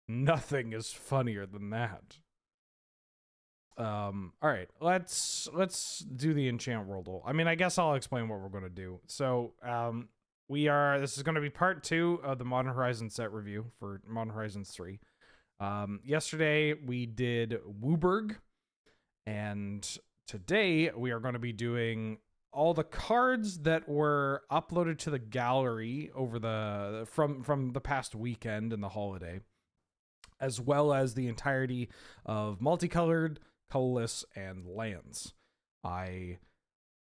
Nothing is funnier than that. All right, let's do the enchant world. I mean, I guess I'll explain what we're going to do. So, this is going to be part 2 of the Modern Horizons set review for Modern Horizons 3. Yesterday we did Wooburg, and today we are going to be doing all the cards that were uploaded to the gallery over the from the past weekend and the holiday, as well as the entirety of multicolored, colorless, and lands. I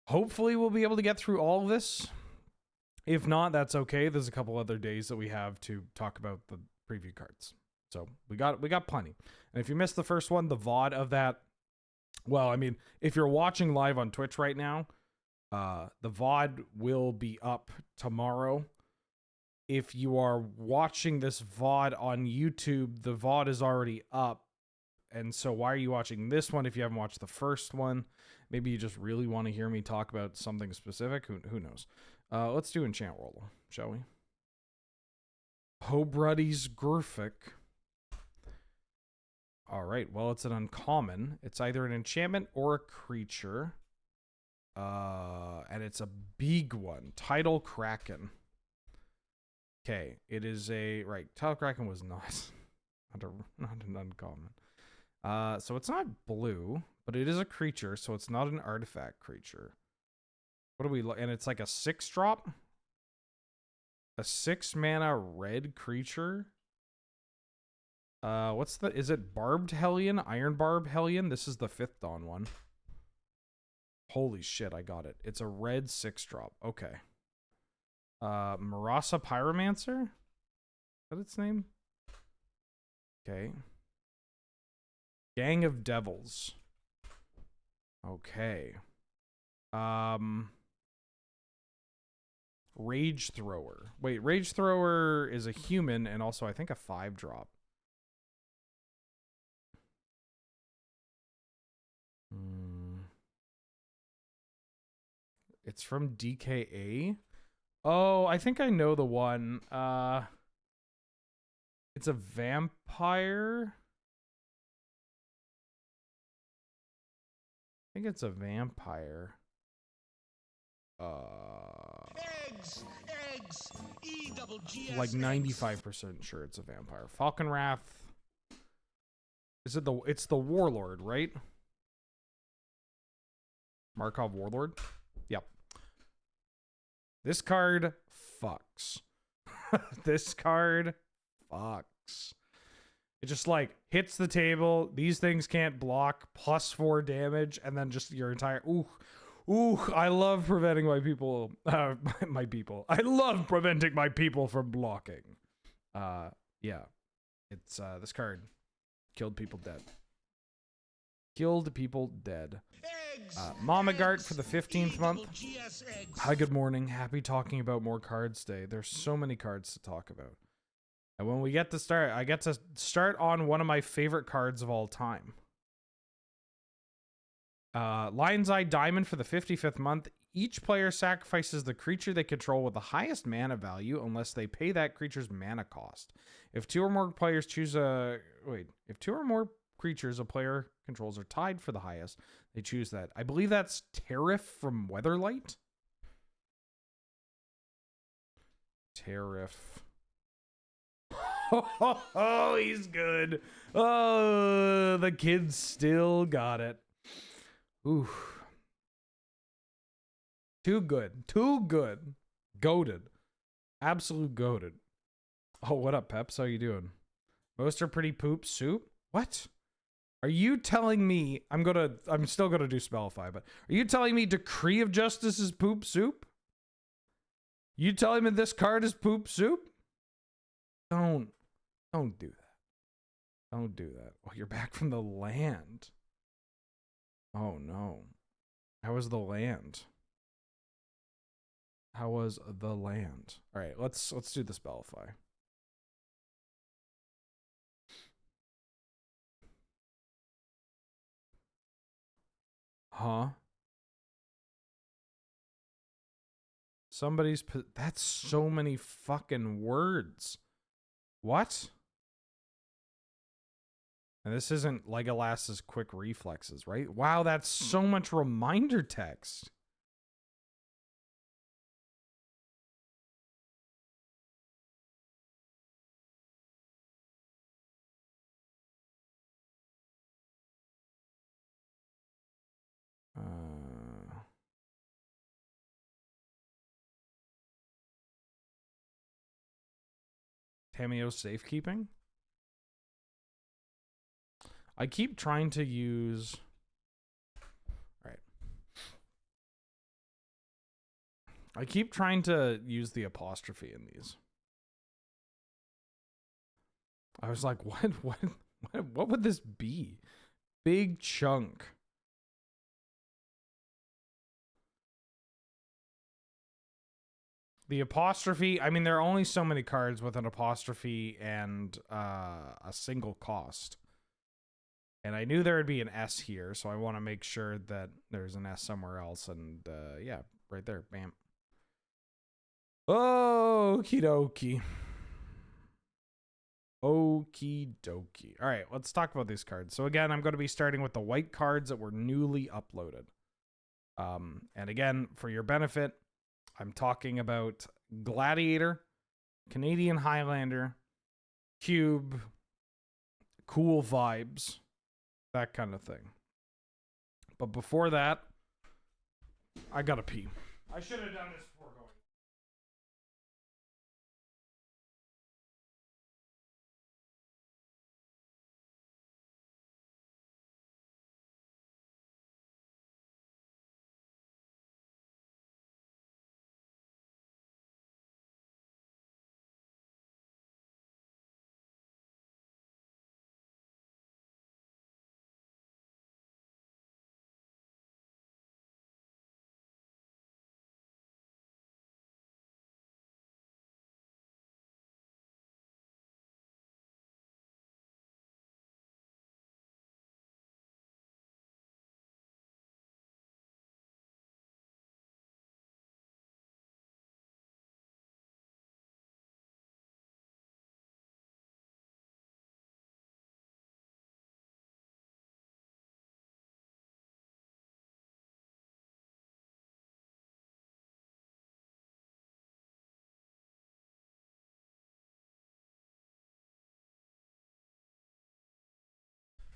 hopefully will be able to get through all of this. If not, that's okay. There's a couple other days that we have to talk about the preview cards. So we got plenty. And if you missed the first one, the VOD of that, well, I mean, if you're watching live on Twitch right now, the VOD will be up tomorrow. If you are watching this VOD on YouTube, the VOD is already up. And so why are you watching this one if you haven't watched the first one? Maybe you just really want to hear me talk about something specific. Who knows? Let's do Enchant World, shall we? Hobruddy's Gruffic. All right, well, it's an uncommon. It's either an enchantment or a creature. And it's a big one. Tidal Kraken. Okay, it is a... Right, Tidal Kraken was not an uncommon. So it's not blue, but it is a creature, so it's not an artifact creature. What do we... And it's like a 6-drop? A 6-mana red creature? Is it Barbed Hellion? Iron Barb Hellion? This is the 5th Dawn one. Holy shit, I got it. It's a red 6-drop. Okay. Marasa Pyromancer? Is that its name? Okay. Gang of Devils. Okay. Rage Thrower. Wait, Rage Thrower is a human and also I think a 5-drop. It's from DKA. Oh, I think I know the one. It's a vampire. I think it's a vampire. Eggs. E-double-G-S, Like 95% sure it's a vampire. Falcon Wrath. Is it it's the Warlord, right? Markov Warlord? Yep. This card fucks. This card fucks. It just like hits the table. These things can't block. +4 damage, and then just your entire ooh. I love preventing my people. My people. I love preventing my people from blocking. Yeah. It's this card killed people dead. Killed people dead. Momagart for the 15th month. Hi, good morning. Happy talking about more cards day. There's so many cards to talk about. And when we get to start, I get to start on one of my favorite cards of all time. Lion's Eye Diamond for the 55th month. Each player sacrifices the creature they control with the highest mana value unless they pay that creature's mana cost. If two or more players choose if two or more creatures a player controls are tied for the highest, they choose that. I believe that's Tariff from Weatherlight. Tariff. Oh, he's good. Oh, the kids still got it. Ooh. Too good. Too good. Goated. Absolute goated. Oh, what up, Peps? How you doing? Most are pretty poop soup? What? Are you telling me I'm still gonna do Spellify, but are you telling me Decree of Justice is poop soup? You telling me this card is poop soup? Don't do that. Don't do that. Oh, you're back from the land. Oh no. How was the land? How was the land? All right, let's do the Spellify. Huh? That's so many fucking words. What? And this isn't Legolas's quick reflexes, right? Wow, that's so much reminder text. Tameo safekeeping. I keep trying to use... All right. I keep trying to use the apostrophe in these. I was like, what would this be? Big chunk. The apostrophe, I mean, there are only so many cards with an apostrophe and a single cost. And I knew there would be an S here, so I want to make sure that there's an S somewhere else. And yeah, right there. Bam. Okie dokie. Okie dokie. All right, let's talk about these cards. So again, I'm going to be starting with the white cards that were newly uploaded. And again, for your benefit, I'm talking about Gladiator, Canadian Highlander, Cube, cool vibes, that kind of thing. But before that, I gotta pee. I should have done this before going.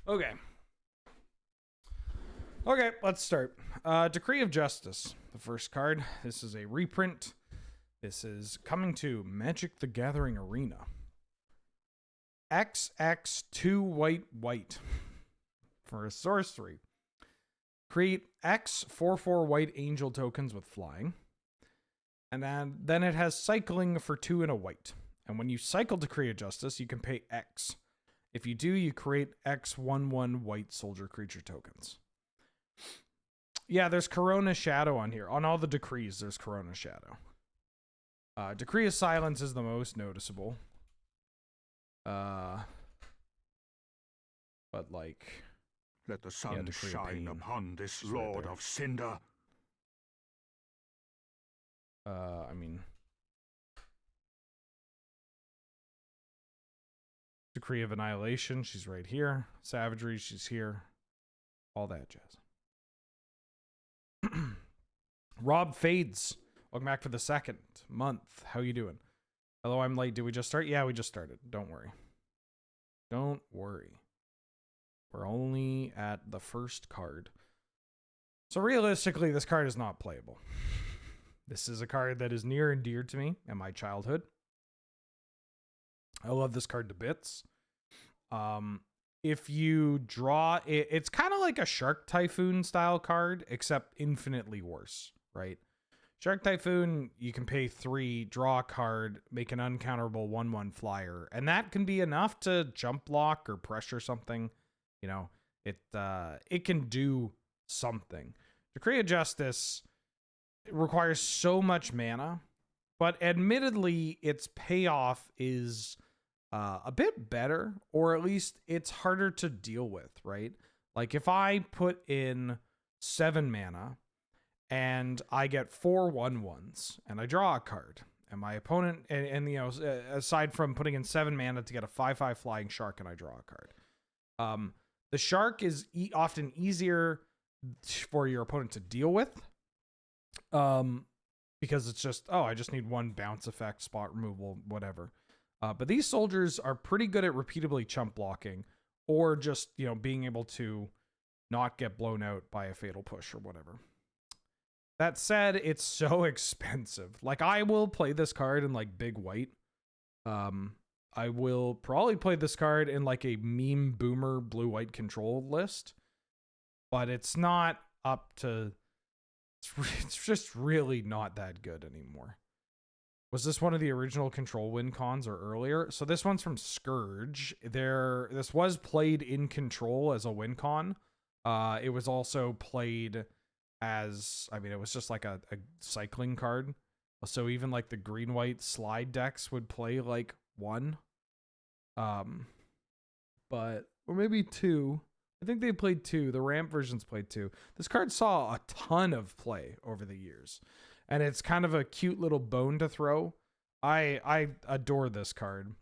Okay. Okay, let's start. Decree of Justice, the first card. This is a reprint. This is coming to Magic the Gathering Arena. XX2 white for a sorcery. Create X 4/4 white angel tokens with flying. And then it has cycling for 2 and a white. And when you cycle Decree of Justice, you can pay X. If you do, you create X 1/1 white soldier creature tokens. Yeah, there's Corona Shadow on here. On all the decrees, there's Corona Shadow. Decree of Silence is the most noticeable. But like... Let the sun shine upon this right Lord there. of Cinder. I mean... Decree of Annihilation, she's right here. Savagery, she's here. All that jazz. Rob Fades. Welcome back for the second month. How you doing? Hello, I'm late. Did we just start? Yeah, we just started. Don't worry. Don't worry. We're only at the first card. So realistically, this card is not playable. This is a card that is near and dear to me and my childhood. I love this card to bits. If you draw it, it's kind of like a Shark Typhoon style card, except infinitely worse, right? Shark Typhoon, you can pay 3, draw a card, make an uncounterable 1/1 flyer, and that can be enough to jump block or pressure something. You know, it can do something. Decree of Justice requires so much mana, but admittedly, its payoff is a bit better, or at least it's harder to deal with, right? Like if I put in 7 mana and I get 4 1/1s and I draw a card, and my opponent, and you know, aside from putting in 7 mana to get a 5/5 flying shark and I draw a card, The shark is often easier for your opponent to deal with, because it's just, oh, I just need one bounce effect, spot removal, whatever. But these soldiers are pretty good at repeatedly chump blocking, or just, you know, being able to not get blown out by a fatal push or whatever. That said, it's so expensive. Like, I will play this card in like big white. I will probably play this card in like a meme boomer blue-white control list, but it's not up to, it's just really not that good anymore. Was this one of the original control win cons or earlier? So this one's from Scourge. This was played in control as a win con. It was also played as, I mean, it was just like a cycling card. So even like the green-white slide decks would play like one. But, or maybe two. I think they played two. The ramp versions played two. This card saw a ton of play over the years, and it's kind of a cute little bone to throw. I adore this card.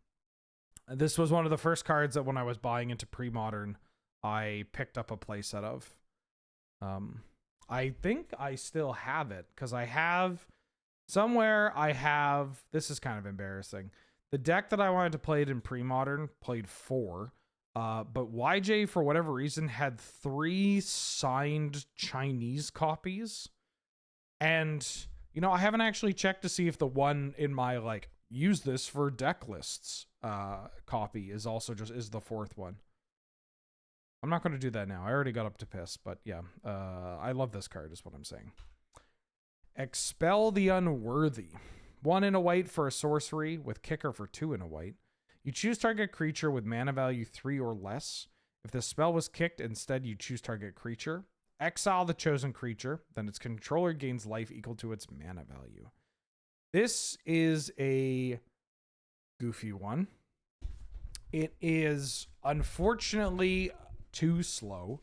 This was one of the first cards that when I was buying into pre-modern, I picked up a playset of. I think I still have it, because I have somewhere, this is kind of embarrassing. The deck that I wanted to play it in pre-modern played 4. But YJ, for whatever reason, had 3 signed Chinese copies. And, you know, I haven't actually checked to see if the one in my, like, use this for deck lists copy is also is the 4th one. I'm not going to do that now. I already got up to piss, but yeah. I love this card is what I'm saying. Expel the Unworthy. 1 in a white for a sorcery with kicker for 2 in a white. You choose target creature with mana value 3 or less. If the spell was kicked, instead you choose target creature. Exile the chosen creature, then its controller gains life equal to its mana value. This is a goofy one. It is unfortunately too slow.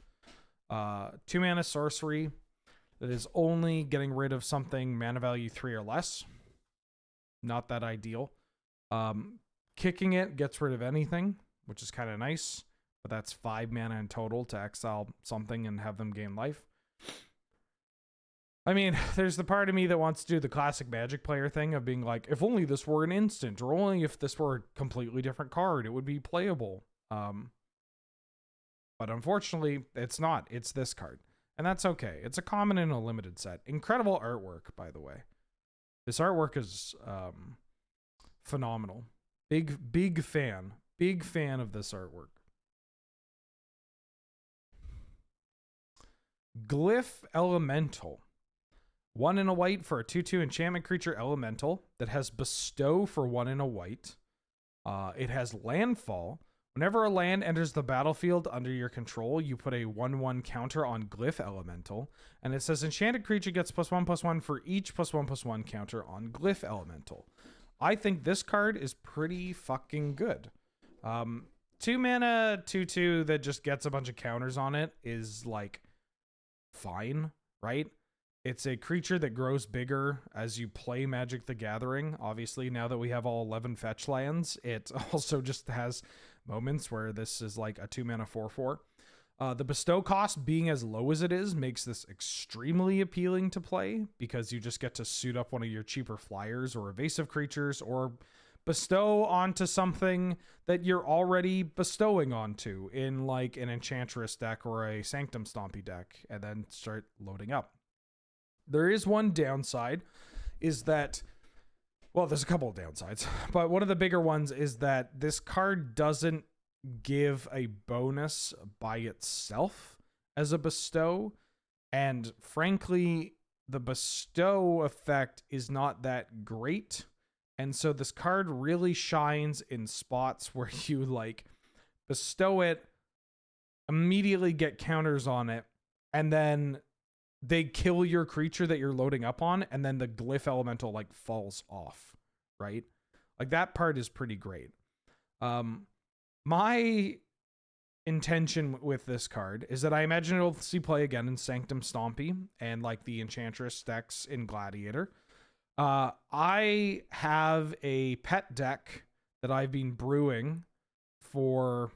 2 mana sorcery that is only getting rid of something mana value 3 or less. Not that ideal. Kicking it gets rid of anything, which is kind of nice, but that's 5 mana in total to exile something and have them gain life. I mean, there's the part of me that wants to do the classic Magic player thing of being like, if only this were an instant, or only if this were a completely different card, it would be playable. But unfortunately, it's not. It's this card. And that's okay. It's a common in a limited set. Incredible artwork, by the way. This artwork is phenomenal. Big fan. Big fan of this artwork. Glyph Elemental. 1 in a white for a 2/2 enchantment creature elemental that has bestow for 1 in a white. It has landfall. Whenever a land enters the battlefield under your control, you put a 1/1 counter on Glyph Elemental. And it says enchanted creature gets +1/+1 for each +1/+1 counter on Glyph Elemental. I think this card is pretty fucking good. 2 mana 2/2 that just gets a bunch of counters on it is like fine, right? It's a creature that grows bigger as you play Magic the Gathering. Obviously, now that we have all 11 fetch lands, it also just has moments where this is like a 2 mana 4/4. The bestow cost being as low as it is makes this extremely appealing to play, because you just get to suit up one of your cheaper flyers or evasive creatures, or bestow onto something that you're already bestowing onto in like an Enchantress deck or a Sanctum Stompy deck, and then start loading up. There is one downside, is that, well, there's a couple of downsides, but one of the bigger ones is that this card doesn't give a bonus by itself as a bestow, and frankly, the bestow effect is not that great, and so this card really shines in spots where you like bestow it, immediately get counters on it, and then they kill your creature that you're loading up on, and then the Glyph Elemental like falls off, right? Like that part is pretty great. My intention with this card is that I imagine it'll see play again in Sanctum Stompy and like the Enchantress decks in Gladiator. I have a pet deck that I've been brewing for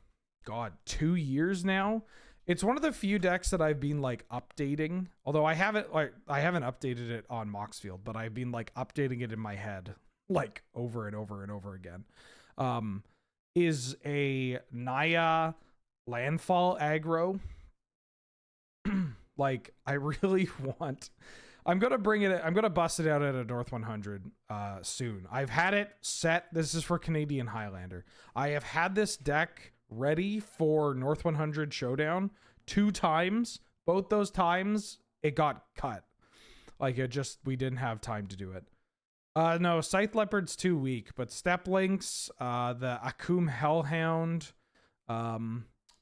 God, 2 years now. It's one of the few decks that I've been like updating, although I haven't updated it on Moxfield, but I've been like updating it in my head like over and over and over again. Is a Naya landfall aggro. Like, I really want, I'm gonna bust it out at a North 100 soon. I've had it set. This is for Canadian Highlander. I have had this deck ready for North 100 Showdown 2 times. Both those times it got cut. Like, we didn't have time to do it. No, Scythe Leopard's too weak, but Step Links, the Akum Hellhound,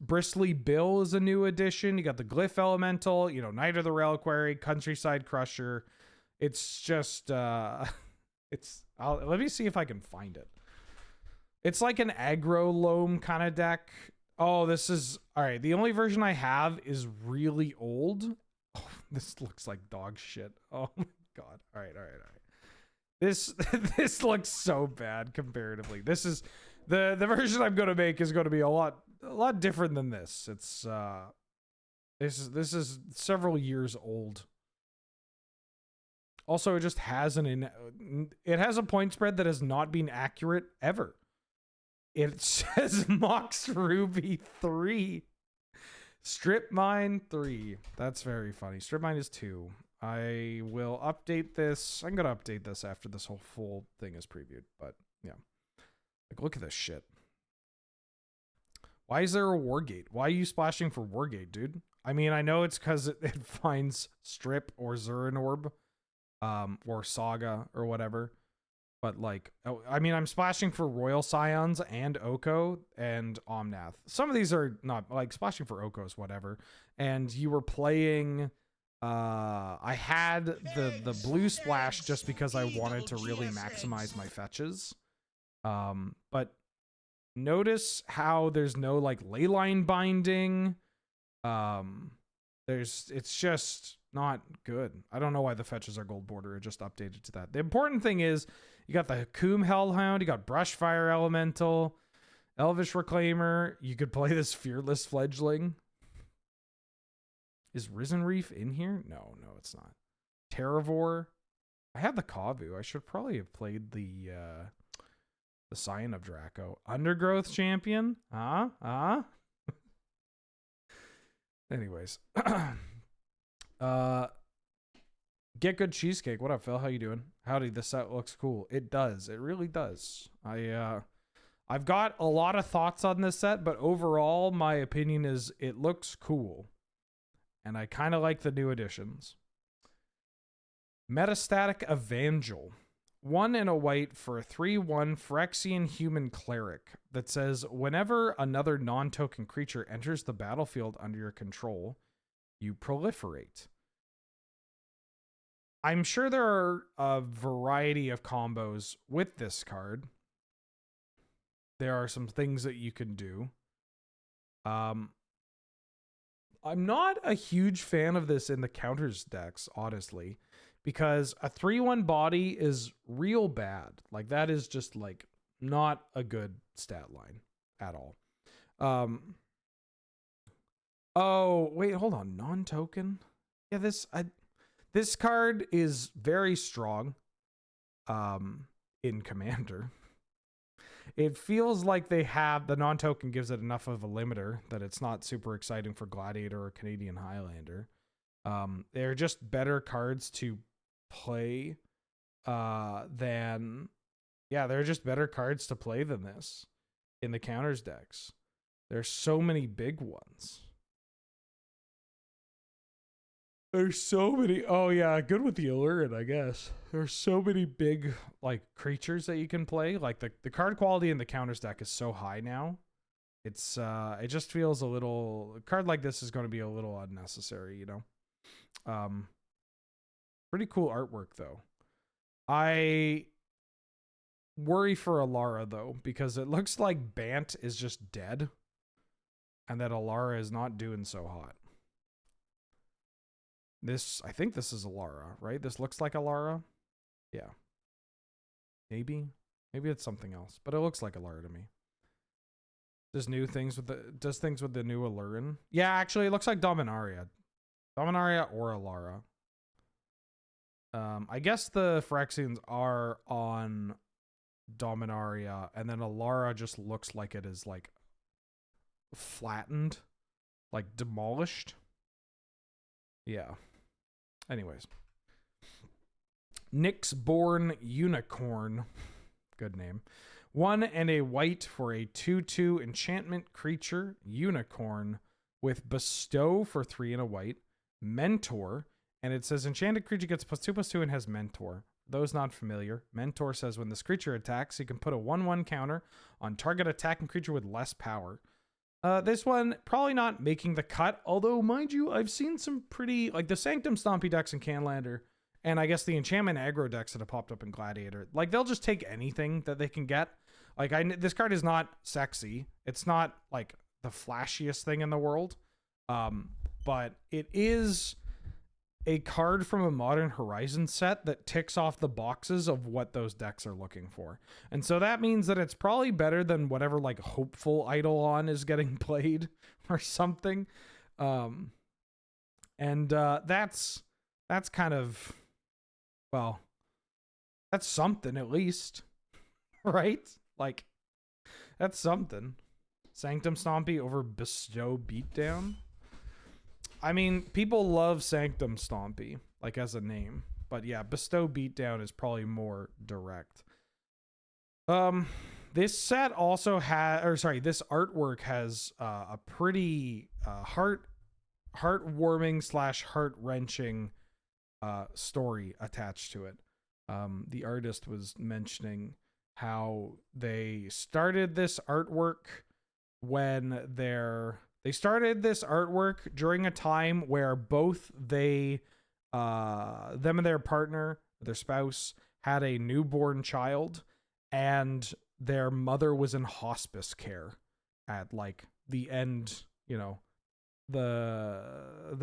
Bristly Bill is a new addition. You got the Glyph Elemental, you know, Knight of the Reliquary, Countryside Crusher. It's just, let me see if I can find it. It's like an aggro loam kind of deck. Oh, this is, all right. The only version I have is really old. Oh, this looks like dog shit. Oh my God. All right. This looks so bad comparatively. This is the version I'm going to make is going to be a lot different than this. It's this is several years old. Also, it just has it has a point spread that has not been accurate ever. It says Mox Ruby 3. Strip Mine 3. That's very funny. Strip Mine is 2. I will update this. I'm gonna update this after this whole full thing is previewed, but yeah. Like, look at this shit. Why is there a Wargate? Why are you splashing for Wargate, dude? I mean, I know it's because it finds Strip or Zurin Orb, or Saga or whatever. But like, I mean, I'm splashing for Royal Scions and Oko and Omnath. Some of these are not, like, splashing for Oko's whatever. And you were playing, I had the blue splash just because I wanted to really maximize my fetches. But notice how there's no like leyline binding. It's just not good. I don't know why the fetches are gold border. It just updated to that. The important thing is you got the Hakum Hellhound, you got Brushfire Elemental, Elvish Reclaimer. You could play this Fearless Fledgling. Is Risen Reef in here? No, it's not. Terravor. I had the Kavu. I should probably have played the Scion of Draco. Undergrowth Champion? Anyways. Get Good Cheesecake. What up, Phil? How you doing? Howdy, this set looks cool. It does. It really does. I've got a lot of thoughts on this set, but overall, my opinion is it looks cool. And I kind of like the new additions. Metastatic Evangel. 1 and a white for a 3/1 Phyrexian human cleric that says whenever another non-token creature enters the battlefield under your control, you proliferate. I'm sure there are a variety of combos with this card. There are some things that you can do. I'm not a huge fan of this in the counters decks, honestly, because a 3/1 body is real bad. Like, that is just like not a good stat line at all. Oh, wait, hold on. Non-token? Yeah, this card is very strong in Commander. It feels like they have the non-token gives it enough of a limiter that it's not super exciting for Gladiator or Canadian Highlander. They're just better cards to play than they're just better cards to play than this in the counters decks. There's so many big ones. There's so many. Oh yeah, good with the Allurin, I guess. There's so many big like creatures that you can play. Like the card quality in the counters deck is so high now. It's it just feels a card like this is going to be a little unnecessary, you know. Pretty cool artwork though. I worry for Alara though, because it looks like Bant is just dead and that Alara is not doing so hot. I think this is Alara, right? This looks like Alara. Yeah. Maybe it's something else, but it looks like Alara to me. Does things with the new Allurin. Yeah, actually, it looks like Dominaria or Alara. I guess the Phyrexians are on Dominaria, and then Alara just looks like it is like flattened, like demolished. Yeah. Anyways. Nicksborn Unicorn. Good name. 1 and a white for a 2/2 enchantment creature, Unicorn, with Bestow for 3 and a white, Mentor, and it says enchanted creature gets +2/+2 and has Mentor. Those not familiar, Mentor says when this creature attacks, you can put a 1/1 counter on target attacking creature with less power. This one probably not making the cut, although mind you, I've seen some pretty, like the Sanctum Stompy decks in Canlander, and I guess the enchantment aggro decks that have popped up in Gladiator. Like they'll just take anything that they can get. Like this card is not sexy. It's not like the flashiest thing in the world. But it is a card from a Modern Horizon set that ticks off the boxes of what those decks are looking for. And so that means that it's probably better than whatever like Hopeful Eidolon is getting played or something. That's kind of, well, that's something at least, right? Like, that's something. Sanctum Stompy over Bestow Beatdown. I mean, people love Sanctum Stompy, like as a name. But yeah, Bestow Beatdown is probably more direct. This set also this artwork has a pretty heartwarming / heart-wrenching story attached to it. The artist was mentioning how they started this artwork during a time where both them and their partner, their spouse, had a newborn child, and their mother was in hospice care at like the end, the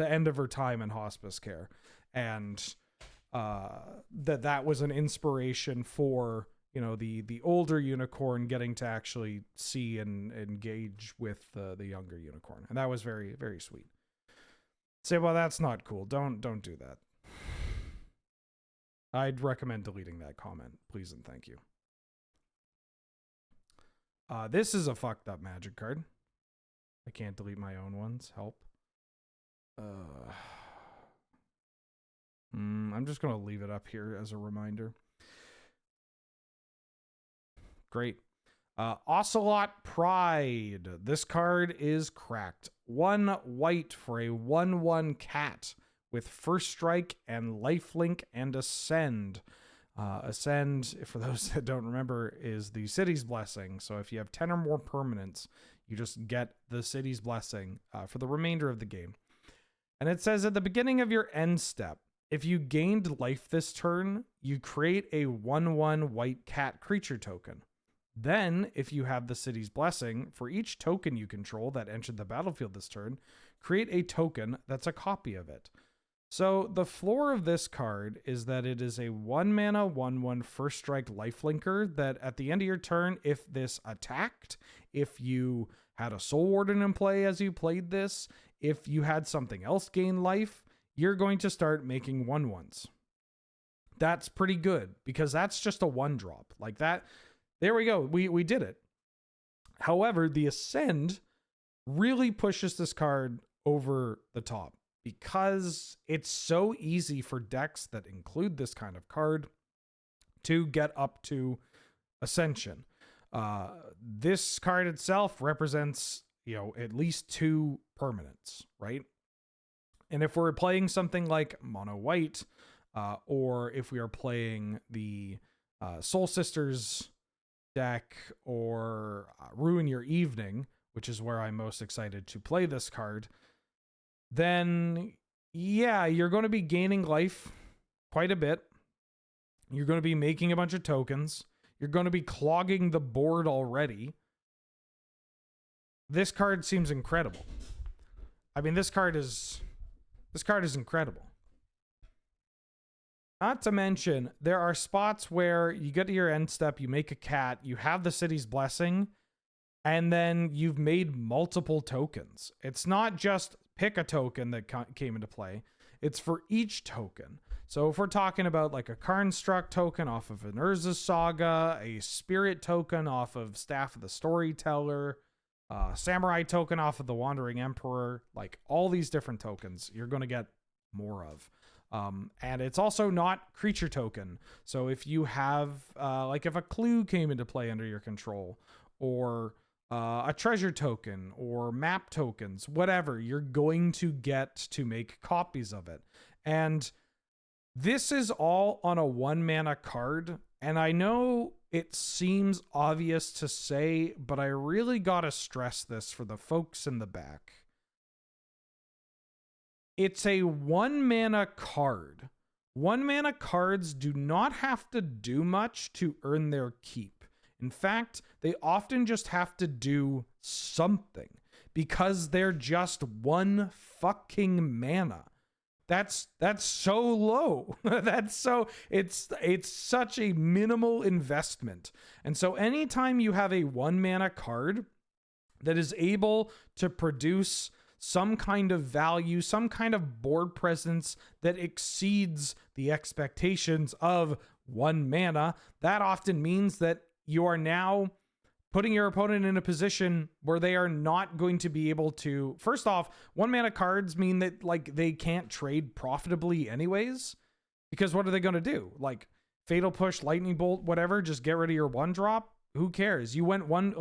end of her time in hospice care. And that was an inspiration for the older unicorn getting to actually see and engage with the younger unicorn, and that was very, very sweet. Say, well, that's not cool. Don't do that. I'd recommend deleting that comment, please and thank you. This is a fucked up Magic card. I can't delete my own ones. Help. I'm just gonna leave it up here as a reminder. Great. Ocelot Pride. This card is cracked. 1 white for a 1/1 cat with first strike and lifelink and ascend. Ascend, for those that don't remember, is the city's blessing. So if you have 10 or more permanents, you just get the city's blessing for the remainder of the game. And it says at the beginning of your end step, if you gained life this turn, you create a 1/1 white cat creature token. Then, if you have the city's blessing, for each token you control that entered the battlefield this turn, create a token that's a copy of it. So the floor of this card is that it is a 1 mana 1/1 first strike lifelinker that at the end of your turn, if this attacked, if you had a Soul Warden in play as you played this, if you had something else gain life, you're going to start making 1/1s. That's pretty good because that's just a 1-drop. Like that. There we go. We did it. However, the Ascend really pushes this card over the top because it's so easy for decks that include this kind of card to get up to Ascension. This card itself represents, at least 2 permanents, right? And if we're playing something like Mono White, or if we are playing the Soul Sisters deck or Ruin Your Evening, which is where I'm most excited to play this card, then yeah, you're going to be gaining life quite a bit. You're going to be making a bunch of tokens. You're going to be clogging the board already. This card seems incredible. I mean, this card is incredible. Not to mention, there are spots where you get to your end step, you make a cat, you have the city's blessing, And then you've made multiple tokens. It's not just pick a token that came into play. It's for each token. So if we're talking about like a Karnstruck token off of an Urza's Saga, a Spirit token off of Staff of the Storyteller, Samurai token off of the Wandering Emperor, like all these different tokens you're going to get more of. And it's also not creature token. So if you have, like if a clue came into play under your control, or a treasure token or map tokens, whatever, you're going to get to make copies of it. And this is all on a 1 mana card. And I know it seems obvious to say, but I really gotta stress this for the folks in the back. It's a 1 mana card. 1 mana cards do not have to do much to earn their keep. In fact, they often just have to do something because they're just 1 fucking mana. That's so low. It's such a minimal investment. And so anytime you have a 1 mana card that is able to produce some kind of value, some kind of board presence that exceeds the expectations of 1 mana, that often means that you are now putting your opponent in a position where they are not going to be able to. First off, 1 mana cards mean that like they can't trade profitably anyways, because what are they going to do? Like Fatal Push, Lightning Bolt, whatever, just get rid of your 1-drop. Who cares? You went 1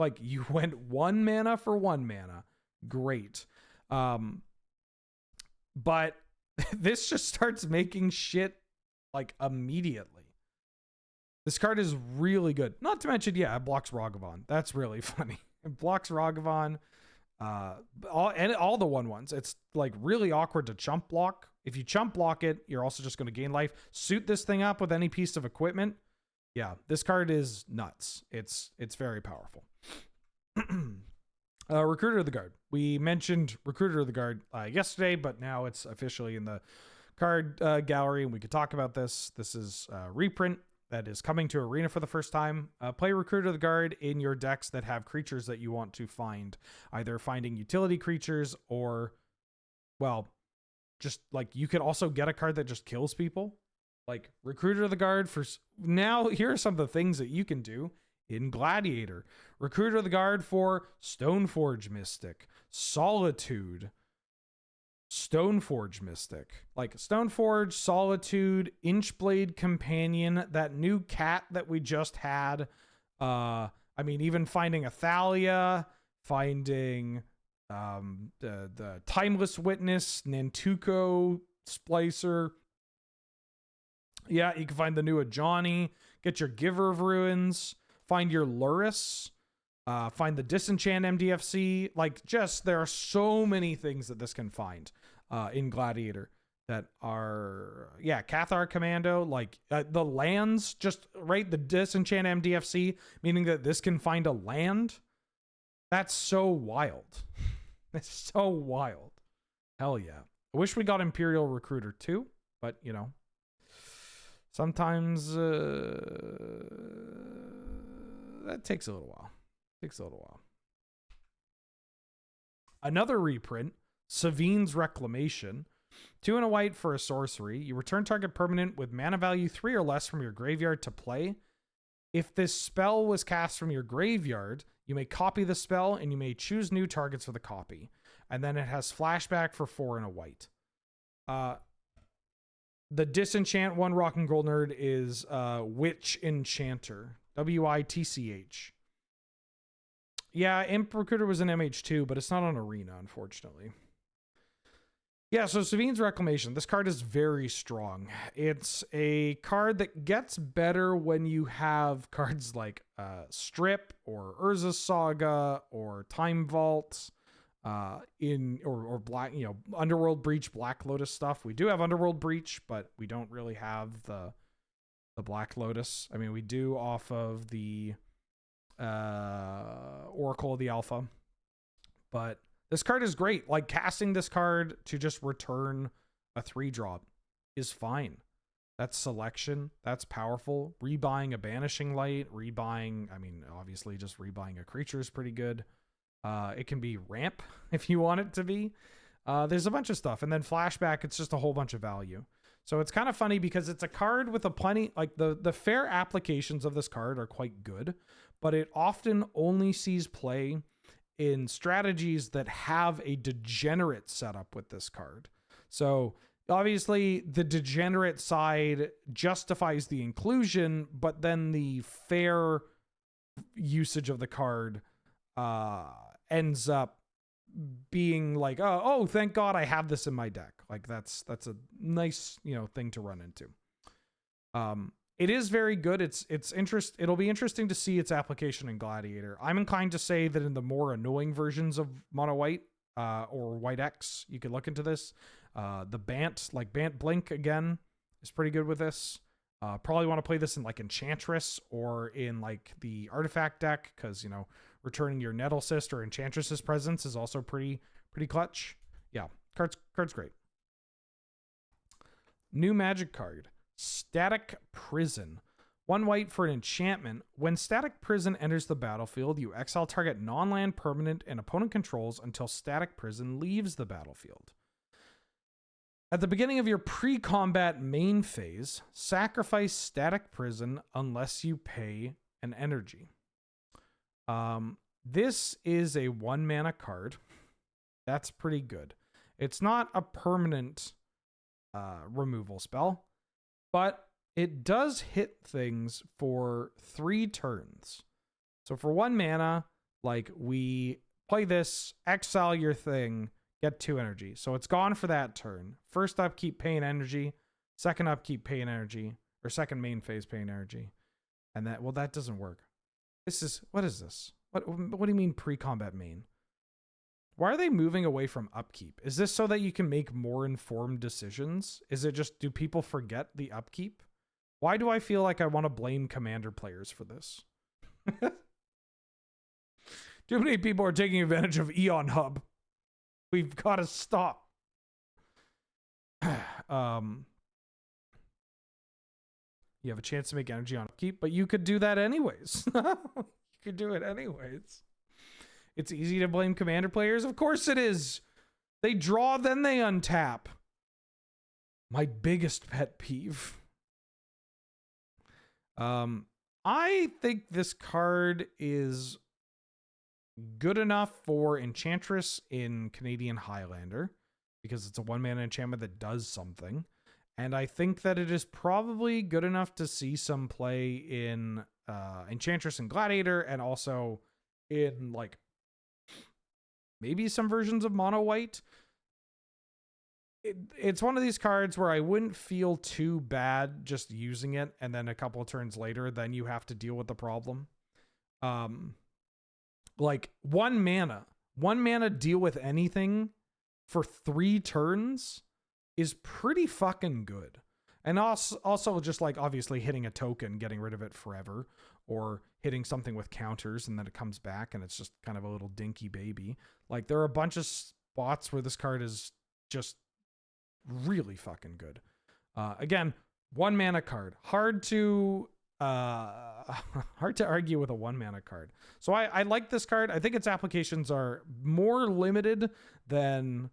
mana for 1 mana. Great. But this just starts making shit like immediately. This card is really good. Not to mention, yeah, it blocks Ragavan. That's really funny. It blocks Ragavan. All the 1/1s. It's like really awkward to chump block. If you chump block it, you're also just going to gain life. Suit this thing up with any piece of equipment. Yeah, this card is nuts. It's very powerful. Recruiter of the Guard. We mentioned Recruiter of the Guard yesterday, but now it's officially in the card gallery, and we could talk about this. This is a reprint that is coming to Arena for the first time. Play Recruiter of the Guard in your decks that have creatures that you want to find. Either finding utility creatures or, well, just like you could also get a card that just kills people. Like Recruiter of the Guard for... Now, here are some of the things that you can do in Gladiator. Recruiter of the Guard for Stoneforge Mystic, Solitude, Stoneforge Mystic, like Stoneforge, Solitude, Inchblade Companion, that new cat that we just had. I mean, even finding Athalia, finding the Timeless Witness, Nantuko Splicer. Yeah, you can find the new Ajani, get your Giver of Ruins, find your Luris, find the Disenchant MDFC. Like, just, there are so many things that this can find in Gladiator that are, yeah, Cathar Commando, like the lands, just, right, the Disenchant MDFC, meaning that this can find a land. That's so wild. It's so wild. Hell yeah. I wish we got Imperial Recruiter too, but, you know, sometimes that takes a little while. Another reprint, Savine's Reclamation. 2 and a white for a sorcery. You return target permanent with mana value 3 or less from your graveyard to play. If this spell was cast from your graveyard, you may copy the spell and you may choose new targets for the copy. And then it has flashback for 4 and a white. The Disenchant one, Rock and Gold Nerd, is Witch Enchanter. WITCH. Yeah, Imp Recruiter was an MH2, but it's not on Arena, unfortunately. Yeah, so Savine's Reclamation. This card is very strong. It's a card that gets better when you have cards like Strip or Urza's Saga or Time Vault or Black, you know, Underworld Breach, Black Lotus stuff. We do have Underworld Breach, but we don't really have the Black Lotus. I mean, we do off of the Oracle of the Alpha, but this card is great. Like, casting this card to just return a 3-drop is fine. That's selection. That's powerful. Rebuying a Banishing Light, rebuying, I mean, obviously just rebuying a creature is pretty good. It can be ramp if you want it to be. There's a bunch of stuff. And then flashback, it's just a whole bunch of value. So it's kind of funny because it's a card with a plenty, like the fair applications of this card are quite good, but it often only sees play in strategies that have a degenerate setup with this card. So obviously the degenerate side justifies the inclusion, but then the fair usage of the card ends up being like, oh, thank God I have this in my deck. Like that's a nice, thing to run into. It is very good. It'll be interesting to see its application in Gladiator. I'm inclined to say that in the more annoying versions of Mono White or White X, you could look into this. The Bant, like Bant Blink again, is pretty good with this. Probably want to play this in like Enchantress or in like the Artifact deck because, returning your Nettle Cyst or Enchantress's presence is also pretty clutch. Yeah, card's great. New Magic card, Static Prison. 1 white for an enchantment. When Static Prison enters the battlefield, you exile target non-land permanent and opponent controls until Static Prison leaves the battlefield. At the beginning of your pre-combat main phase, sacrifice Static Prison unless you pay an energy. This is a 1 mana card. That's pretty good. It's not a permanent removal spell, but it does hit things for 3 turns. So for 1 mana, like we play this, exile your thing, get 2 energy. So it's gone for that turn. First upkeep, paying energy. Second upkeep, paying energy. Or second main phase, paying energy. And that doesn't work. What is this? What do you mean pre-combat main? Why are they moving away from upkeep? Is this so that you can make more informed decisions? Is it just, do people forget the upkeep? Why do I feel like I want to blame Commander players for this? Too many people are taking advantage of Eon Hub. We've got to stop. You have a chance to make energy on upkeep, but you could do that anyways. You could do it anyways. It's easy to blame Commander players. Of course it is. They draw, then they untap. My biggest pet peeve. I think this card is good enough for Enchantress in Canadian Highlander because it's a 1 mana enchantment that does something. And I think that it is probably good enough to see some play in Enchantress and Gladiator and also in like maybe some versions of Mono White. It's one of these cards where I wouldn't feel too bad just using it, and then a couple of turns later, then you have to deal with the problem. Like 1 mana deal with anything for 3 turns is pretty fucking good. And also just like obviously hitting a token, getting rid of it forever, or hitting something with counters and then it comes back and it's just kind of a little dinky baby. Like there are a bunch of spots where this card is just really fucking good. Again, 1 mana card. Hard to argue with a 1 mana card. So I like this card. I think its applications are more limited than,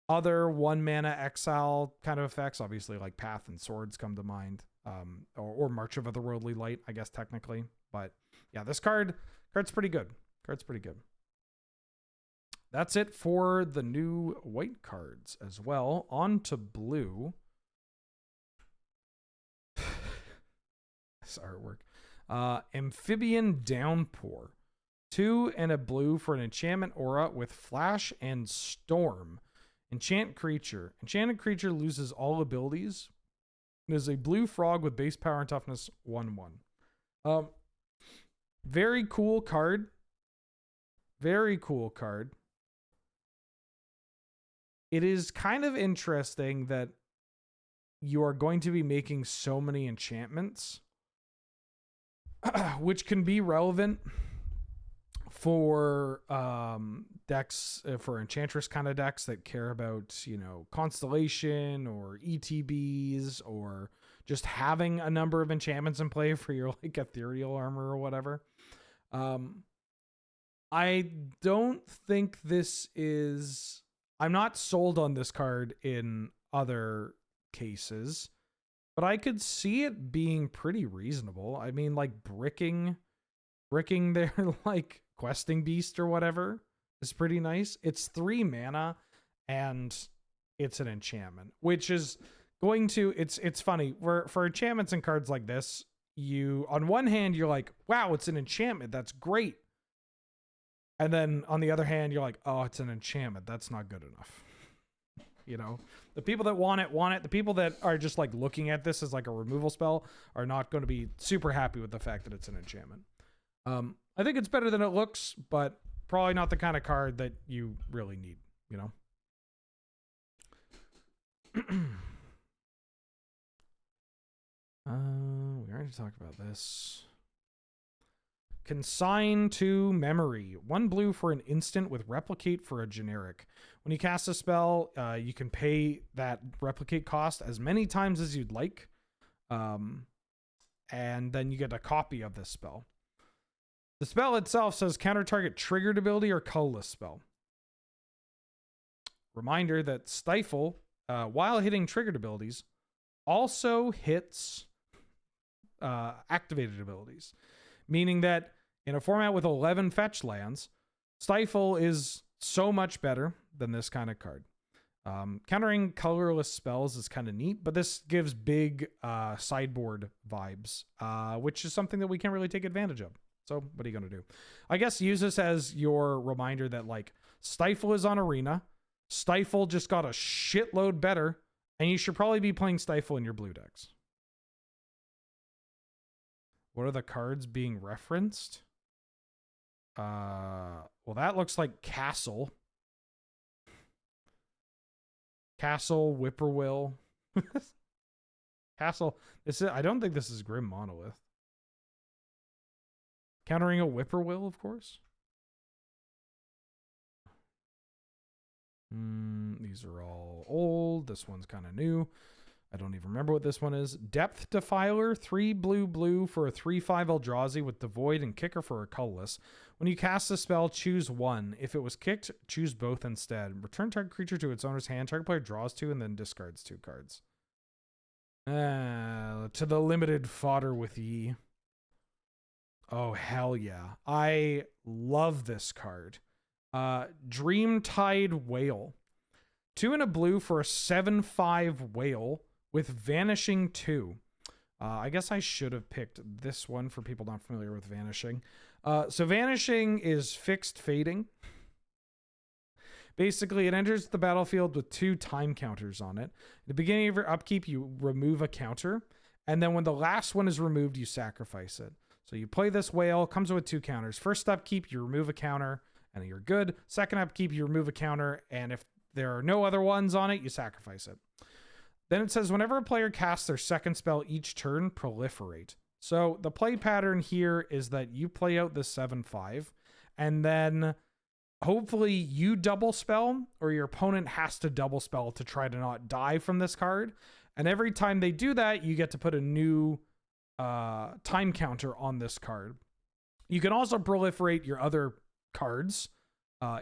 other 1 mana exile kind of effects. Obviously like Path and Swords come to mind. Or March of Otherworldly Light, I guess technically. But yeah, this card's pretty good. That's it for the new white cards as well. On to blue. This artwork. Amphibian Downpour. 2 and a blue for an enchantment aura with flash and storm. Enchant creature. Enchanted creature loses all abilities. It is a blue frog with base power and toughness 1/1. Very cool card. Very cool card. It is kind of interesting that you are going to be making so many enchantments, which can be relevant for decks, for Enchantress kind of decks that care about, Constellation or ETBs or just having a number of enchantments in play for your like ethereal armor or whatever. I don't think I'm not sold on this card in other cases, but I could see it being pretty reasonable. I mean, like bricking their like questing beast or whatever is pretty nice. It's 3 mana and it's an enchantment, which is going to, it's funny for enchantments and cards like this, on one hand, you're like, wow, it's an enchantment. That's great. And then on the other hand, you're like, oh, it's an enchantment. That's not good enough. The people that want it. The people that are just like looking at this as like a removal spell are not going to be super happy with the fact that it's an enchantment. I think it's better than it looks, but probably not the kind of card that you really need, We already talked about this. Consign to memory. 1 blue for an instant with replicate for a generic. When you cast a spell, you can pay that replicate cost as many times as you'd like. And then you get a copy of this spell. The spell itself says counter target triggered ability or colorless spell. Reminder that Stifle, while hitting triggered abilities, also hits activated abilities. Meaning that in a format with 11 fetch lands, Stifle is so much better than this kind of card. Countering colorless spells is kind of neat, but this gives big sideboard vibes, which is something that we can't really take advantage of. So what are you going to do? I guess use this as your reminder that like Stifle is on Arena. Stifle just got a shitload better, and you should probably be playing Stifle in your blue decks. What are the cards being referenced? Well, that looks like Castle. Castle, Whippoorwill. Castle. I don't think this is Grim Monolith. Countering a Whippoorwill, of course. These are all old. This one's kind of new. I don't even remember what this one is. Depth Defiler, 3 blue for a 3/5 Eldrazi with Devoid and Kicker for a colorless. When you cast a spell, choose 1. If it was kicked, choose both instead. Return target creature to its owner's hand. Target player draws 2 and then discards 2 cards. To the limited fodder with ye. Oh, hell yeah. I love this card. Dreamtide Whale. 2 and a blue for a 7/5 whale with Vanishing 2. I guess I should have picked this one for people not familiar with Vanishing. So Vanishing is fixed fading. Basically, it enters the battlefield with 2 time counters on it. At the beginning of your upkeep, you remove a counter. And then when the last one is removed, you sacrifice it. So you play this whale, comes with 2 counters. First upkeep, you remove a counter, and you're good. Second upkeep, you remove a counter, and if there are no other ones on it, you sacrifice it. Then it says, whenever a player casts their second spell each turn, proliferate. So the play pattern here is that you play out the 7/5, and then hopefully you double spell, or your opponent has to double spell to try to not die from this card. And every time they do that, you get to put a new time counter on this card. You can also proliferate your other cards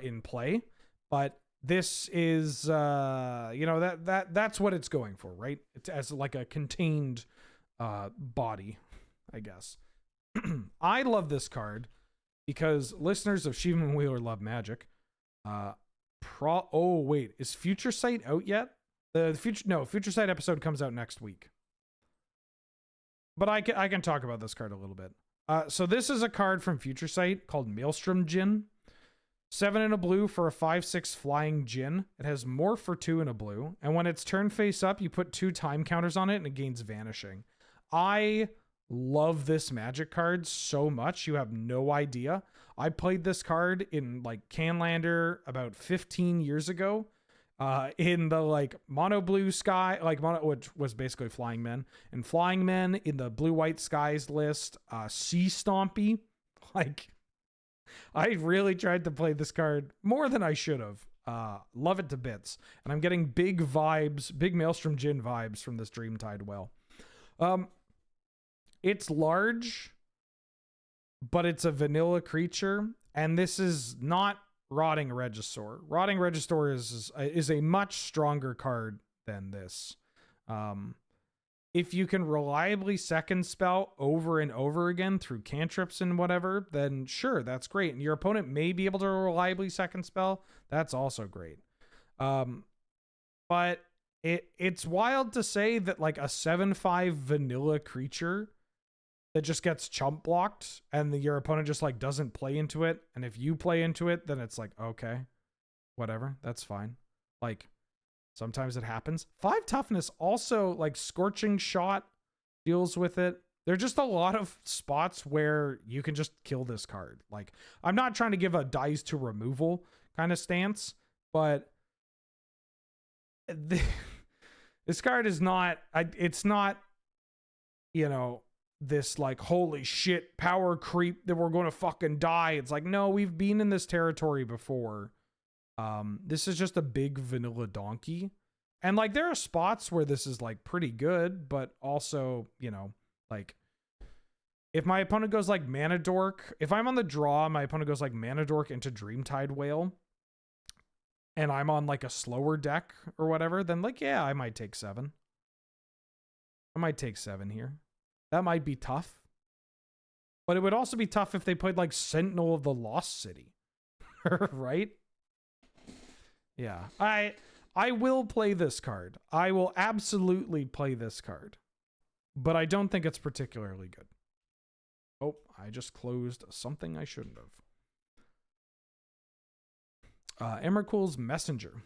in play, but this is that's what it's going for, right? It's as like a contained body, I guess. I love this card because listeners of Sheevan Wheeler love Magic. Is Future Sight out yet? Future Sight episode comes out next week. But I can talk about this card a little bit. So this is a card from Future Sight called Maelstrom Djinn. 7 and a blue for a 5/6 flying Djinn. It has Morph for 2 and a blue. And when it's turn face up, you put 2 time counters on it and it gains Vanishing. I love this Magic card so much. You have no idea. I played this card in like Canlander about 15 years ago. In the like mono blue sky, which was basically Flying Men. And Flying Men in the blue white skies list, Sea Stompy. Like, I really tried to play this card more than I should have. Love it to bits. And I'm getting big vibes, big Maelstrom Djinn vibes from this Dreamtide Well. It's large, but it's a vanilla creature. And this is not Rotting Regisaur. Rotting Regisaur is a much stronger card than this. If you can reliably second spell over and over again through cantrips and whatever, then sure, that's great. And your opponent may be able to reliably second spell. That's also great. But it's wild to say that like a 7/5 vanilla creature that just gets chump blocked and your opponent just like doesn't play into it. And if you play into it, then it's like, okay, whatever, that's fine. Like, sometimes it happens. 5 toughness also, like Scorching Shot deals with it. There are just a lot of spots where you can just kill this card. Like, I'm not trying to give a dies to removal kind of stance, but this card is not, it's not, you know, this like, holy shit, power creep that we're going to fucking die. It's like, no, we've been in this territory before. This is just a big vanilla donkey. And like, there are spots where this is like pretty good, but also, you know, like if my opponent goes like Mana Dork, if I'm on the draw, my opponent goes like Mana Dork into Dreamtide Whale, and I'm on like a slower deck or whatever, then like, yeah, I might take 7. I might take 7 here. That might be tough. But it would also be tough if they played like Sentinel of the Lost City. Right? Yeah. I will play this card. I will absolutely play this card. But I don't think it's particularly good. Oh, I just closed something I shouldn't have. Emrakul's Messenger.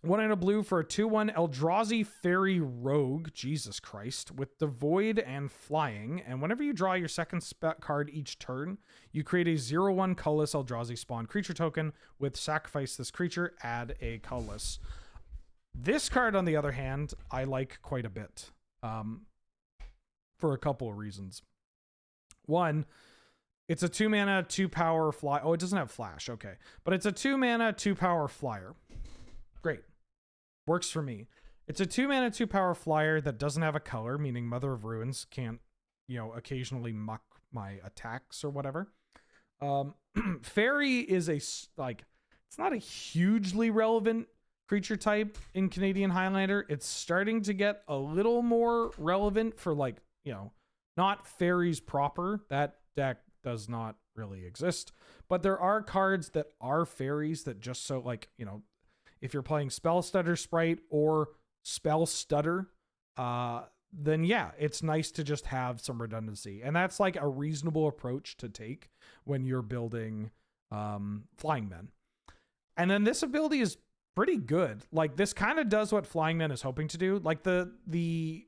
1 and a blue for a 2/1 Eldrazi Fairy Rogue, Jesus Christ, with Devoid and Flying. And whenever you draw your second card each turn, you create a 0/1 colorless Eldrazi spawn creature token with sacrifice this creature, add a colorless. This card, on the other hand, I like quite a bit for a couple of reasons. One, it's a 2 mana, 2 power fly. Oh, it doesn't have flash. Okay. But it's a 2 mana, 2 power flyer. Great. Works for me. It's a 2 mana, 2 power flyer that doesn't have a color, meaning Mother of Ruins can't, you know, occasionally muck my attacks or whatever. Fairy is it's not a hugely relevant creature type in Canadian Highlander. It's starting to get a little more relevant for like, you know, not fairies proper. That deck does not really exist, but there are cards that are fairies that just so like, you know, if you're playing Spell Stutter Sprite or Spell Stutter, then yeah, it's nice to just have some redundancy. And that's like a reasonable approach to take when you're building Flying Men. And then this ability is pretty good. Like, this kind of does what Flying Men is hoping to do. Like, the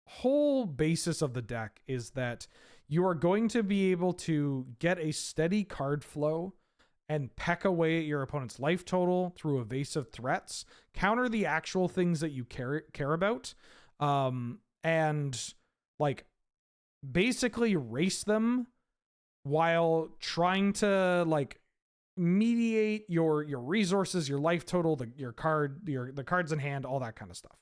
whole basis of the deck is that you are going to be able to get a steady card flow and peck away at your opponent's life total through evasive threats, counter the actual things that you care about, and like basically race them while trying to like mediate your resources, your life total, the cards in hand, all that kind of stuff.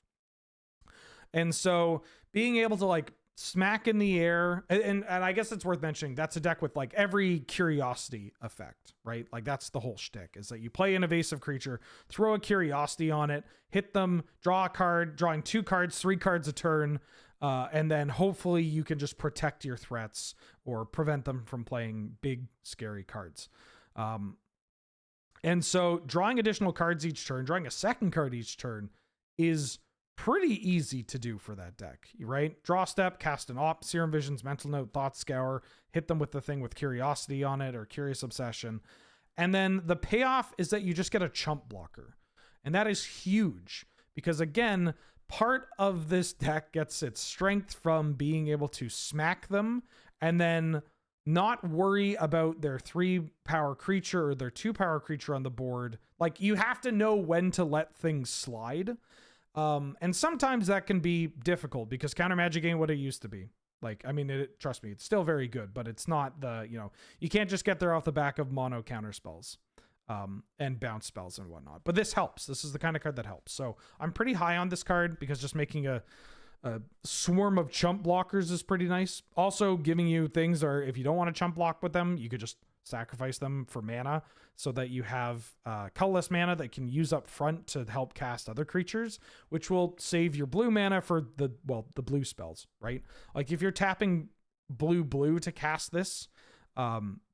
And so being able to like smack in the air, and I guess it's worth mentioning, that's a deck with like every curiosity effect, right? Like, that's the whole shtick, is that you play an evasive creature, throw a curiosity on it, hit them, draw a card, drawing 2 cards, 3 cards a turn, and then hopefully you can just protect your threats or prevent them from playing big, scary cards. And so drawing additional cards each turn, drawing a second card each turn is pretty easy to do for that deck, right? Draw step, cast an op, Serum Visions, Mental Note, Thought Scour, hit them with the thing with Curiosity on it or Curious Obsession. And then the payoff is that you just get a chump blocker. And that is huge because, again, part of this deck gets its strength from being able to smack them and then not worry about their 3 power creature or their 2 power creature on the board. Like, you have to know when to let things slide. And sometimes that can be difficult because counter magic ain't what it used to be. Like, I mean, trust me, it's still very good, but it's not the, you can't just get there off the back of mono counter spells and bounce spells and whatnot. But this helps. This is the kind of card that helps. So I'm pretty high on this card because just making a swarm of chump blockers is pretty nice. Also giving you things, or if you don't want to chump block with them, you could just sacrifice them for mana so that you have colorless mana that can use up front to help cast other creatures, which will save your blue mana for the blue spells, right? Like if you're tapping blue to cast this,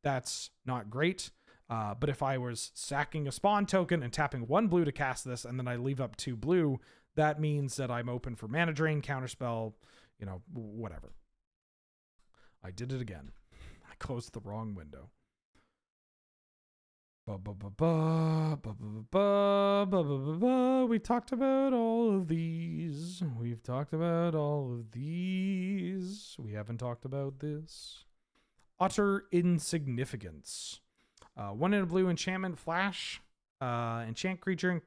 that's not great. But if I was sacking a spawn token and tapping 1 blue to cast this, and then I leave up 2 blue, that means that I'm open for mana drain, counterspell, whatever. I did it again. I closed the wrong window. We talked about all of these. We've talked about all of these. We haven't talked about this. Utter insignificance. 1 in a blue enchantment flash. Enchanted creature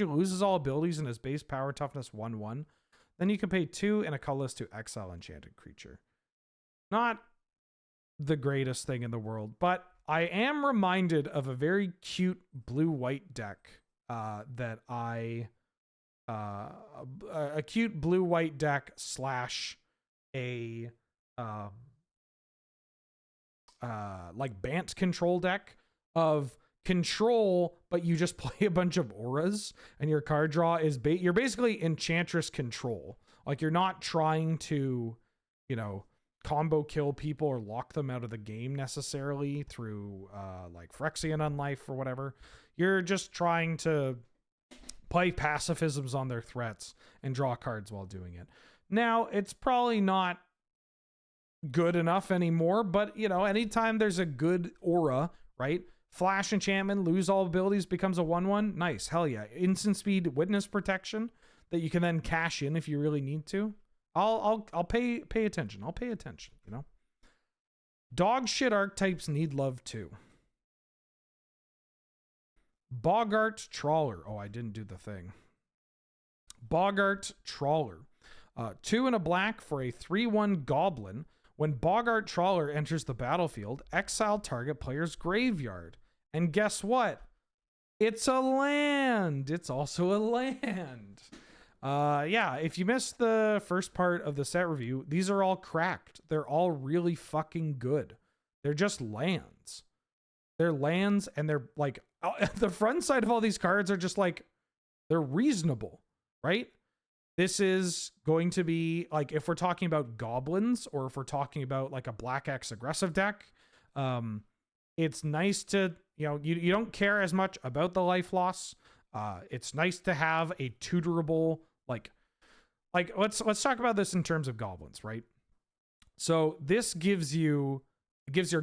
loses all abilities and has base power toughness 1/1. Then you can pay 2 and a colorless to exile enchanted creature. Not the greatest thing in the world, but I am reminded of a very cute blue-white deck that a cute blue-white deck slash a like Bant control deck of control, but you just play a bunch of auras and your card draw is you're basically Enchantress control. Like you're not trying to, combo kill people or lock them out of the game necessarily through like Phyrexian Unlife or whatever. You're just trying to play pacifisms on their threats and draw cards while doing it. Now, it's probably not good enough anymore, but anytime there's a good aura, right? Flash enchantment, lose all abilities, becomes a 1/1. Nice. Hell yeah. Instant speed witness protection that you can then cash in if you really need to. I'll pay attention. I'll pay attention, Dog shit archetypes need love too. Boggart Trawler. Oh, I didn't do the thing. Boggart Trawler. 2 and a black for a 3/1 goblin. When Boggart Trawler enters the battlefield, exile target player's graveyard. And guess what? It's a land. It's also a land. Yeah, if you missed the first part of the set review, these are all cracked. They're all really fucking good. They're just lands. They're lands, and they're like, the front side of all these cards are just like, they're reasonable, right? This is going to be like, if we're talking about goblins, or if we're talking about like a Black X aggressive deck, it's nice to, you don't care as much about the life loss. It's nice to have a tutorable, like let's talk about this in terms of goblins, right? So this gives your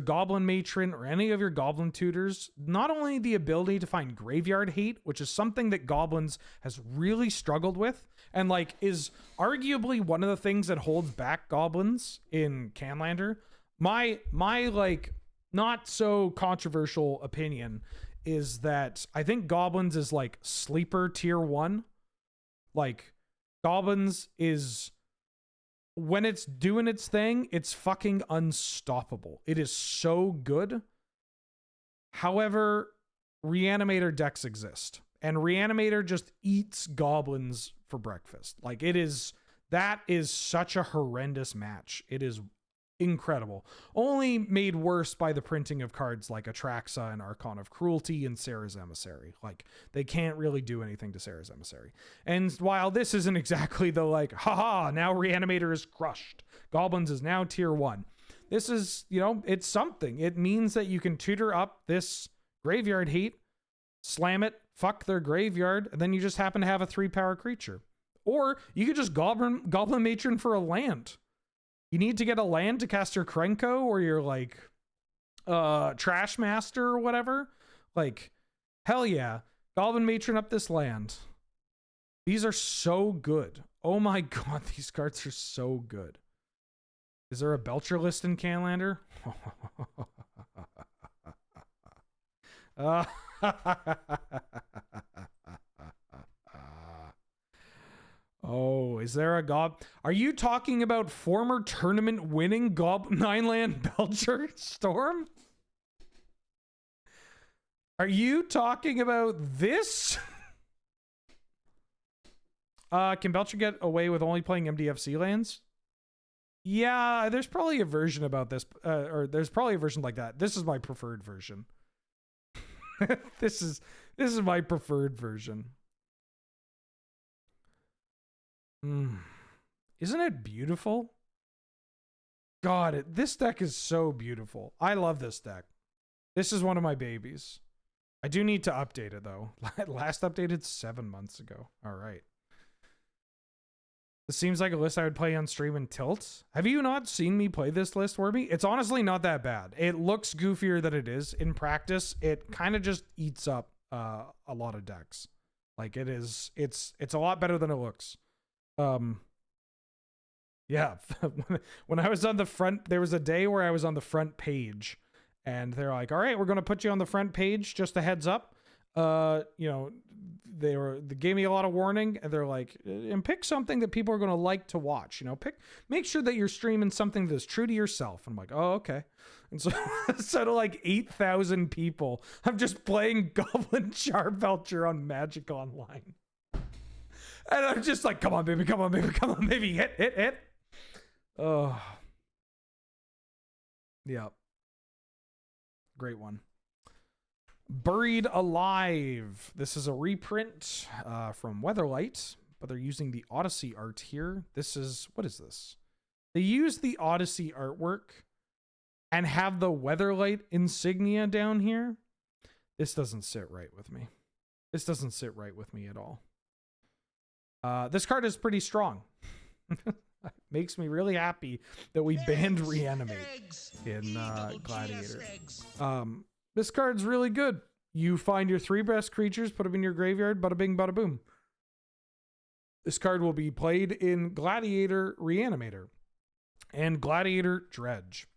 goblin matron or any of your goblin tutors not only the ability to find graveyard hate, which is something that goblins has really struggled with, and like is arguably one of the things that holds back goblins in Canlander. My like not so controversial opinion is that I think goblins is like sleeper tier 1. Like goblins is, when it's doing its thing, it's fucking unstoppable. It is so good. However, Reanimator decks exist, and Reanimator just eats goblins for breakfast. Like that is such a horrendous match. It is incredible. Only made worse by the printing of cards like Atraxa and Archon of Cruelty and Sarah's Emissary. Like, they can't really do anything to Sarah's Emissary. And while this isn't exactly the like, haha, now Reanimator is crushed, Goblins is now tier 1. This is, it's something. It means that you can tutor up this graveyard hate, slam it, fuck their graveyard, and then you just happen to have a 3-power creature. Or you could just Goblin Matron for a land. You need to get a land to cast your Krenko or your like Trash Master or whatever. Like, hell yeah. Goblin Matron up this land. These are so good. Oh my god, these cards are so good. Is there a Belcher list in Canlander? Oh, Is there a gob? Are you talking about former tournament winning 9-land Belcher Storm? Are you talking about this? Can Belcher get away with only playing MDFC lands? Yeah, there's probably a version about this, or there's probably a version like that. This is my preferred version. This is my preferred version. Isn't it beautiful? God, this deck is so beautiful. I love this deck. This is one of my babies. I do need to update it though. Last updated 7 months ago. All right. This seems like a list I would play on stream in Tilt. Have you not seen me play this list, Warby? It's honestly not that bad. It looks goofier than it is. In practice, it kind of just eats up a lot of decks. Like it's a lot better than it looks. Yeah. When I was on the front, there was a day where I was on the front page and they're like, all right, we're going to put you on the front page. Just a heads up. You know, they gave me a lot of warning and they're like, and pick something that people are going to like to watch, you know, make sure that you're streaming something that's true to yourself. I'm like, oh, okay. And so instead of like 8,000 people, I'm just playing Goblin Charbelcher on Magic Online. And I'm just like, come on, baby, come on, baby, come on, baby, hit. Oh, yeah. Great one. Buried Alive. This is a reprint from Weatherlight, but they're using the Odyssey art here. What is this? They use the Odyssey artwork and have the Weatherlight insignia down here. This doesn't sit right with me. This doesn't sit right with me at all. This card is pretty strong. Makes me really happy that we banned Reanimate in Gladiator. This card's really good. You find your 3 best creatures, put them in your graveyard, bada bing, bada boom. This card will be played in Gladiator Reanimator and Gladiator Dredge.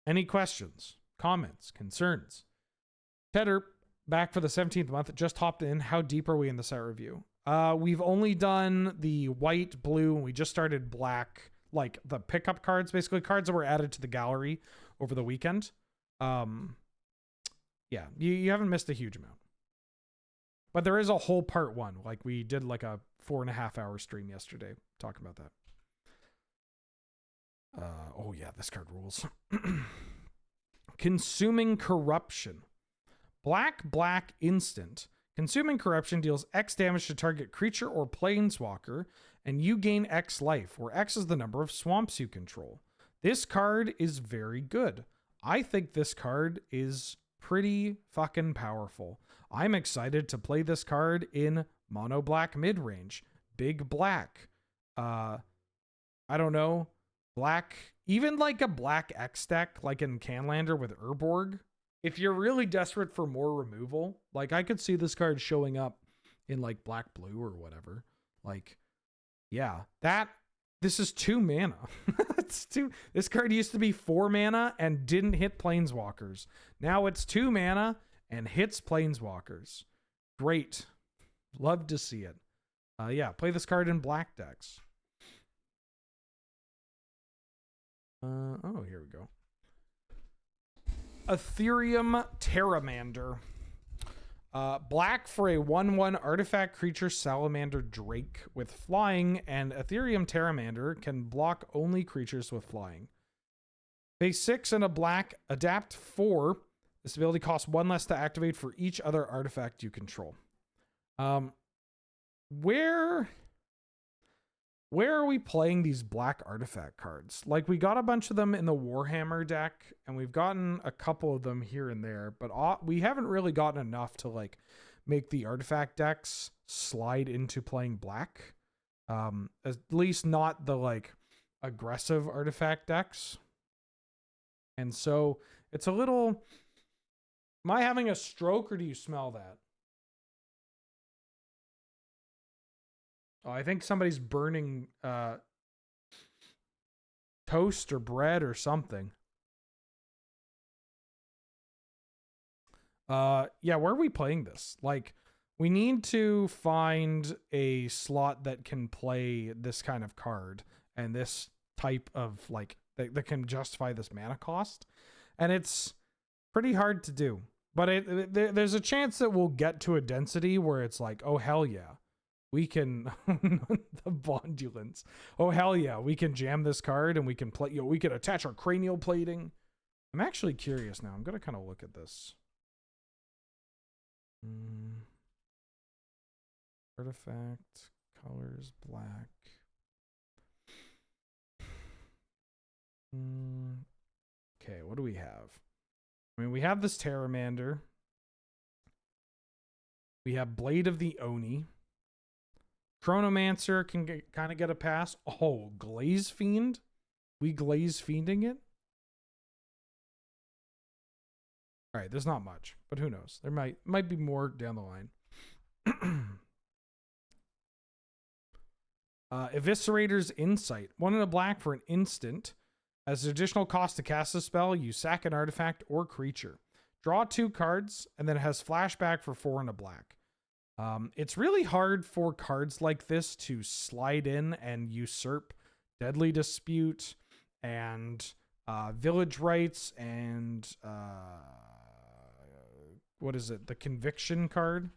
Any questions, comments, concerns? Cheddar, back for the 17th month, just hopped in. How deep are we in the set review? We've only done the white, blue, and we just started black, like the pickup cards, basically cards that were added to the gallery over the weekend. Yeah, you haven't missed a huge amount. But there is a whole part 1. Like we did like a 4.5 hour stream yesterday talking about that. Oh yeah, this card rules. Consuming Corruption. Black instant. Consuming Corruption deals X damage to target creature or planeswalker, and you gain X life, where X is the number of swamps you control. This card is very good. I think this card is pretty fucking powerful. I'm excited to play this card in mono black mid-range. Big black. I don't know. Black, even like a black X deck, like in Canlander with Urborg. If you're really desperate for more removal, like I could see this card showing up in like black blue or whatever. Like, yeah, this is 2 mana. This card used to be 4 mana and didn't hit planeswalkers. Now it's 2 mana and hits planeswalkers. Great. Love to see it. Yeah, play this card in black decks. Oh, here we go. Ethereum Terramander. Black for a 1/1 artifact creature salamander drake with flying, and Ethereum Terramander can block only creatures with flying. Pay 6 and a black, adapt 4. This ability costs 1 less to activate for each other artifact you control. Where are we playing these black artifact cards? Like, we got a bunch of them in the Warhammer deck, and we've gotten a couple of them here and there, but we haven't really gotten enough to, like, make the artifact decks slide into playing black. At least not the, like, aggressive artifact decks. And so, it's a little... Am I having a stroke, or do you smell that? Oh, I think somebody's burning toast or bread or something. Yeah, where are we playing this? Like, we need to find a slot that can play this kind of card and this type of like that can justify this mana cost. And it's pretty hard to do. But there's a chance that we'll get to a density where it's like, oh hell yeah, we can the Bondulance. Oh hell yeah, we can jam this card and we can play. We can attach our cranial plating. I'm actually curious now. I'm gonna kind of look at this. Artifact colors black. Okay, what do we have? I mean, we have this Terramander. We have Blade of the Oni. Chronomancer can kind of get a pass. Oh, Glaze Fiend? We Glaze Fiending it? All right, there's not much, but who knows? There might be more down the line. Eviscerator's Insight. 1 in a black for an instant. As an additional cost to cast a spell, you sack an artifact or creature. Draw 2 cards, and then it has flashback for 4 in a black. It's really hard for cards like this to slide in and usurp Deadly Dispute and Village Rights and what is it? The Conviction card?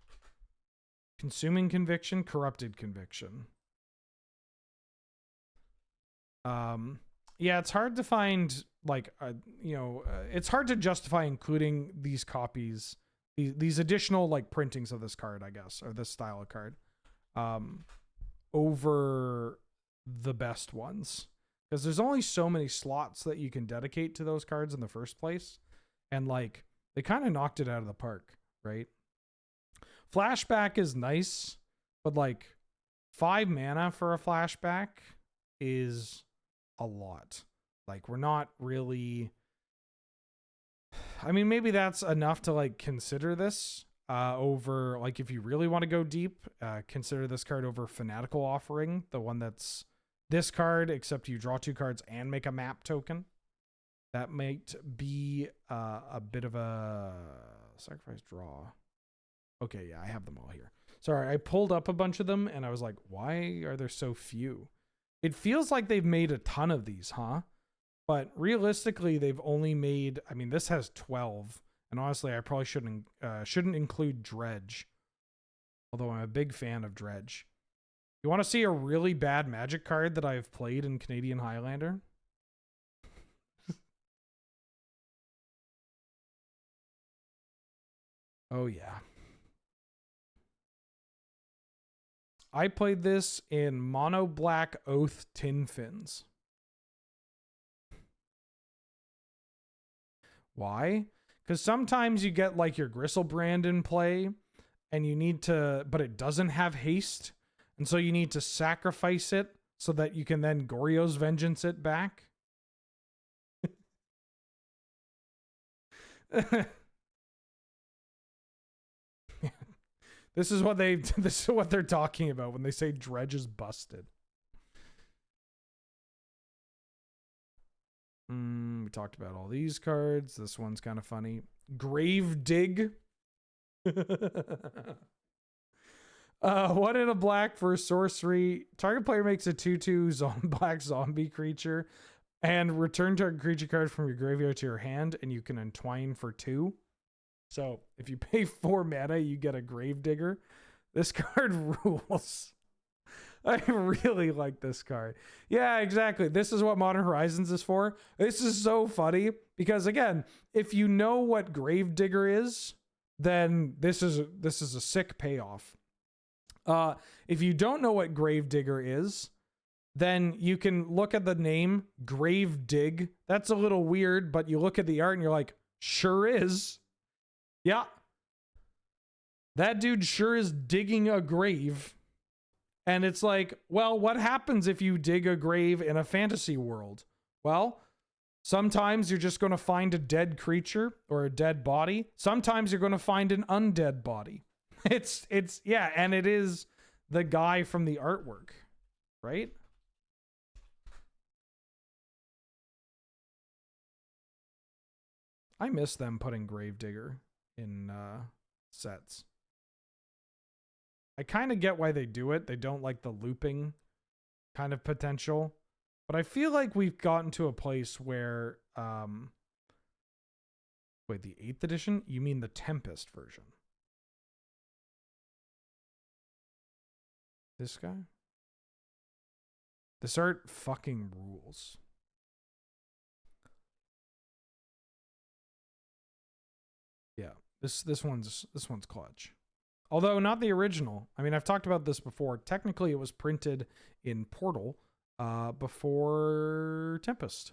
Consuming Conviction? Corrupted Conviction. Yeah, it's hard to find, like, it's hard to justify including these copies, these additional, like, printings of this card, I guess, or this style of card, over the best ones. Because there's only so many slots that you can dedicate to those cards in the first place. And, like, they kind of knocked it out of the park, right? Flashback is nice, but, like, 5 mana for a flashback is a lot. Like, we're not really, I mean, maybe that's enough to like consider this over, like, if you really want to go deep, consider this card over Fanatical Offering, the one that's this card except you draw 2 cards and make a map token. That might be a bit of a sacrifice draw. Okay, yeah, I have them all here. Sorry, I pulled up a bunch of them and I was like, why are there so few? It feels like they've made a ton of these, huh? But realistically, they've only made, I mean, this has 12. And honestly, I probably shouldn't include Dredge. Although I'm a big fan of Dredge. You want to see a really bad Magic card that I've played in Canadian Highlander? Oh, yeah. I played this in Mono Black Oath Tin Fins. Why? Because sometimes you get like your Gristlebrand in play and you need to, but it doesn't have haste. And so you need to sacrifice it so that you can then Goryo's Vengeance it back. This is what they're talking about when they say Dredge is busted. We talked about all these cards. This one's kind of funny. Grave Dig. 1 in a black for sorcery. Target player makes a 2/2 black zombie creature and return target creature card from your graveyard to your hand, and you can entwine for 2. So if you pay 4 mana, you get a Gravedigger. This card rules. I really like this card. Yeah, exactly. This is what Modern Horizons is for. This is so funny because, again, if you know what Gravedigger is, then this is a sick payoff. If you don't know what Gravedigger is, then you can look at the name Grave Dig. That's a little weird, but you look at the art and you're like, sure is. Yeah. That dude sure is digging a grave. And it's like, well, what happens if you dig a grave in a fantasy world? Well, sometimes you're just going to find a dead creature or a dead body. Sometimes you're going to find an undead body. It's yeah, and it is the guy from the artwork, right? I miss them putting Gravedigger in sets. I kind of get why they do it. They don't like the looping kind of potential. But I feel like we've gotten to a place where... wait, the 8th edition? You mean the Tempest version? This guy? This art fucking rules. Yeah, this one's clutch. Although not the original. I mean, I've talked about this before. Technically, it was printed in Portal before Tempest.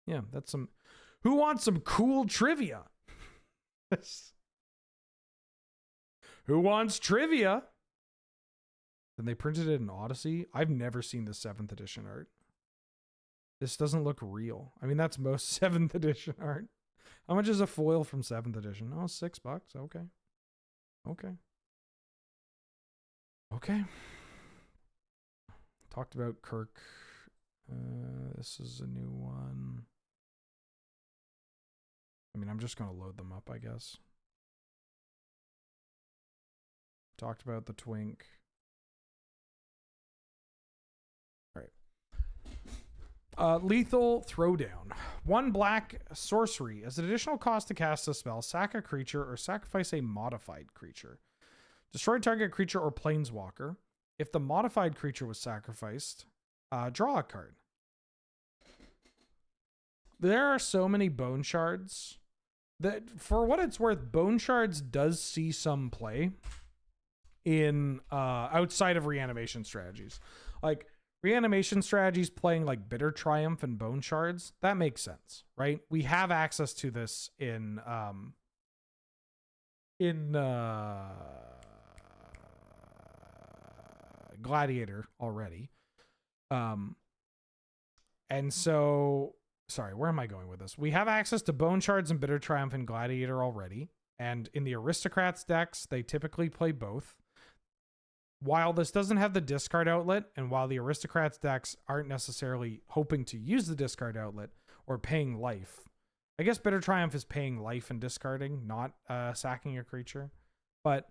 Yeah, that's some... Who wants some cool trivia? Who wants trivia? And they printed it in Odyssey. I've never seen the 7th edition art. This doesn't look real. I mean, that's most 7th edition art. How much is a foil from 7th edition? Oh, $6. Okay. Okay. Okay. Talked about Kirk. This is a new one. I mean, I'm just going to load them up, I guess. Talked about the Twink. All right. Lethal Throwdown. 1 black sorcery. As an additional cost to cast a spell, sack a creature or sacrifice a modified creature. Destroy target creature or planeswalker. If the modified creature was sacrificed, draw a card. There are so many bone shards that, for what it's worth, bone shards does see some play in outside of reanimation strategies. Like reanimation strategies playing like Bitter Triumph and bone shards, that makes sense, right? We have access to this in Gladiator already. And so, sorry, where am I going with this? We have access to Bone Shards and Bitter Triumph in Gladiator already. And in the Aristocrats decks, they typically play both. While this doesn't have the discard outlet, and while the Aristocrats decks aren't necessarily hoping to use the discard outlet or paying life, I guess Bitter Triumph is paying life and discarding, not sacking a creature. But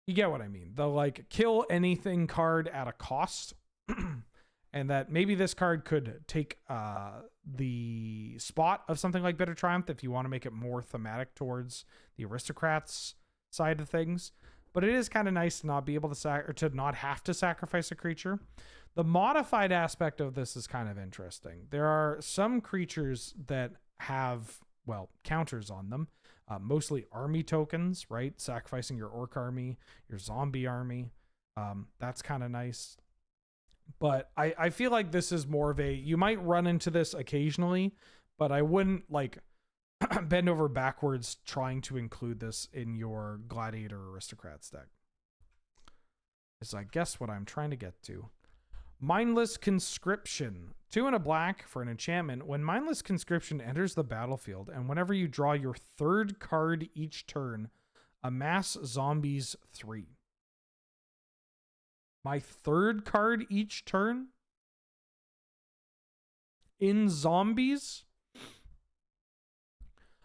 you get what I mean. The like kill anything card at a cost. And that maybe this card could take the spot of something like Bitter Triumph if you want to make it more thematic towards the Aristocrats side of things. But it is kind of nice to not be able to not have to sacrifice a creature. The modified aspect of this is kind of interesting. There are some creatures that have, well, counters on them. Mostly army tokens, right? Sacrificing your orc army, your zombie army. That's kind of nice. But I feel like this is more of a, you might run into this occasionally, but I wouldn't like bend over backwards trying to include this in your Gladiator Aristocrats deck. Is I guess what I'm trying to get to. Mindless Conscription. 2 and a black for an enchantment. When Mindless Conscription enters the battlefield, and whenever you draw your 3rd card each turn, amass zombies 3. My 3rd card each turn? In zombies?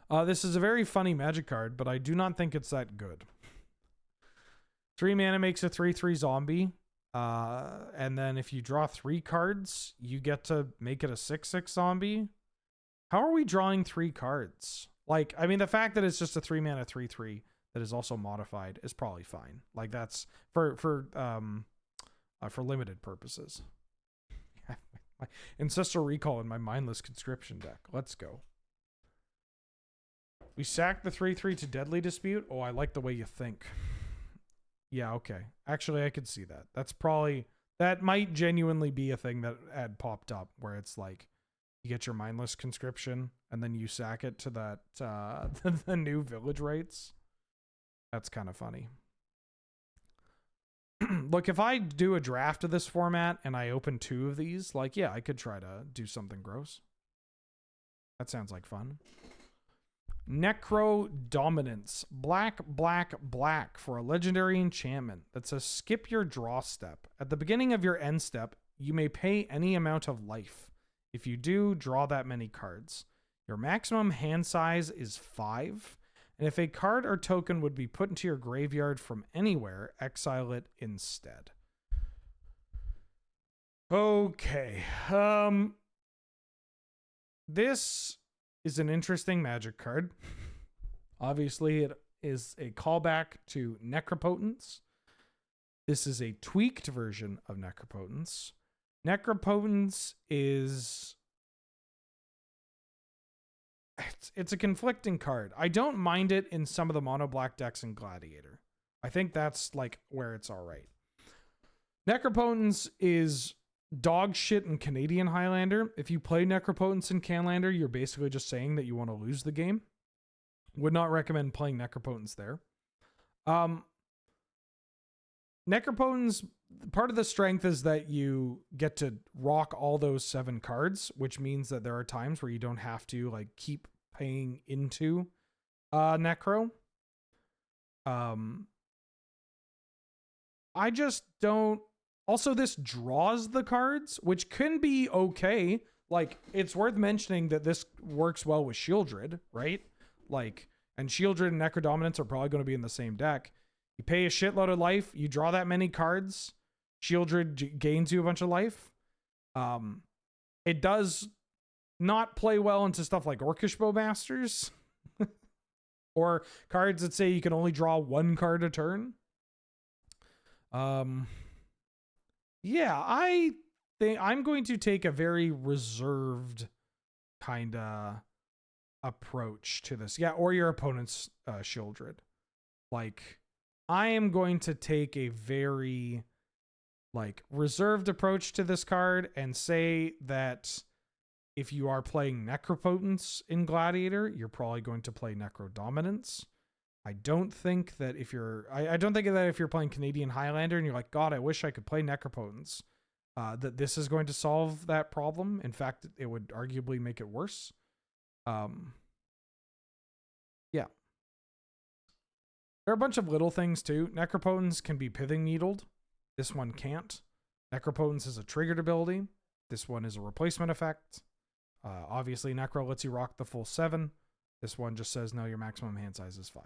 This is a very funny magic card, but I do not think it's that good. 3 mana makes a 3/3 zombie. And then if you draw 3 cards, you get to make it a 6/6 zombie. How are we drawing 3 cards? Like, I mean, the fact that it's just a 3 mana 3/3 that is also modified is probably fine. Like that's for limited purposes. My Ancestral Recall in my Mindless Conscription deck. Let's go. We sack the 3/3 to Deadly Dispute. Oh, I like the way you think. Yeah, okay. Actually, I could see that. That might genuinely be a thing that had popped up where it's like you get your Mindless Conscription and then you sack it to that the new Village Rites. That's kind of funny. Look, if I do a draft of this format and I open 2 of these, like, yeah, I could try to do something gross. That sounds like fun. Necro Dominance. Black, black, black for a legendary enchantment that says skip your draw step. At the beginning of your end step, you may pay any amount of life. If you do, draw that many cards. Your maximum hand size is 5, And if a card or token would be put into your graveyard from anywhere, exile it instead. Okay. This is an interesting Magic card. Obviously, it is a callback to Necropotence. This is a tweaked version of Necropotence. Necropotence is... It's a conflicting card. I don't mind it in some of the mono black decks in Gladiator. I think that's like where it's all right. Necropotence is dog shit in Canadian Highlander. If you play Necropotence in Canlander, you're basically just saying that you want to lose the game. Would not recommend playing Necropotence there. Necropotence, part of the strength is that you get to rock all those 7 cards, which means that there are times where you don't have to like keep paying into Necro. I just don't... Also, this draws the cards, which can be okay. Like, it's worth mentioning that this works well with Shieldred, right? Like, and Shieldred and Necrodominance are probably going to be in the same deck. You pay a shitload of life, you draw that many cards, Shieldred gains you a bunch of life. It does not play well into stuff like Orcish Bowmasters. Or cards that say you can only draw 1 card a turn. Yeah, I think I'm going to take a very reserved kind of approach to this. Yeah, or your opponent's Shieldred. Like, I am going to take a very like reserved approach to this card and say that if you are playing Necropotence in Gladiator, you're probably going to play Necrodominance. I don't think that if you're playing Canadian Highlander and you're like, God, I wish I could play Necropotence, that this is going to solve that problem. In fact, it would arguably make it worse. Yeah. There are a bunch of little things too. Necropotence can be Pithing Needled. This one can't. Necropotence is a triggered ability. This one is a replacement effect. Obviously, Necro lets you rock the full 7. This one just says, no, your maximum hand size is 5.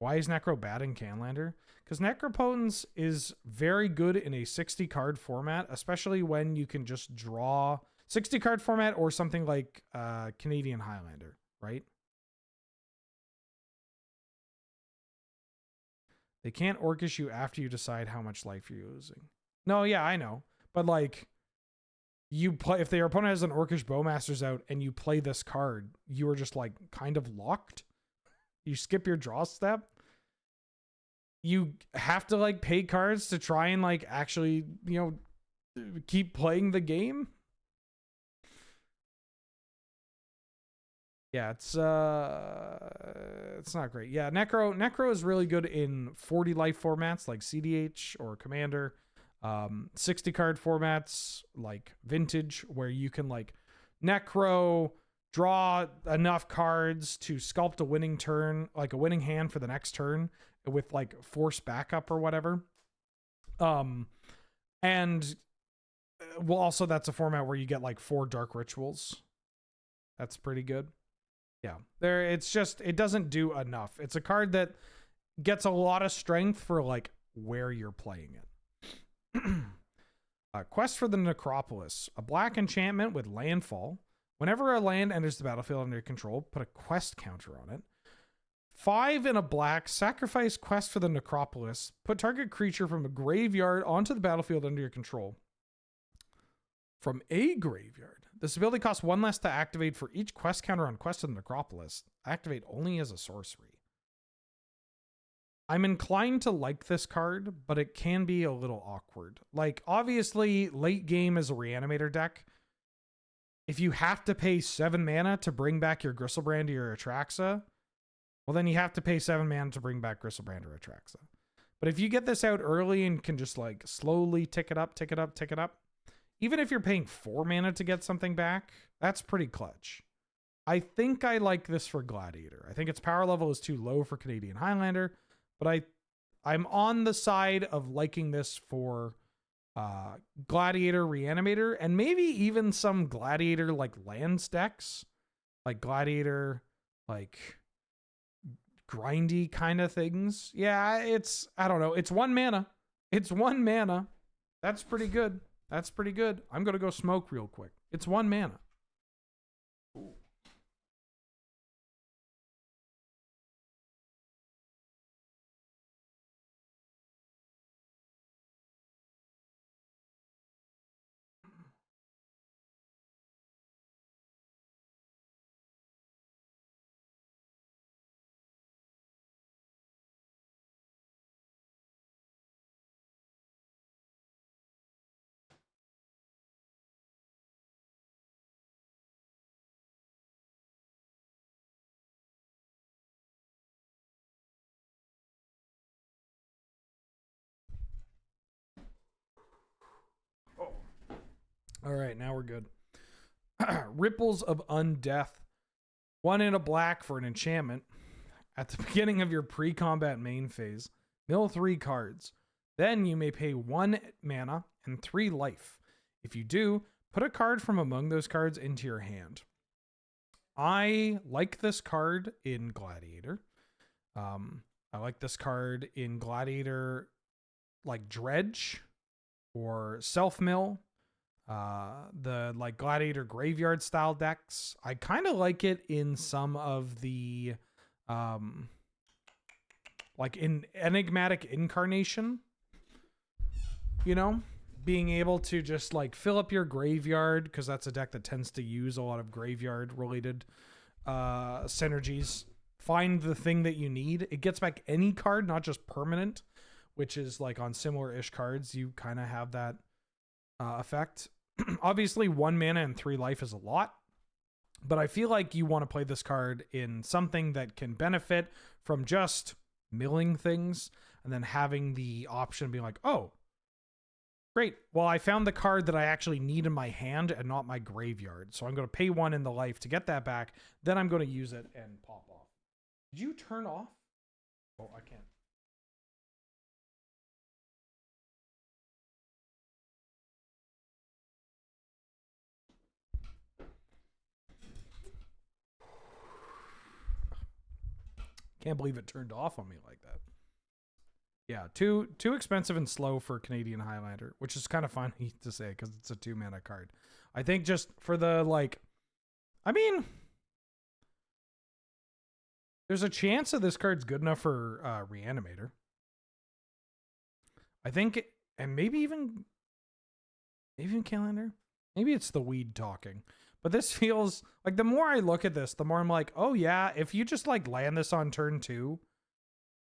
Why is Necro bad in Canlander? Because Necropotence is very good in a 60 card format, especially when you can just draw 60 card format or something like Canadian Highlander, right? They can't Orcish you after you decide how much life you're losing. No, yeah, I know. But like, you play, if their opponent has an Orcish Bowmasters out and you play this card, you are just like kind of locked. You skip your draw step. You have to like pay cards to try and like actually, you know, keep playing the game. Yeah, it's not great. Yeah, Necro is really good in 40 life formats like CDH or Commander. 60 card formats like Vintage, where you can like Necro, draw enough cards to sculpt a winning turn, like a winning hand for the next turn with like force backup or whatever. And well, also that's a format where you get like 4 dark rituals. That's pretty good. Yeah, it's just, it doesn't do enough. It's a card that gets a lot of strength for like where you're playing it. Quest for the Necropolis, a black enchantment with landfall. Whenever a land enters the battlefield under your control, put a quest counter on it. 5 in a black, sacrifice Quest for the Necropolis. Put target creature from a graveyard onto the battlefield under your control. From a graveyard. This ability costs 1 less to activate for each quest counter on Quest of the Necropolis. Activate only as a sorcery. I'm inclined to like this card, but it can be a little awkward. Like, obviously, late game is a Reanimator deck. If you have to pay 7 mana to bring back your Gristlebrand or your Atraxa, well, then you have to pay 7 mana to bring back Gristlebrand or Atraxa. But if you get this out early and can just, like, slowly tick it up, even if you're paying 4 mana to get something back, that's pretty clutch. I think I like this for Gladiator. I think its power level is too low for Canadian Highlander, but I'm on the side of liking this for Gladiator, Reanimator, and maybe even some Gladiator like lands decks. like Gladiator, like grindy kind of things. Yeah, it's, I don't know. It's 1 mana. It's 1 mana. That's pretty good. That's pretty good. I'm going to go smoke real quick. It's 1 mana. All right, now we're good. Ripples of Undeath. 1 in a black for an enchantment. At the beginning of your pre-combat main phase, mill 3 cards. Then you may pay 1 mana and 3 life. If you do, put a card from among those cards into your hand. I like this card in Gladiator. I like this card in Gladiator, like Dredge or Self-Mill. The like Gladiator graveyard style decks. I kind of like it in some of the like in Enigmatic Incarnation, you know, being able to just like fill up your graveyard, because that's a deck that tends to use a lot of graveyard related synergies. Find the thing that you need. It gets back any card, not just permanent, which is like on similar ish cards you kind of have that effect. Obviously 1 mana and 3 life is a lot, but I feel like you want to play this card in something that can benefit from just milling things and then having the option being like, oh, great. Well, I found the card that I actually need in my hand and not my graveyard. So I'm going to pay 1 in the life to get that back. Then I'm going to use it and pop off. Did you turn off? Oh, I can't. Can't believe it turned off on me like that. Yeah, too expensive and slow for Canadian Highlander, which is kind of funny to say because it's a 2 mana card. I think just for the like, I mean, there's a chance that this card's good enough for Reanimator. I think, and maybe even Calendar. Maybe it's the weed talking. But this feels like the more I look at this, the more I'm like, oh yeah, if you just like land this on turn 2,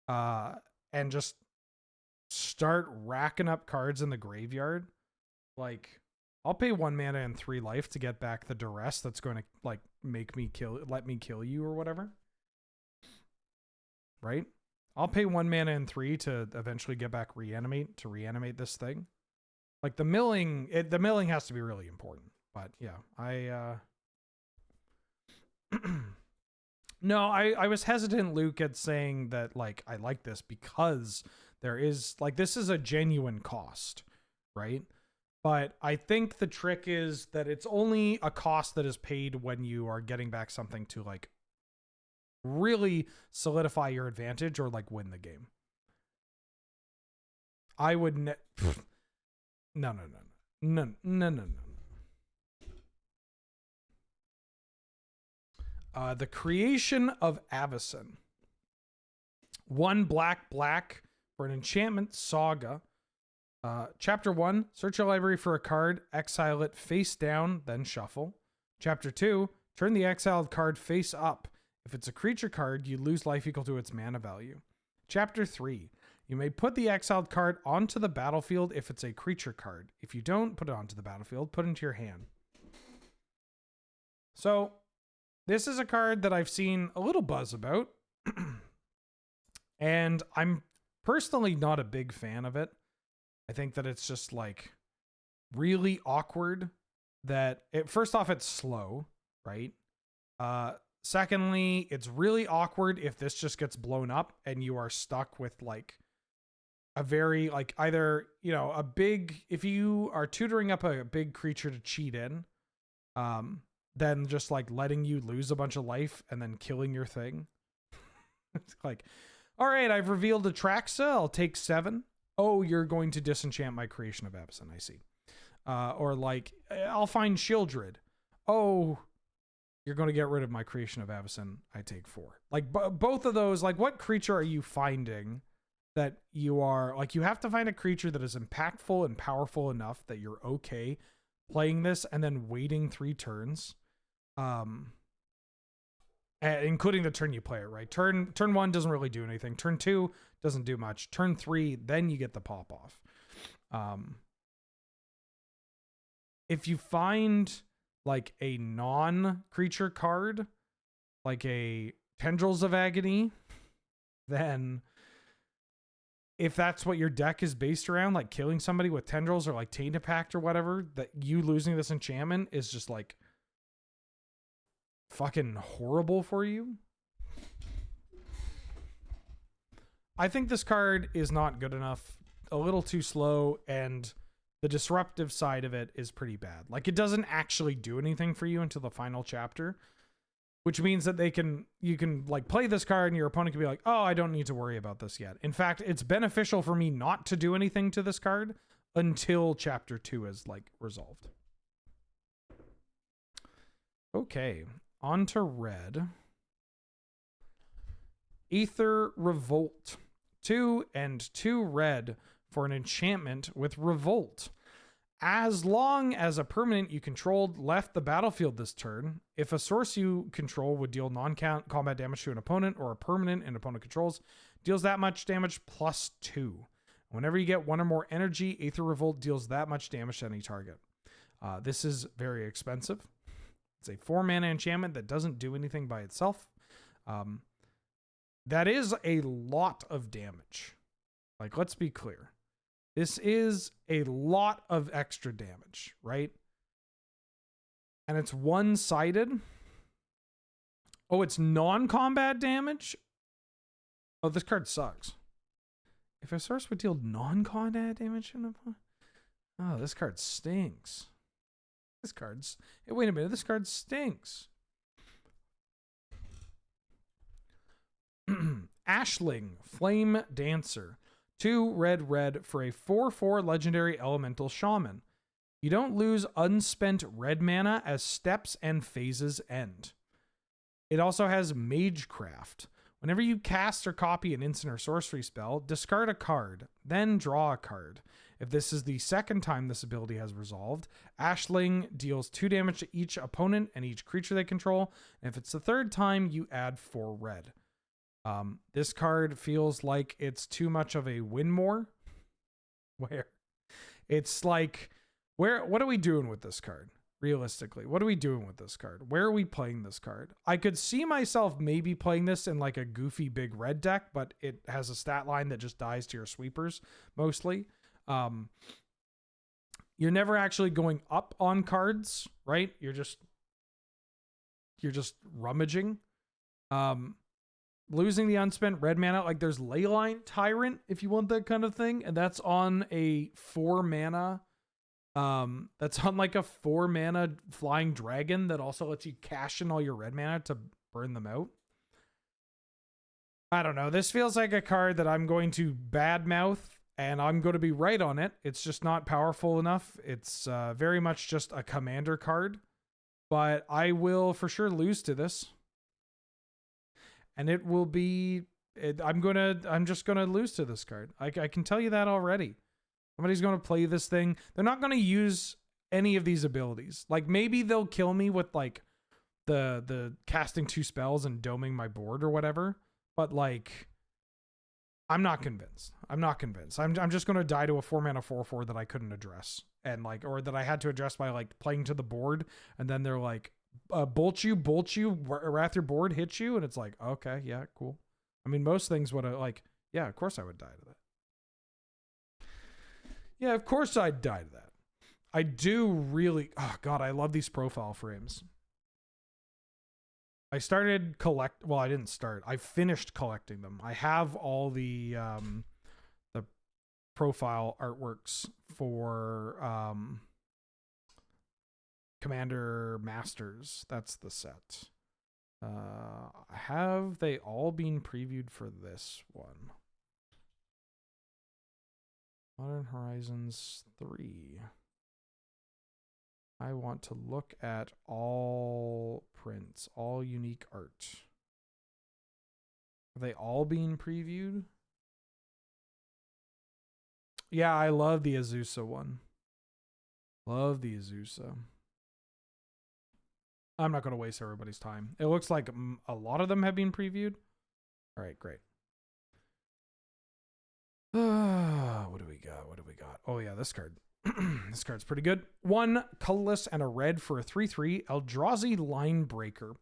and just start racking up cards in the graveyard, like I'll pay 1 mana and 3 life to get back the duress that's going to like let me kill you or whatever. Right? I'll pay 1 mana and 3 to eventually get back to reanimate this thing. Like the milling has to be really important. But yeah, no, I was hesitant, Luke, at saying that like I like this because there is like this is a genuine cost, right? But I think the trick is that it's only a cost that is paid when you are getting back something to like really solidify your advantage or like win the game. I would no. The Creation of Avacyn. 1 black for an enchantment saga. Chapter 1, search your library for a card, exile it face down, then shuffle. Chapter 2, turn the exiled card face up. If it's a creature card, you lose life equal to its mana value. Chapter 3, you may put the exiled card onto the battlefield if it's a creature card. If you don't put it onto the battlefield, put it into your hand. So, this is a card that I've seen a little buzz about. And I'm personally not a big fan of it. I think that it's just like really awkward that first off, it's slow, right? Secondly, it's really awkward if this just gets blown up and you are stuck with like a very like either, you know, if you are tutoring up a big creature to cheat in, than just like letting you lose a bunch of life and then killing your thing. It's like, all right, I've revealed Atraxa. I'll take 7. Oh, you're going to disenchant my Creation of Absent. I see. Or like, I'll find Shieldred. Oh, you're going to get rid of my Creation of Absent. I take 4. Like both of those, like what creature are you finding that you are, like you have to find a creature that is impactful and powerful enough that you're okay playing this and then waiting 3 turns. Including the turn you play it, right? Turn 1 doesn't really do anything. Turn 2 doesn't do much. Turn 3, then you get the pop off. If you find like a non-creature card, like a Tendrils of Agony, then if that's what your deck is based around, like killing somebody with Tendrils or like Tainted Pact or whatever, that you losing this enchantment is just like fucking horrible for you. I think this card is not good enough, a little too slow, and the disruptive side of it is pretty bad. Like it doesn't actually do anything for you until the final chapter, which means that you can like play this card and your opponent can be like, oh, I don't need to worry about this yet. In fact, it's beneficial for me not to do anything to this card until chapter 2 is like resolved. Okay. On to red. Aether Revolt. 2 and 2 red for an enchantment with Revolt. As long as a permanent you controlled left the battlefield this turn, if a source you control would deal non-combat damage to an opponent, or a permanent an opponent controls deals that much damage plus 2. Whenever you get 1 or more energy, Aether Revolt deals that much damage to any target. This is very expensive. It's a 4-mana enchantment that doesn't do anything by itself. That is a lot of damage. Like, let's be clear. This is a lot of extra damage, right? And it's one-sided. Oh, it's non-combat damage? Oh, this card sucks. If a source would deal non-combat damage to an opponent... Oh, this card stinks. Wait a minute, this card stinks. Ashling, Flame Dancer. 2 red for a 4/4 legendary elemental shaman. You don't lose unspent red mana as steps and phases end. It also has Magecraft. Whenever you cast or copy an instant or sorcery spell, discard a card, then draw a card. If this is the second time this ability has resolved, Ashling deals 2 damage to each opponent and each creature they control. And if it's the third time, you add 4 red. This card feels like it's too much of a win more. Where it's like, what are we doing with this card? Realistically, what are we doing with this card? Where are we playing this card? I could see myself maybe playing this in like a goofy big red deck, but it has a stat line that just dies to your sweepers mostly. You're never actually going up on cards, right? You're just rummaging. Losing the unspent red mana, like there's Leyline Tyrant if you want that kind of thing, and that's on a 4 mana. That's on like a 4 mana flying dragon that also lets you cash in all your red mana to burn them out. I don't know. This feels like a card that I'm going to badmouth, and I'm going to be right on it. It's just not powerful enough. It's very much just a commander card, but I will for sure lose to this. And it will be, I'm just going to lose to this card. I can tell you that already. Somebody's going to play this thing. They're not going to use any of these abilities. Like maybe they'll kill me with like the casting 2 spells and doming my board or whatever. But like, I'm not convinced. I'm just going to die to a 4 mana 4/4 that I couldn't address. And like, or that I had to address by like playing to the board. And then they're like, bolt you, wrath your board, hit you, and it's like, okay, yeah, cool. I mean, most things would have like, yeah, of course I would die to that. Yeah, of course I'd die to that. I do really, oh god, I love these profile frames. I started I didn't start. I finished collecting them. I have all the profile artworks for Commander Masters. That's the set. Have they all been previewed for this one? Modern Horizons 3. I want to look at all prints, all unique art. Are they all being previewed? Yeah, I love the Azusa one. Love the Azusa. I'm not going to waste everybody's time. It looks like a lot of them have been previewed. All right, great. What do we got? What do we got? Oh, yeah, this card. This card's pretty good. 1 colorless and a red for a 3/3 Eldrazi Line Breaker.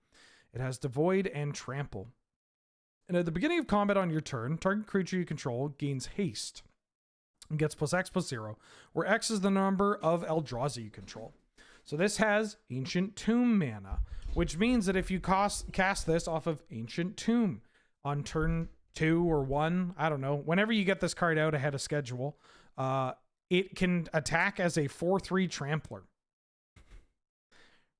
It has Devoid and Trample. And at the beginning of combat on your turn, target creature you control gains haste and gets +X/+0, where X is the number of Eldrazi you control. So this has Ancient Tomb mana, which means that if you cast this off of Ancient Tomb on turn 2 or 1, I don't know, whenever you get this card out ahead of schedule, it can attack as a 4/3 Trampler.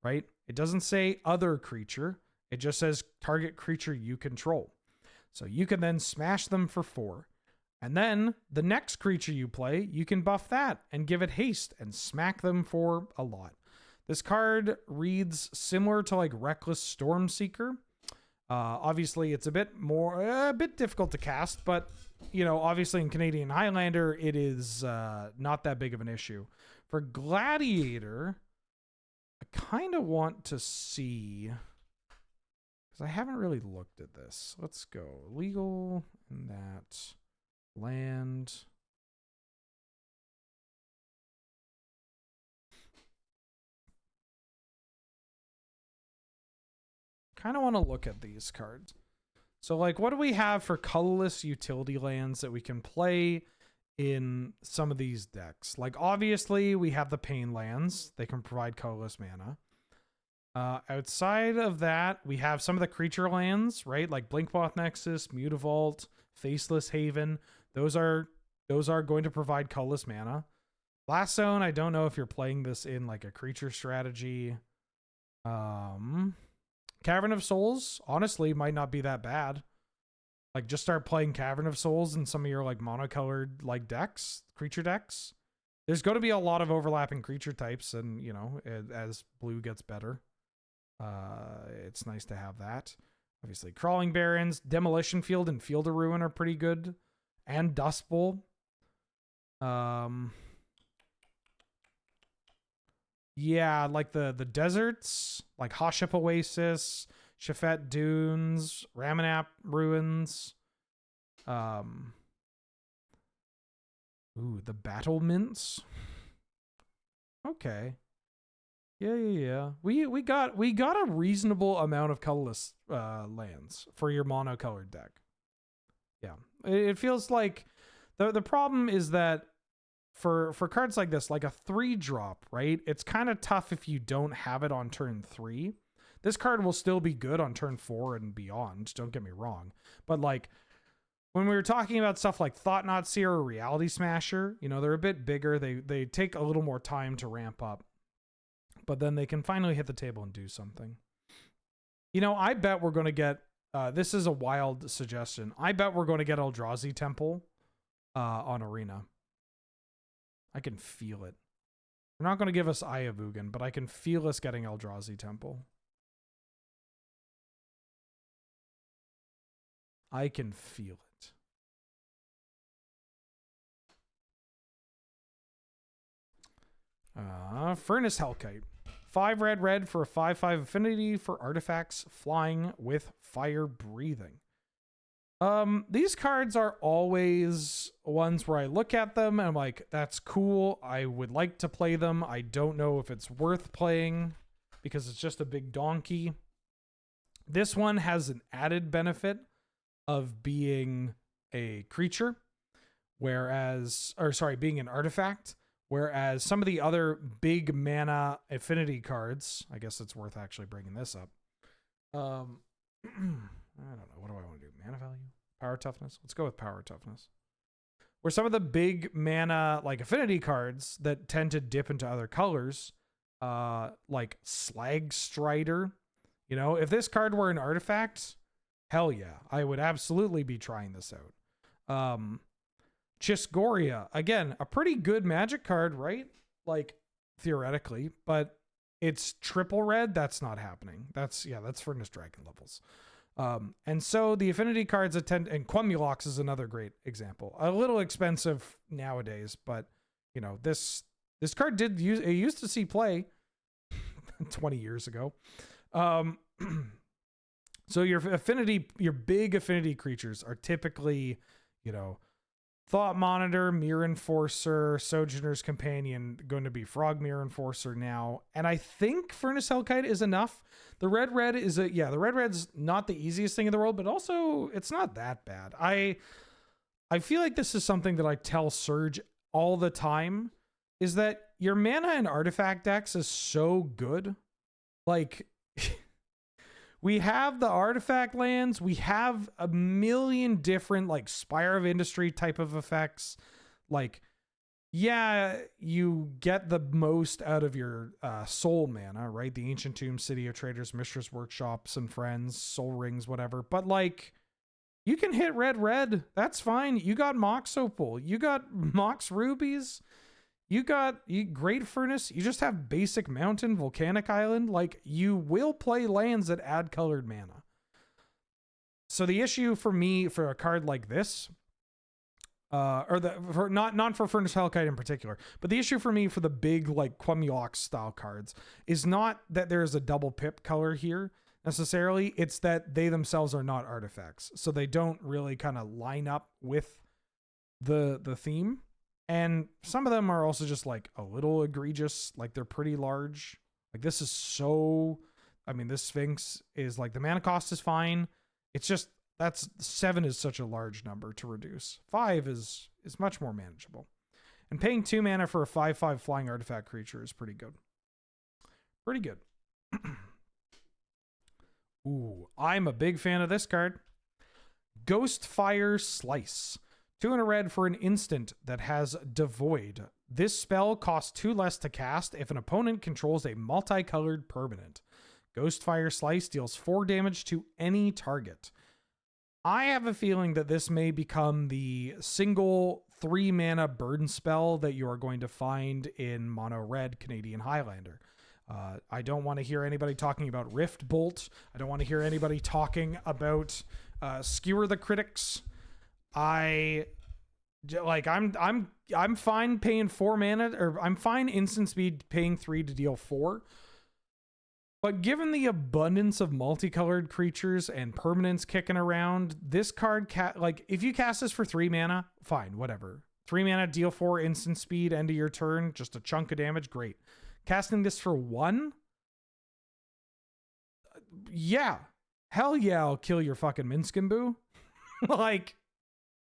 Right? It doesn't say other creature. It just says target creature you control. So you can then smash them for 4. And then the next creature you play, you can buff that and give it haste and smack them for a lot. This card reads similar to like Reckless Stormseeker. Obviously, it's a bit difficult to cast, but you know, obviously in Canadian Highlander, it is not that big of an issue. For Gladiator, I kind of want to see, because I haven't really looked at this. Let's go legal and that land. Kind of want to look at these cards. So like, what do we have for colorless utility lands that we can play in some of these decks? Like, obviously we have the Pain lands. They can provide colorless mana. Outside of that, we have some of the creature lands, right? Like Blinkmoth Nexus, Mutavault, Faceless Haven. Those are going to provide colorless mana. Blast Zone, I don't know if you're playing this in like a creature strategy. Cavern of Souls, honestly, might not be that bad. Like, just start playing Cavern of Souls in some of your like monocolored like decks, creature decks. There's going to be a lot of overlapping creature types, and you know, as blue gets better, it's nice to have that. Obviously, Crawling Barrens, Demolition Field, and Field of Ruin are pretty good, and Dust Bowl. Yeah, like the deserts, like Hashep Oasis, Shafet Dunes, Ramanap Ruins. The Battlements. Okay. Yeah. We got a reasonable amount of colorless lands for your monocolored deck. Yeah. It feels like the problem is that for cards like this, like a 3-drop, right? It's kind of tough if you don't have it on turn 3. This card will still be good on turn 4 and beyond, don't get me wrong. But like, when we were talking about stuff like Thought-Knot Seer or Reality Smasher, you know, they're a bit bigger. They take a little more time to ramp up. But then they can finally hit the table and do something. You know, I bet we're going to get... this is a wild suggestion. I bet we're going to get Eldrazi Temple on Arena. I can feel it. They're not going to give us Eye of Ugin, but I can feel us getting Eldrazi Temple. I can feel it. Furnace Hellkite. 5 red for a 5/5 affinity for artifacts flying with fire breathing. These cards are always ones where I look at them and I'm like, that's cool. I would like to play them. I don't know if it's worth playing because it's just a big donkey. This one has an added benefit of being a creature, being an artifact, whereas some of the other big mana affinity cards, I guess it's worth actually bringing this up. I don't know. What do I want to do? Mana value? Power toughness? Let's go with power toughness. Where some of the big mana, like affinity cards that tend to dip into other colors, like Slag Strider. You know, if this card were an artifact, hell yeah, I would absolutely be trying this out. Chisgoria, again, a pretty good magic card, right? Like, theoretically, but it's triple red. That's not happening. That's Furnace Dragon levels. And so the affinity cards and Quemulox is another great example. A little expensive nowadays, but you know, this card used to see play 20 years ago. So your big affinity creatures are typically, you know, Thought Monitor, Mirror Enforcer, Sojourner's Companion, going to be Frog Mirror Enforcer now. And I think Furnace Hellkite is enough. The red is the red's not the easiest thing in the world, but also it's not that bad. I feel like this is something that I tell Surge all the time, is that your mana and artifact decks is so good. Like, we have the artifact lands. We have a million different, like, Spire of Industry type of effects. Like, yeah, you get the most out of your soul mana, right? The Ancient Tomb, City of Traders, Mishra's Workshops and Friends, Soul Rings, whatever. But, like, you can hit red. That's fine. You got Mox Opal. You got Mox Rubies. You got Great Furnace. You just have basic Mountain, Volcanic Island. Like, you will play lands that add colored mana. So the issue for me for a card like this, not for Furnace Hellkite in particular, but the issue for me for the big, like, Quemulox style cards is not that there's a double pip color here necessarily. It's that they themselves are not artifacts, so they don't really kind of line up with the theme. And some of them are also just, like, a little egregious. Like, they're pretty large. Like, this is so... I mean, this Sphinx is, like, the mana cost is fine. It's just, 7 is such a large number to reduce. 5 is much more manageable. And paying 2 mana for a 5/5 flying artifact creature is pretty good. Pretty good. Ooh, I'm a big fan of this card. Ghostfire Slice. 2 and a red for an instant that has Devoid. This spell costs 2 less to cast if an opponent controls a multicolored permanent. Ghostfire Slice deals 4 damage to any target. I have a feeling that this may become the single 3 mana burn spell that you are going to find in mono red Canadian Highlander. I don't want to hear anybody talking about Rift Bolt. I don't want to hear anybody talking about Skewer the Critics. I'm fine paying 4 mana, or I'm fine instant speed paying 3 to deal 4. But given the abundance of multicolored creatures and permanents kicking around, this card, if you cast this for 3 mana, fine, whatever. 3 mana, deal 4 instant speed, end of your turn, just a chunk of damage, great. Casting this for 1? Yeah. Hell yeah, I'll kill your fucking Minskimbu. Like,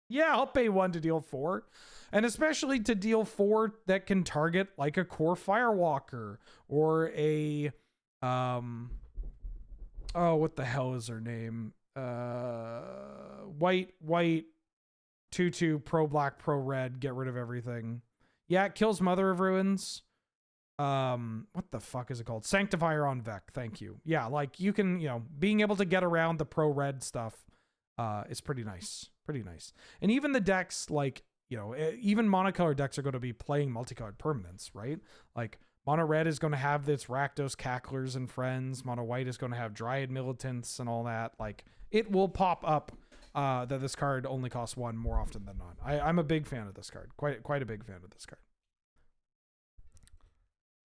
yeah, I'll pay 1 to deal 4. And especially to deal 4 that can target, like, a core Firewalker or a... what the hell is her name? White 2/2 pro black pro red, get rid of everything. Yeah, it kills Mother of Ruins. What the fuck is it called? Sanctifier on Vec. Thank you. Yeah, like, you can, being able to get around the pro red stuff is pretty nice. Pretty nice. And even the decks, like, even monocolor decks are going to be playing multicolored permanents, right? Like, mono red is going to have its Rakdos Cacklers and Friends. Mono white is going to have Dryad Militants and all that. Like, it will pop up that this card only costs 1 more often than not. I'm a big fan of this card. Quite a big fan of this card.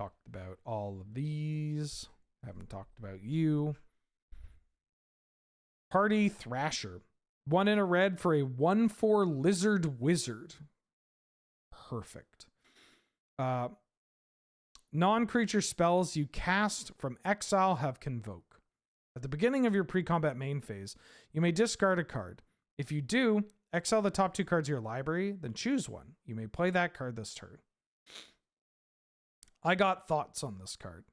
Talked about all of these. Haven't talked about you. Party Thrasher. 1 in a red for a 1/4 Lizard Wizard. Perfect. Non-creature spells you cast from exile have Convoke. At the beginning of your pre-combat main phase, you may discard a card. If you do, exile the top 2 cards of your library, then choose one. You may play that card this turn. I got thoughts on this card.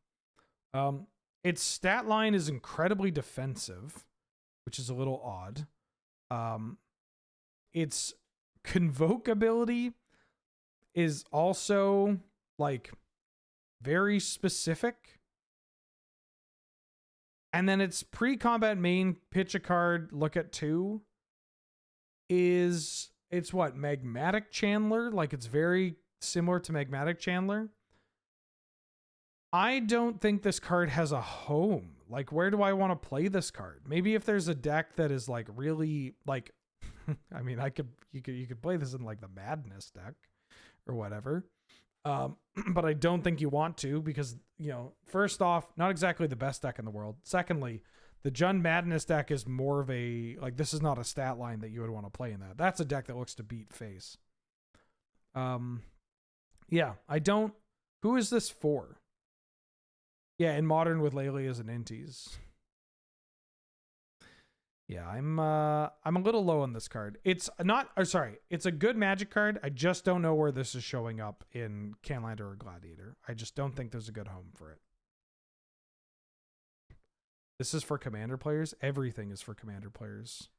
Its stat line is incredibly defensive, which is a little odd. Its Convoke ability is also, like, very specific. And then its pre-combat main, pitch a card, look at 2. It's what? Magmatic Chandler? Like, it's very similar to Magmatic Chandler. I don't think this card has a home. Like, where do I want to play this card? Maybe if there's a deck that is like really like, I mean, you could play this in like the Madness deck or whatever. But I don't think you want to because, first off, not exactly the best deck in the world. Secondly, the Jund Madness deck is more of a, like, this is not a stat line that you would want to play in that. That's a deck that looks to beat face. Yeah, I don't, who is this for? Yeah, in Modern with Lelias and Inties. Yeah, I'm a little low on this card. It's a good Magic card. I just don't know where this is showing up in Canlander or Gladiator. I just don't think there's a good home for it. This is for Commander players. Everything is for Commander players.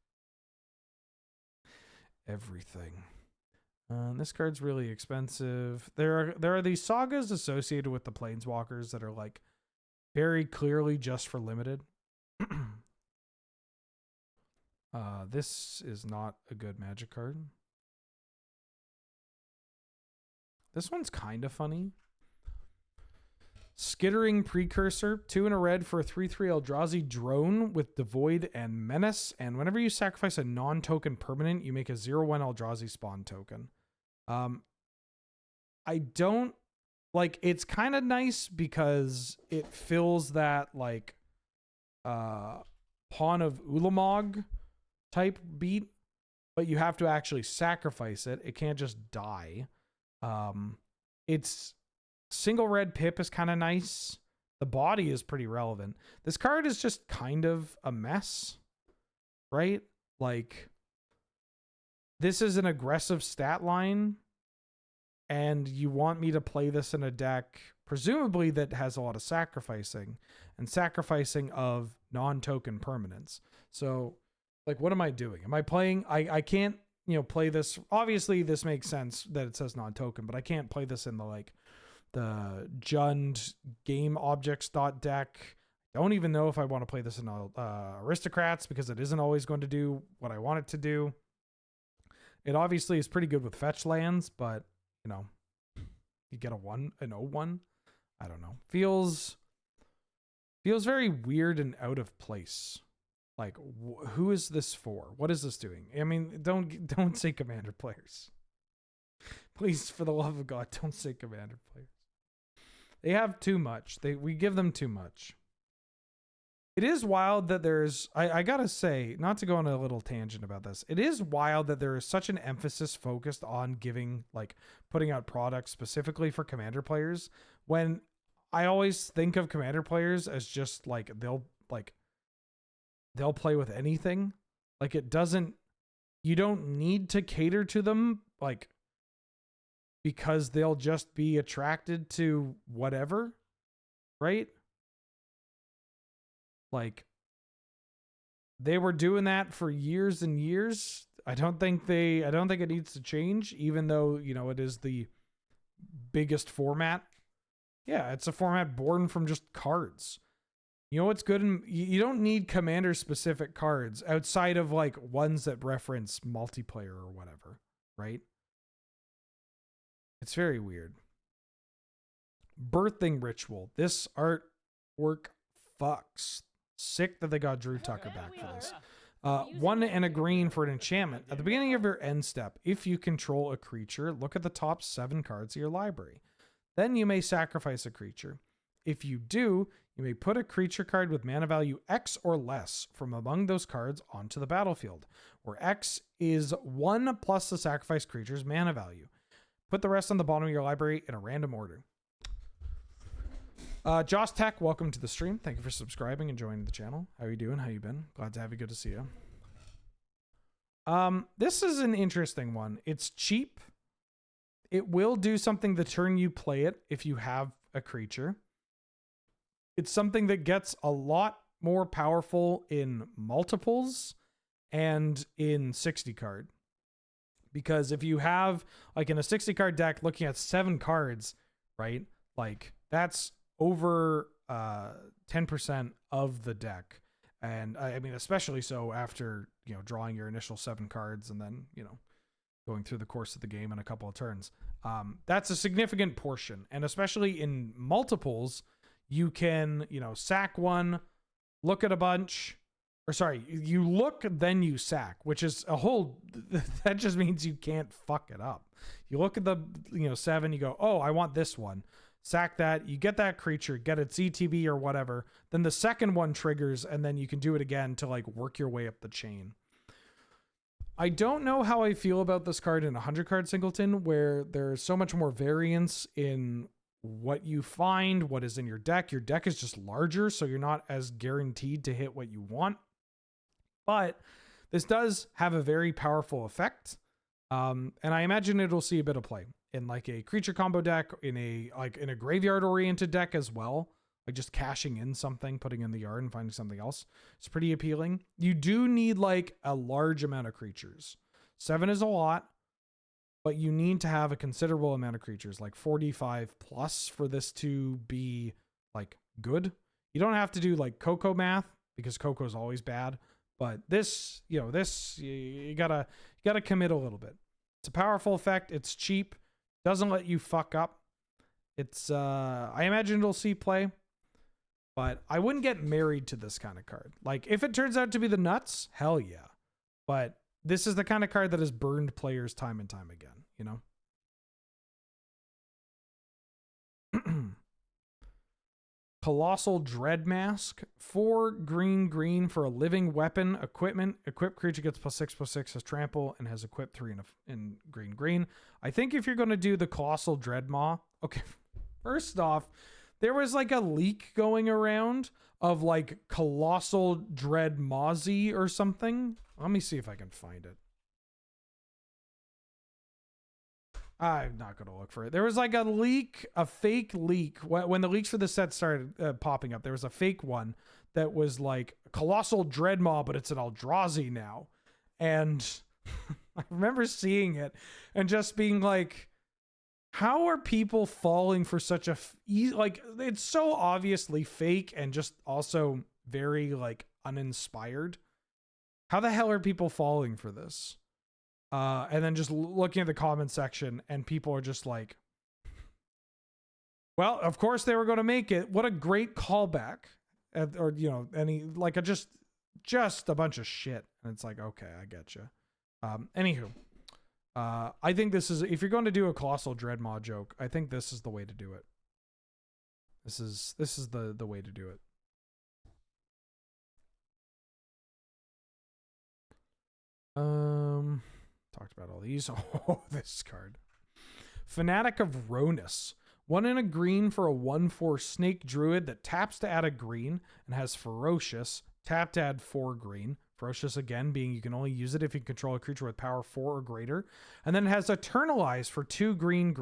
Everything. This card's really expensive. There are these sagas associated with the Planeswalkers that are like very clearly just for limited. This is not a good Magic card. This one's kind of funny. Skittering Precursor, 2 in a red for a 3/3 Eldrazi drone with Devoid and Menace. And whenever you sacrifice a non-token permanent, you make a 0/1 Eldrazi spawn token. I don't like, it's kind of nice because it fills that like Pawn of Ulamog type beat, but you have to actually sacrifice it. It can't just die. It's single red pip is kind of nice. The body is pretty relevant. This card is just kind of a mess, right? Like, this is an aggressive stat line, and you want me to play this in a deck, presumably that has a lot of sacrificing, and sacrificing of non-token permanents. So, like, what am I doing? Am I playing? I can't, play this. Obviously, this makes sense that it says non-token, but I can't play this in the Jund game objects deck. I don't even know if I want to play this in Aristocrats because it isn't always going to do what I want it to do. It obviously is pretty good with fetch lands, but you get an 0/1. I don't know. Feels very weird and out of place. Like, who is this for? What is this doing? I mean, don't say Commander players. Please, for the love of God, don't say Commander players. They have too much. We give them too much. It is wild that there's, I gotta say, not to go on a little tangent about this, it is wild that there is such an emphasis focused on putting out products specifically for Commander players, when I always think of Commander players as just they'll play with anything. Like, you don't need to cater to them, because they'll just be attracted to whatever, right? Like, they were doing that for years and years. I don't think it needs to change, even though, it is the biggest format. Yeah, it's a format born from just cards. You know what's good? You don't need Commander specific cards outside of ones that reference multiplayer or whatever, right? It's very weird. Birthing Ritual. This artwork fucks. Sick that they got Drew Tucker back for this. 1 and a green for an enchantment. At the beginning of your end step, if you control a creature, look at the top 7 cards of your library. Then you may sacrifice a creature. If you do, you may put a creature card with mana value X or less from among those cards onto the battlefield, where X is 1 plus the sacrificed creature's mana value. Put the rest on the bottom of your library in a random order. Josh Tech, welcome to the stream. Thank you for subscribing and joining the channel. How are you doing? How you been? Glad to have you. Good to see you. This is an interesting one. It's cheap. It will do something the turn you play it if you have a creature. It's something that gets a lot more powerful in multiples and in 60 card. Because if you have, in a 60 card deck looking at 7 cards, right? That's over 10% of the deck. And I mean, especially so after, drawing your initial 7 cards and then, going through the course of the game in a couple of turns. That's a significant portion. And especially in multiples, you can, sack one, look at a bunch, or sorry, you look, then you sack, which is a whole, that just means you can't fuck it up. You look at the, 7, you go, oh, I want this one. Sack that, you get that creature, get its ETB or whatever. Then the second one triggers, and then you can do it again to like work your way up the chain. I don't know how I feel about this card in 100 card singleton, where there's so much more variance in what you find, what is in your deck. Your deck is just larger, so you're not as guaranteed to hit what you want. But this does have a very powerful effect. And I imagine it'll see a bit of play in like a creature combo deck, in a graveyard oriented deck as well. Like just cashing in something, putting in the yard and finding something else. It's pretty appealing. You do need like a large amount of creatures. 7 is a lot, but you need to have a considerable amount of creatures, like 45 plus for this to be like good. You don't have to do like Coco math because Coco is always bad, but this, you gotta commit a little bit. It's a powerful effect. It's cheap. Doesn't let you fuck up. It's, I imagine it'll see play. But I wouldn't get married to this kind of card. Like, if it turns out to be the nuts, hell yeah. But this is the kind of card that has burned players time and time again, Colossal Dread Mask. 4 green for a living weapon equipment. Equipped creature gets +6/+6, has trample, and has equipped 3 in green. I think if you're going to do the Colossal Dread Maw, okay, first off, there was like a leak going around of like Colossal Dread Mozzie or something. Let me see if I can find it. I'm not going to look for it. There was like a leak, a fake leak. When the leaks for the set started popping up, there was a fake one that was like Colossal Dread Maw, but it's an Eldrazi now. And I remember seeing it and just being like, how are people falling for such a like, it's so obviously fake and just also very like uninspired. How the hell are people falling for this? And then just looking at the comment section and people are just like, well, of course they were going to make it. What a great callback. Or, any like just a bunch of shit. And it's like, okay, I get you. Anywho. I think this is, if you're going to do a Colossal Dreadmaw joke, I think this is the way to do it. This is the way to do it. Talked about all these. Oh, this card. Fanatic of Ronus. 1 and a green for a 1/4 snake druid that taps to add a green and has ferocious. Tap to add 4 green. Ferocious again being you can only use it if you control a creature with power 4 or greater. And then it has Eternalize for 2 green.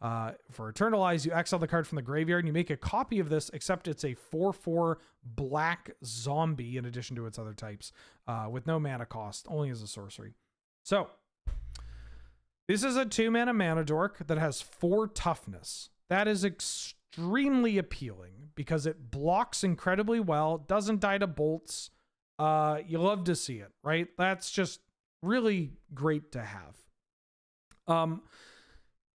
For Eternalize, you exile the card from the graveyard and you make a copy of this, except it's a 4/4 black zombie in addition to its other types, with no mana cost, only as a sorcery. So, this is a 2-mana mana dork that has 4 toughness. That is extremely appealing because it blocks incredibly well, doesn't die to bolts. You love to see it, right? That's just really great to have.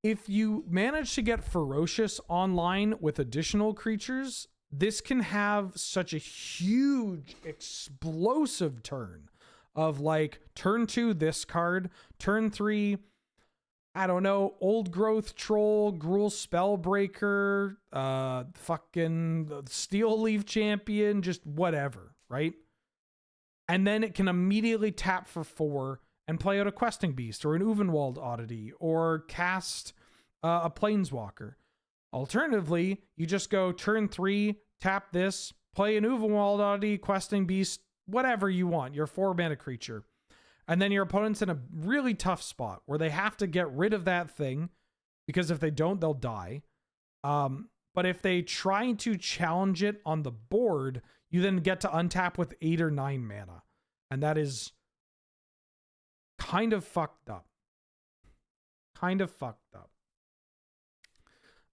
If you manage to get Ferocious online with additional creatures, this can have such a huge, explosive turn of like turn 2, this card, turn 3, I don't know, Old Growth Troll, Gruul Spellbreaker, fucking Steel Leaf Champion, just whatever, right? And then it can immediately tap for 4 and play out a Questing Beast or an Uvenwald Oddity or cast a Planeswalker. Alternatively, you just go turn 3, tap this, play an Uvenwald Oddity, Questing Beast, whatever you want, your 4-mana creature. And then your opponent's in a really tough spot where they have to get rid of that thing because if they don't, they'll die. But if they try to challenge it on the board, you then get to untap with 8 or 9 mana. And that is kind of fucked up.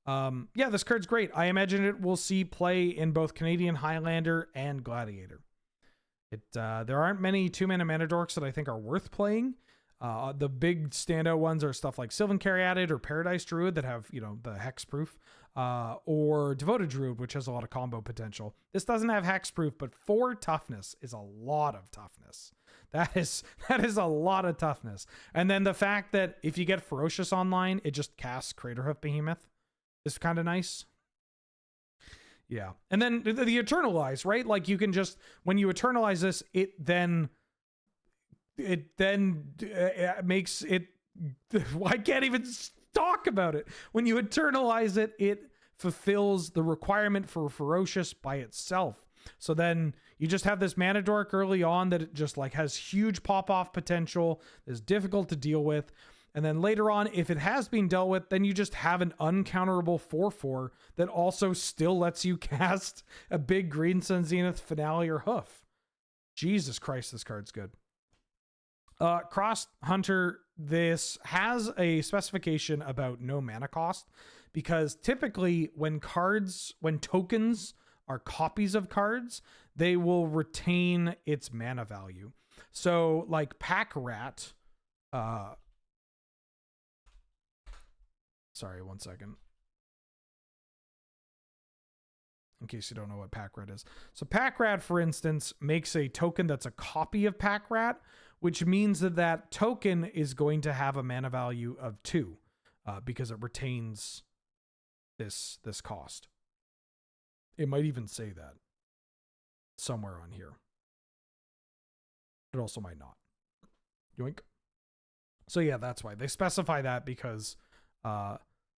Yeah, this card's great. I imagine it will see play in both Canadian Highlander and Gladiator. There aren't many 2-mana mana dorks that I think are worth playing. The big standout ones are stuff like Sylvan Caryatid or Paradise Druid that have, the hexproof, or Devoted Druid, which has a lot of combo potential. This doesn't have hexproof, but 4 toughness is a lot of toughness. That is a lot of toughness. And then the fact that if you get Ferocious online, it just casts Craterhoof Behemoth is kind of nice. Yeah. And then the Eternalize, right? Like you can just, when you Eternalize this, it then makes it, I can't even talk about it. When you Eternalize it, it fulfills the requirement for Ferocious by itself. So then you just have this mana dork early on that it just like has huge pop-off potential, is difficult to deal with. And then later on, if it has been dealt with, then you just have an uncounterable 4/4 that also still lets you cast a big Green Sun Zenith Finale or Hoof. Jesus Christ, this card's good. Cross Hunter, this has a specification about no mana cost, because typically when tokens are copies of cards, they will retain its mana value. So like Pack Rat, sorry, one second. In case you don't know what Pack Rat is. So Pack Rat, for instance, makes a token that's a copy of Pack Rat, which means that token is going to have a mana value of 2, because it retains this cost. It might even say that somewhere on here. It also might not. Yoink. So yeah, that's why they specify that, because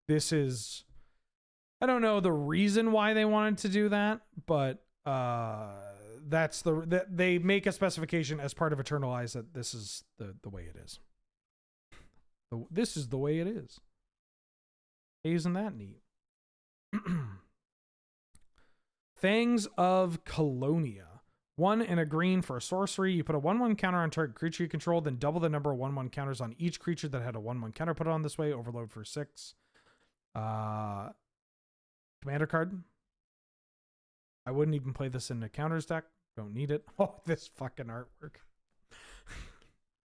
this is, I don't know the reason why they wanted to do that, but that's they make a specification as part of Eternalize that this is the way it is. This is the way it is. Hey, isn't that neat? Fangs of Colonia. 1 and a green for a sorcery. You put a 1/1 counter on target creature you control, then double the number of 1/1 counters on each creature that had a 1/1 counter put on this way. Overload for 6. Commander card. I wouldn't even play this in the counters deck. Don't need it. Oh, this fucking artwork.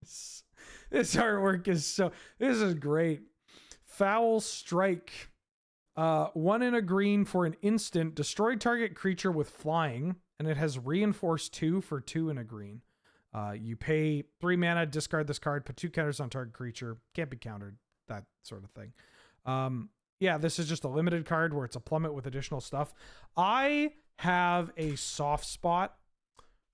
This artwork is this is great. Foul Strike. 1 and a green for an instant. Destroy target creature with flying, and it has Reinforce 2 for 2 and a green. You pay 3 mana, discard this card, put 2 counters on target creature. Can't be countered. That sort of thing. Yeah, this is just a limited card where it's a plummet with additional stuff. I have a soft spot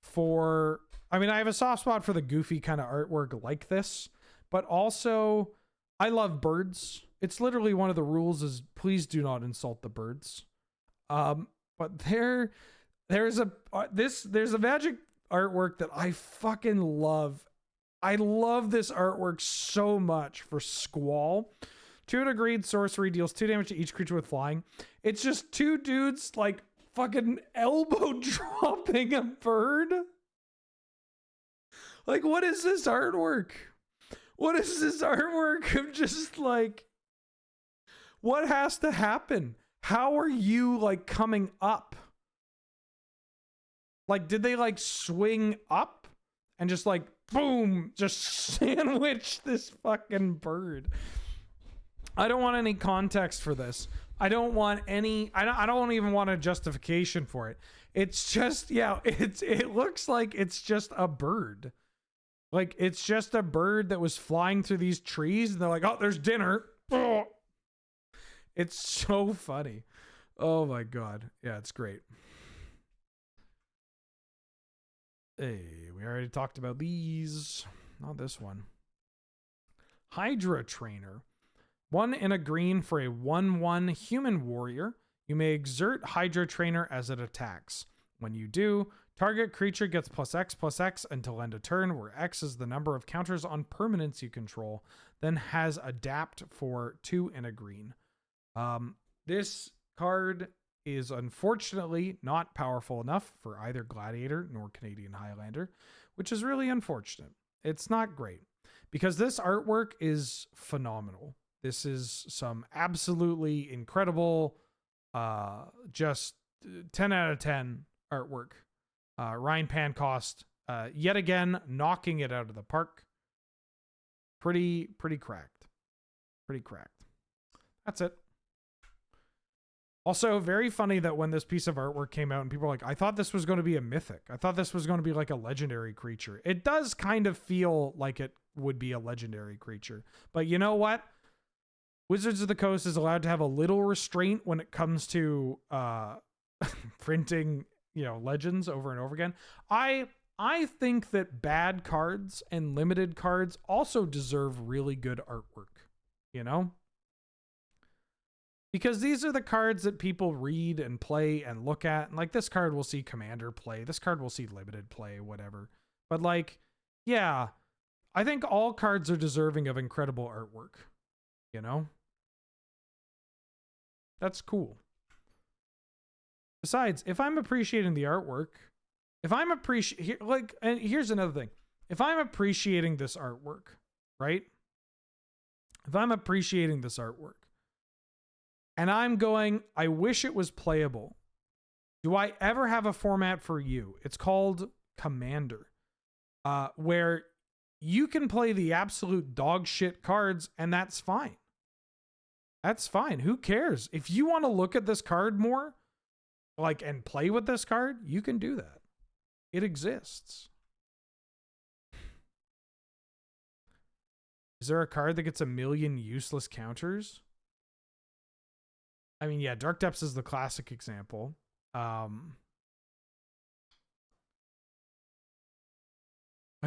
for, I have a soft spot for the goofy kind of artwork like this, but also I love birds. It's literally one of the rules is please do not insult the birds. But there's a Magic artwork that I fucking love. I love this artwork so much for Squall. 2 and a green sorcery, deals 2 damage to each creature with flying. It's just 2 dudes like fucking elbow dropping a bird. Like, what is this artwork? What is this artwork? I'm just like, what has to happen? How are you like coming up? Like, did they like swing up and just like, boom, just sandwich this fucking bird? I don't want any context for this. I don't want any, I don't even want a justification for it. It's just, yeah, it looks like it's just a bird. Like, it's just a bird that was flying through these trees and they're like, oh, there's dinner. Oh. It's so funny. Oh my God. Yeah, it's great. Hey, we already talked about these. Not this one. Hydra Trainer. 1 and a green for a 1/1 human warrior. You may exert Hydra Trainer as it attacks. When you do, target creature gets +X/+X until end of turn, where X is the number of counters on permanents you control, then has adapt for 2 and a green. This card is unfortunately not powerful enough for either Gladiator nor Canadian Highlander, which is really unfortunate. It's not great because this artwork is phenomenal. This is some absolutely incredible, just 10 out of 10 artwork. Ryan Pancost, yet again, knocking it out of the park. Pretty cracked. Pretty cracked. That's it. Also, very funny that when this piece of artwork came out and people were like, I thought this was going to be a mythic. I thought this was going to be like a legendary creature. It does kind of feel like it would be a legendary creature. But you know what? Wizards of the Coast is allowed to have a little restraint when it comes to printing, legends over and over again. I think that bad cards and limited cards also deserve really good artwork, Because these are the cards that people read and play and look at. And like this card will see Commander play. This card will see limited play, whatever. But yeah, I think all cards are deserving of incredible artwork. That's cool. Besides, if I'm appreciating the artwork, and here's another thing. If I'm appreciating this artwork, right? If I'm appreciating this artwork, and I'm going, I wish it was playable. Do I ever have a format for you? It's called Commander, where you can play the absolute dog shit cards, and that's fine. That's fine. Who cares? If you want to look at this card more, and play with this card, you can do that. It exists. Is there a card that gets 1 million useless counters? I mean, yeah, Dark Depths is the classic example. I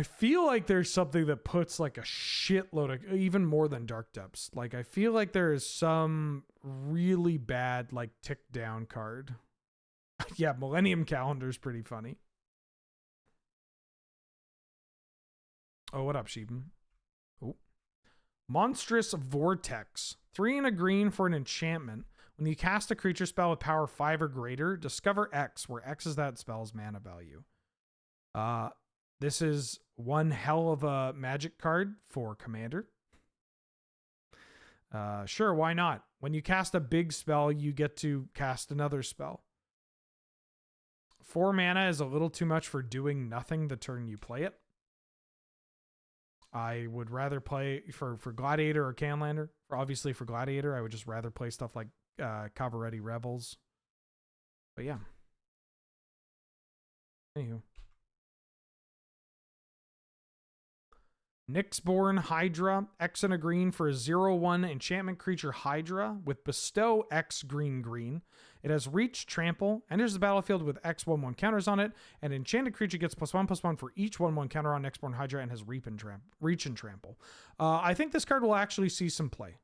feel like there's something that puts a shitload of, even more than Dark Depths. I feel like there is some really bad, tick down card. Yeah, Millennium Calendar is pretty funny. Oh, what up, Sheeben? Oh. Monstrous Vortex. 3 and a green for an enchantment. When you cast a creature spell with power 5 or greater, discover X, where X is that spell's mana value. This is one hell of a magic card for Commander. Sure, why not? When you cast a big spell, you get to cast another spell. 4 mana is a little too much for doing nothing the turn you play it. I would rather play for Gladiator or Canlander. Obviously for Gladiator, I would just rather play stuff like Cavalry Rebels. But yeah. Anywho. Nicksborn Hydra, X and a green for a 0/1 enchantment creature Hydra with bestow X green. It has reach, trample, enters the battlefield with X 1/1 counters on it, and enchanted creature gets +1/+1 for each 1/1 counter on Nicksborn Hydra and has reach and trample. I think this card will actually see some play.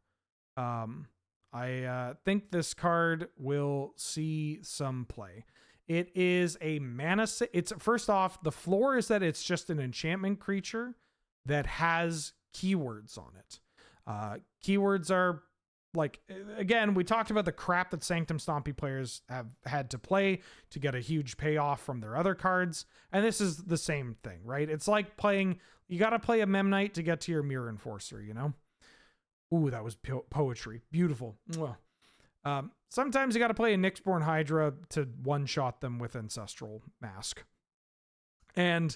I think this card will see some play. It is a mana. It's first off, the floor is that it's just an enchantment creature that has keywords on it. Keywords are again, we talked about the crap that Sanctum Stompy players have had to play to get a huge payoff from their other cards. And this is the same thing, right? It's like you got to play a Memnite to get to your Mirror Enforcer, Ooh, that was poetry. Beautiful. Sometimes you got to play a Nicksborn Hydra to one-shot them with Ancestral Mask. And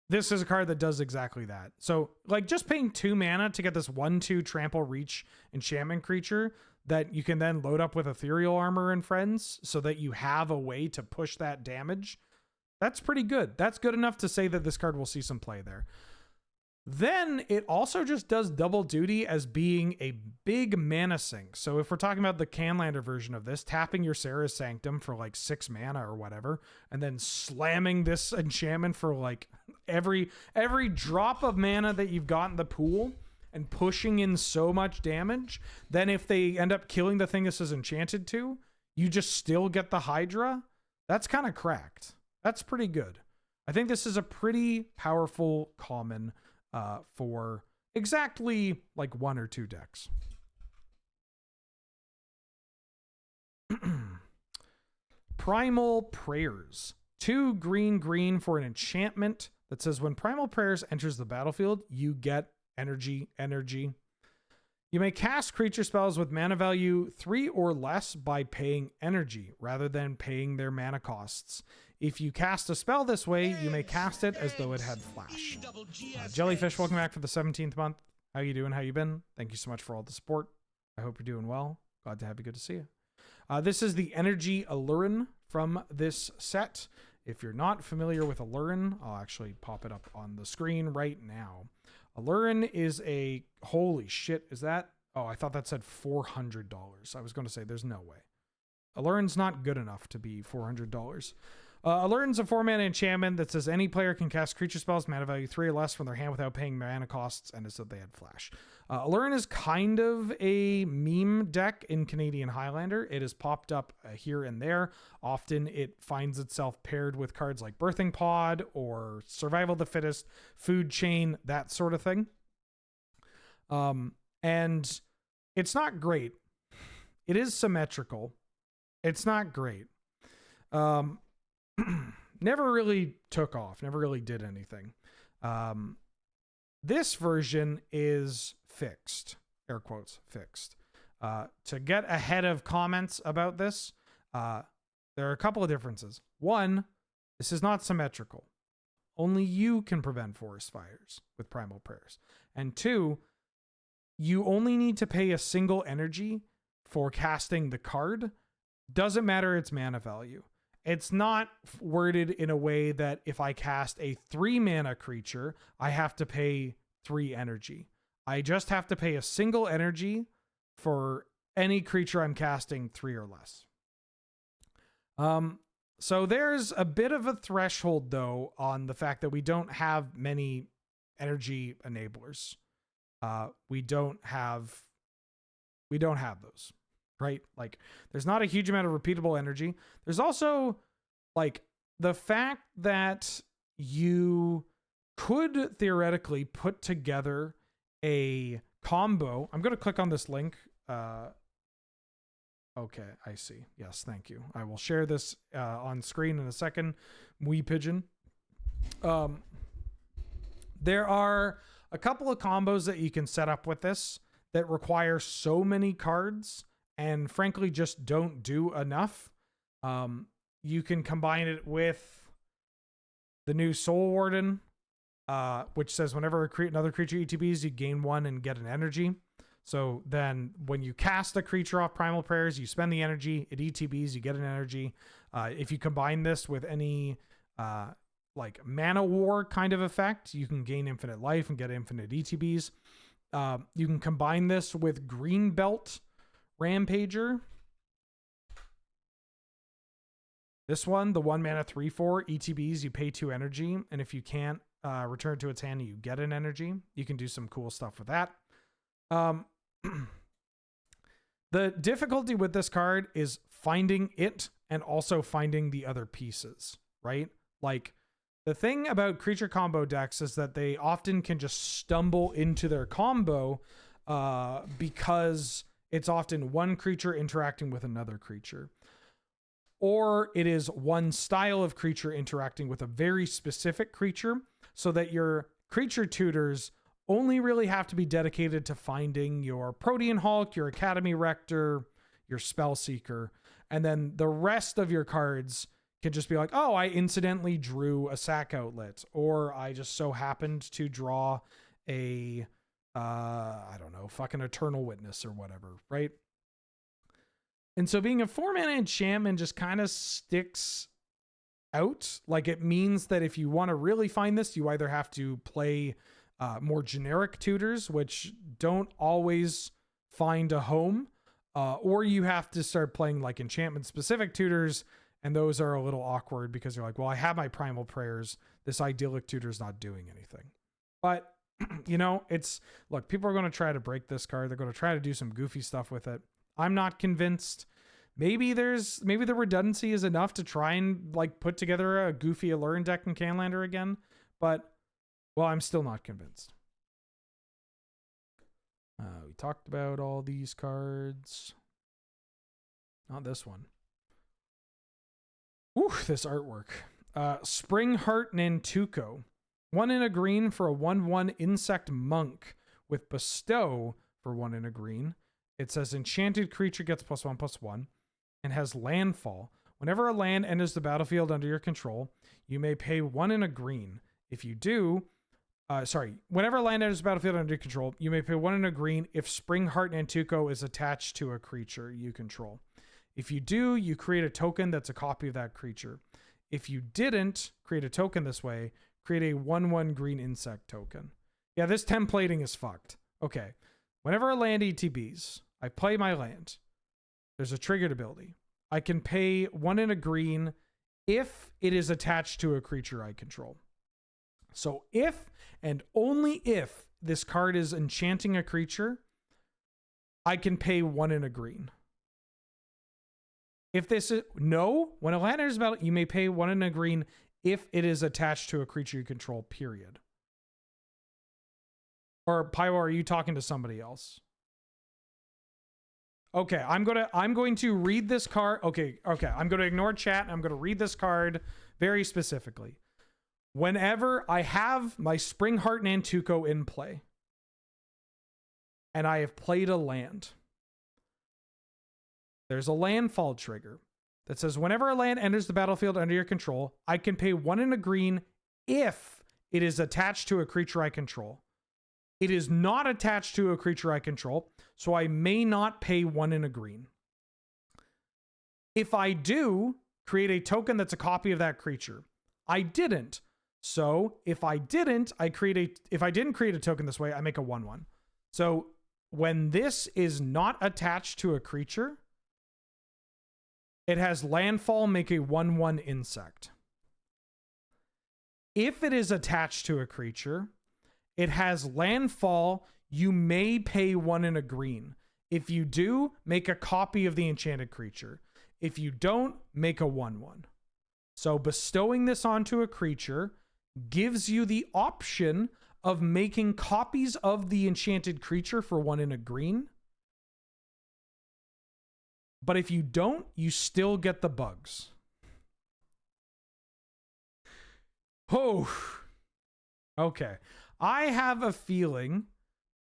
this is a card that does exactly that. So, just paying 2 mana to get this 1/2 trample reach enchantment creature that you can then load up with Ethereal Armor and Friends so that you have a way to push that damage. That's pretty good. That's good enough to say that this card will see some play there. Then it also just does double duty as being a big mana sink. So if we're talking about the Canlander version of this, tapping your Sarah's Sanctum for 6 mana or whatever, and then slamming this enchantment for every drop of mana that you've got in the pool and pushing in so much damage, then if they end up killing the thing this is enchanted to, you just still get the Hydra. That's kind of cracked. That's pretty good. I think this is a pretty powerful common for exactly 1 or 2 decks. Primal Prayers. 2 green for an enchantment that says when Primal Prayers enters the battlefield, you get energy. You may cast creature spells with mana value 3 or less by paying energy rather than paying their mana costs. If you cast a spell this way, you may cast it as though it had flash. Jellyfish, welcome back for the 17th month. How you doing? How you been? Thank you so much for all the support. I hope you're doing well. Glad to have you. Good to see you. This is the Energy Allurin from this set. If you're not familiar with Allurin, I'll actually pop it up on the screen right now. Allurin is a... Holy shit, is that... Oh, I thought that said $400. I was going to say, there's no way. Allurin's not good enough to be $400. Allurin's a 4-mana enchantment that says any player can cast creature spells, mana value 3 or less from their hand without paying mana costs, and as though they had flash. Allurin is kind of a meme deck in Canadian Highlander. It has popped up here and there. Often it finds itself paired with cards like Birthing Pod or Survival of the Fittest, Food Chain, that sort of thing. And it's not great. It is symmetrical. It's not great. Never really took off, never really did anything. This version is fixed, air quotes, fixed. To get ahead of comments about this, there are a couple of differences. One, this is not symmetrical. Only you can prevent forest fires with Primal Prayers. And two, you only need to pay a single energy for casting the card. Doesn't matter its mana value. It's not worded in a way that if I cast a 3-mana creature, I have to pay 3 energy. I just have to pay a single energy for any creature I'm casting 3 or less. So there's a bit of a threshold, though, on the fact that we don't have many energy enablers. We don't have those. Right? Like, there's not a huge amount of repeatable energy. There's also, like, the fact that you could theoretically put together a combo. I'm going to click on this link. Okay, I see. Yes, thank you. I will share this on screen in a second. Wee Pigeon. There are a couple of combos that you can set up with this that require so many cards and frankly just don't do enough. You can combine it with the new Soul Warden, which says whenever another creature ETBs, you gain 1 and get an energy. So then when you cast a creature off Primal Prayers, you spend the energy, it ETBs, you get an energy. If you combine this with any like Mana War kind of effect, you can gain infinite life and get infinite ETBs. You can combine this with Green Belt Rampager. This one, the 1-mana 3/4 ETBs, you pay 2 energy, and if you can't return to its hand, you get an energy. You can do some cool stuff with that. The difficulty with this card is finding it and also finding the other pieces, right? Like, the thing about creature combo decks is that they often can just stumble into their combo because it's often one creature interacting with another creature. Or it is one style of creature interacting with a very specific creature, so that your creature tutors only really have to be dedicated to finding your Protean Hulk, your Academy Rector, your Spellseeker, and then the rest of your cards can just be like, oh, I incidentally drew a sack outlet, or I just so happened to draw a, I don't know, fucking Eternal Witness or whatever, right? And so being a 4-mana enchantment just kind of sticks out. Like, it means that if you want to really find this, you either have to play more generic tutors, which don't always find a home, or you have to start playing like enchantment-specific tutors, and those are a little awkward because you're like, well, I have my Primal Prayers. This idyllic tutor's not doing anything. But, you know, look, people are going to try to break this card. They're going to try to do some goofy stuff with it. I'm not convinced. Maybe the redundancy is enough to try and like put together a goofy Allurin deck in Canlander again, but well, I'm still not convinced. We talked about all these cards. Not this one. Ooh, this artwork. Springheart Nantuko. 1 in a green for a 1/1 insect monk with bestow for 1 and a green. It says enchanted creature gets +1/+1 and has landfall. Whenever a land enters the battlefield under your control, you may pay 1 and a green. If you do, whenever a land enters the battlefield under your control, you may pay 1 and a green if Spring Heart Nantuko is attached to a creature you control. If you do, you create a token that's a copy of that creature. If you didn't create a token this way, create a 1/1 green insect token. Yeah, this templating is fucked. Okay. Whenever a land ETBs, I play my land. There's a triggered ability. I can pay 1 and a green if it is attached to a creature I control. So if and only if this card is enchanting a creature, I can pay 1 and a green. If this is when a land enters battle, you may pay 1 and a green if it is attached to a creature you control, period. Or Pyro, are you talking to somebody else? Okay, I'm going to read this card. Okay, I'm going to ignore chat and I'm going to read this card very specifically. Whenever I have my Spring Heart Nantuko in play and I have played a land, there's a landfall trigger that says whenever a land enters the battlefield under your control, I can pay 1 and a green if it is attached to a creature I control. It is not attached to a creature I control, so I may not pay 1 and a green. If I do, create a token that's a copy of that creature. I didn't. So if I didn't create a token this way, I make a 1/1. So when this is not attached to a creature, it has landfall, make a 1/1 insect. If it is attached to a creature, it has landfall, you may pay 1 and a green. If you do, make a copy of the enchanted creature. If you don't, make a 1/1. So bestowing this onto a creature gives you the option of making copies of the enchanted creature for 1 and a green. But if you don't, you still get the bugs. Oh, okay. I have a feeling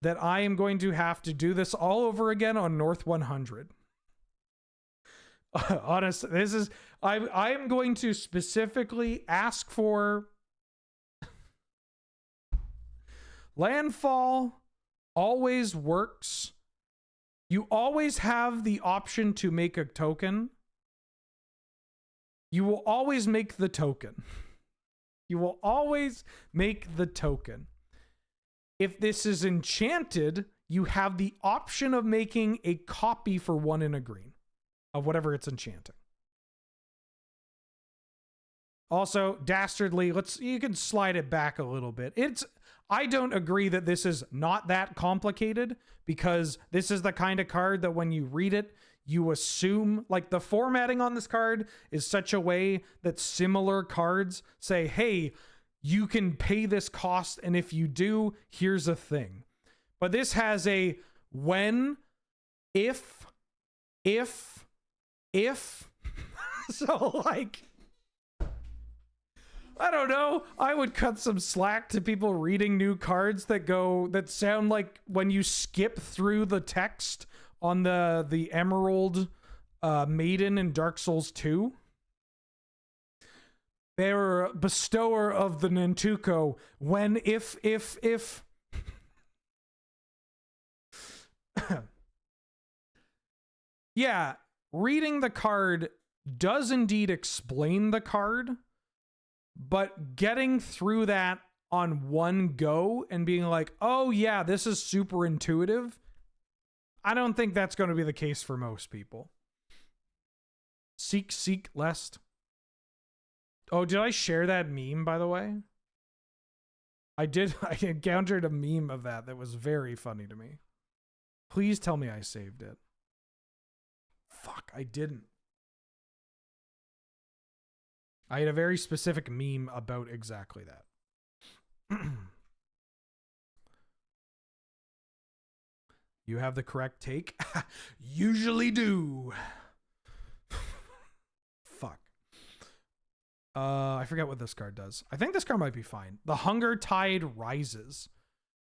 that I am going to have to do this all over again on North 100. Honestly, I am going to specifically ask for landfall always works. You always have the option to make a token. You will always make the token. You will always make the token. If this is enchanted, you have the option of making a copy for 1 and a green of whatever it's enchanting. Also, dastardly, you can slide it back a little bit. I don't agree that this is not that complicated, because this is the kind of card that when you read it, you assume, like, the formatting on this card is such a way that similar cards say, hey, you can pay this cost, and if you do, here's a thing. But this has a when, if. So, like, I don't know. I would cut some slack to people reading new cards that sound like when you skip through the text on the Emerald Maiden in Dark Souls 2. They're bestower of the Nantuko when if. Yeah, reading the card does indeed explain the card, but getting through that on one go and being like, oh yeah, this is super intuitive, I don't think that's going to be the case for most people. Seek lest. Oh, did I share that meme, by the way? I did. I encountered a meme of that was very funny to me. Please tell me I saved it. Fuck, I didn't. I had a very specific meme about exactly that. You have the correct take? Usually do. Fuck. I forget what this card does. I think this card might be fine. The Hunger Tide Rises.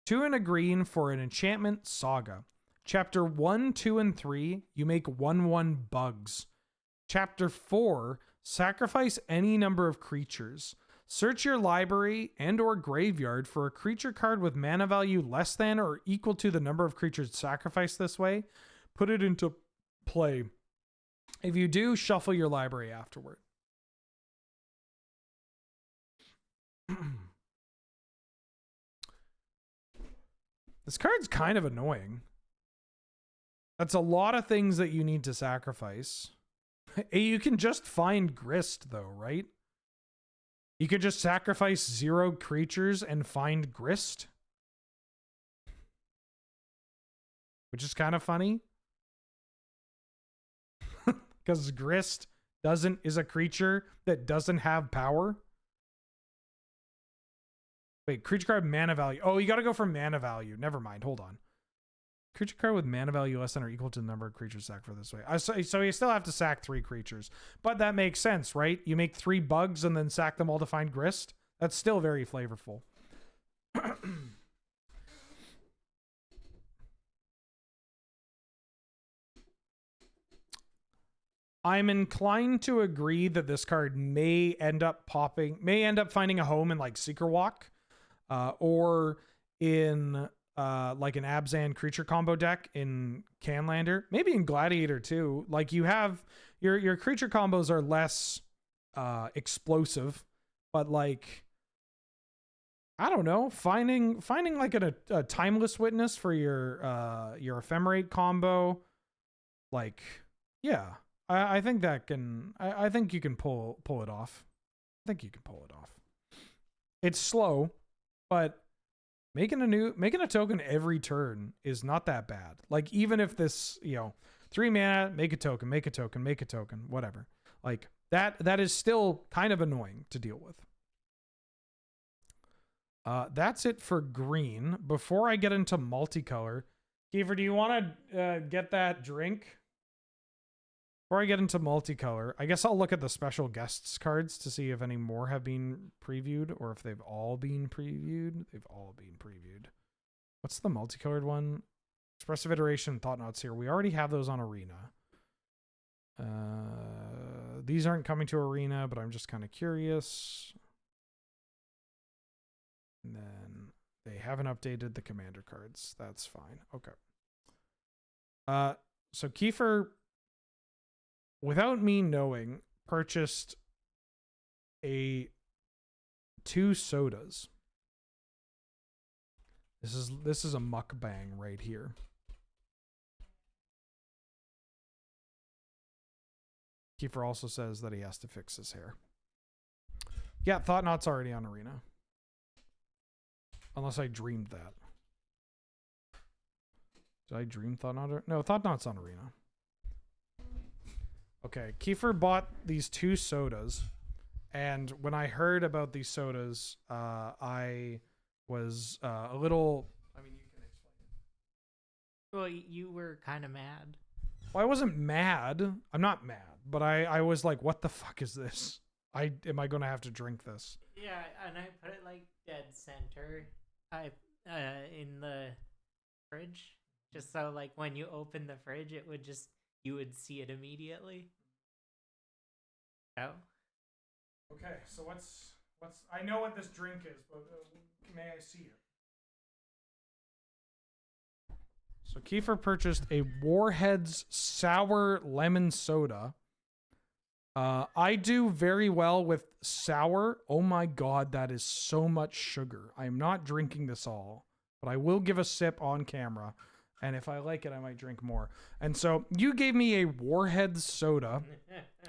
2 and a green for an enchantment Saga. Chapter 1, 2, and 3, you make 1/1 bugs. Chapter 4, sacrifice any number of creatures. Search your library and or graveyard for a creature card with mana value less than or equal to the number of creatures sacrificed this way. Put it into play. If you do, shuffle your library afterward. This card's kind of annoying. That's a lot of things that you need to sacrifice. You can just find Grist, though, right? You could just sacrifice 0 creatures and find Grist. Which is kind of funny. Because Grist is a creature that doesn't have power. Wait, creature card mana value. Oh, you gotta go for mana value. Never mind, hold on. Creature card with mana value less than or equal to the number of creatures sacked for this way. So you still have to sack 3 creatures. But that makes sense, right? You make 3 bugs and then sack them all to find Grist. That's still very flavorful. I'm inclined to agree that this card may end up finding a home in like Seeker Walk, or in like an Abzan creature combo deck in Canlander, maybe in Gladiator too. Like you have your creature combos are less explosive, but like I don't know, finding like a Timeless Witness for your Ephemerate combo, like yeah. I think that can. I think you can pull it off. I think you can pull it off. It's slow, but making a token every turn is not that bad. Like even if this, 3 mana, make a token, whatever. Like that is still kind of annoying to deal with. That's it for green. Before I get into multicolor, Kiefer, do you want to get that drink? Before I get into multicolor, I guess I'll look at the special guests cards to see if any more have been previewed or if they've all been previewed. They've all been previewed. What's the multicolored one? Expressive Iteration, Thought-Knot's here. We already have those on Arena. These aren't coming to Arena, but I'm just kind of curious. And then they haven't updated the Commander cards. That's fine. Okay. So Kiefer, without me knowing, purchased 2 sodas. This is a mukbang right here. Kiefer also says that he has to fix his hair. Yeah, Thought-Knot's already on Arena. Unless I dreamed that. Did I dream Thought-Knot? No, Thought-Knot's on Arena. Okay, Kiefer bought these 2 sodas, and when I heard about these sodas, I was a little... I mean, you can explain it. Well, you were kind of mad. Well, I wasn't mad. I'm not mad, but I was like, what the fuck is this? Am I going to have to drink this? Yeah, and I put it like dead center in the fridge, just so like when you open the fridge, you would see it immediately. Oh. Okay, so what's I know what this drink is, but may I see it? So Kiefer purchased a Warhead's sour lemon soda. I do very well with sour. Oh my god, that is so much sugar. I am not drinking this all, but I will give a sip on camera. And if I like it, I might drink more. And so you gave me a Warhead soda.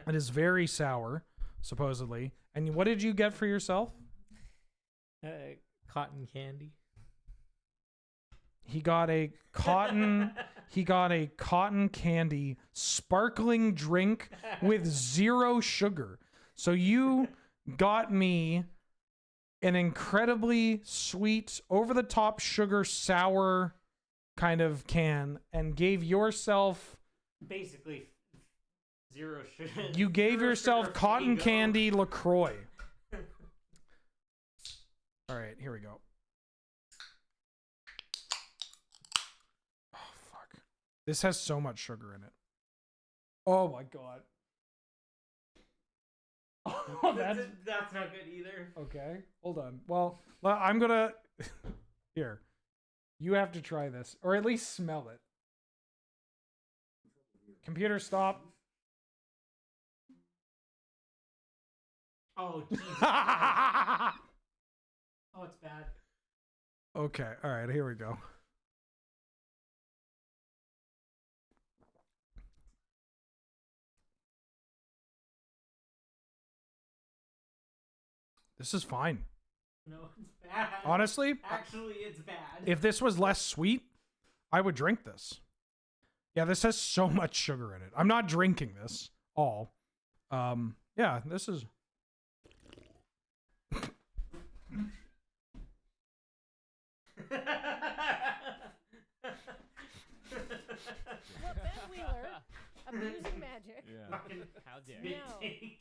It is very sour, supposedly. And what did you get for yourself? Cotton candy. He got a cotton candy sparkling drink with 0 sugar. So you got me an incredibly sweet, over the top sugar sour kind of can and gave yourself basically 0 sugar. You gave yourself cotton candy LaCroix. All right, here we go. Oh fuck. This has so much sugar in it. Oh my god. Oh, that's not good either. okay. Hold on. Well, I'm gonna here. You have to try this, or at least smell it. Computer, stop. Oh, Jesus. Oh, it's bad. Okay. All right. Here we go. This is fine. No, it's bad. Honestly, Actually, it's bad. if this was less sweet, I would drink this. Yeah, this has so much sugar in it. I'm not drinking this all. Yeah, this is. What, Ben Wheeler? Abusing magic? Yeah. Fucking How dare spit No. take.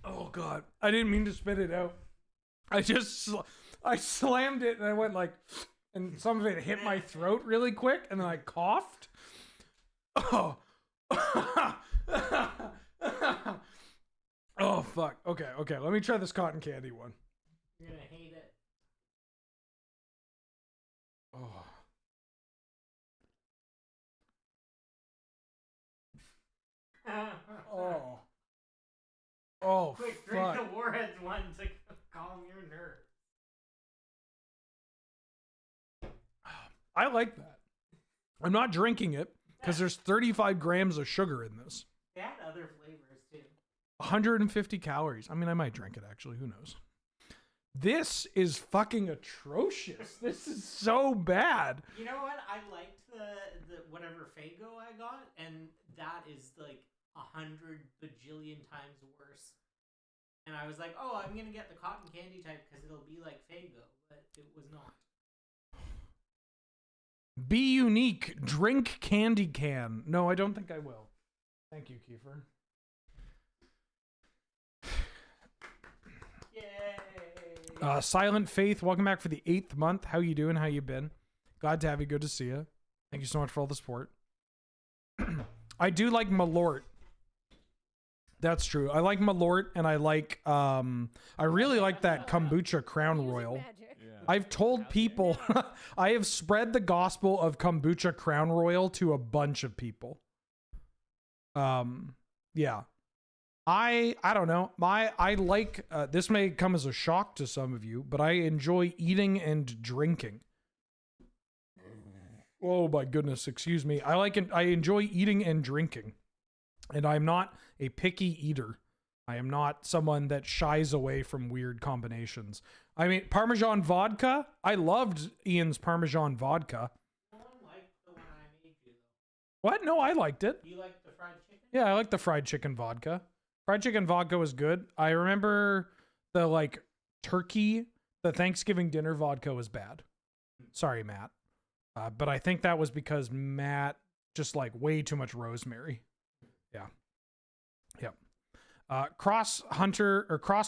Oh god, I didn't mean to spit it out. I slammed it and I went like, and some of it hit my throat really quick, and then I coughed. Oh. Oh fuck. Okay. Let me try this cotton candy one. You're gonna hate it. Oh. Oh. Oh Quick, drink fuck. the Warheads one to calm your nerves. I like that. I'm not drinking it because there's 35 grams of sugar in this. They had other flavors too. 150 calories. I mean, I might drink it actually. Who knows? This is fucking atrocious. This is so bad. You know what? I liked the whatever Fago I got, and that is like 100 bajillion times worse. And I was like, oh, I'm gonna get the cotton candy type because it'll be like Fago, but it was not. Be unique. Drink candy can. No, I don't think I will. Thank you, Kiefer. Yay! Silent Faith, welcome back for the 8th month. How you doing? How you been? Glad to have you. Good to see you. Thank you so much for all the support. I do like Malort. That's true. I like Malort, and I like I really like that kombucha Crown Abusing Royal. magic? Yeah. I've told people I have spread the gospel of kombucha Crown Royal to a bunch of people. Yeah. I don't know. I like this may come as a shock to some of you, but I enjoy eating and drinking. Oh my goodness, excuse me. I enjoy eating and drinking. And I'm not a picky eater. I am not someone that shies away from weird combinations. I mean, Parmesan vodka. I loved Ian's Parmesan vodka. No one liked the one I made you though. What? No, I liked it. You like the fried chicken? Yeah, I like the fried chicken vodka. Fried chicken vodka was good. I remember the like turkey, the Thanksgiving dinner vodka was bad. Sorry, Matt. But I think that was because Matt just like way too much rosemary. Yeah. Yep. Cross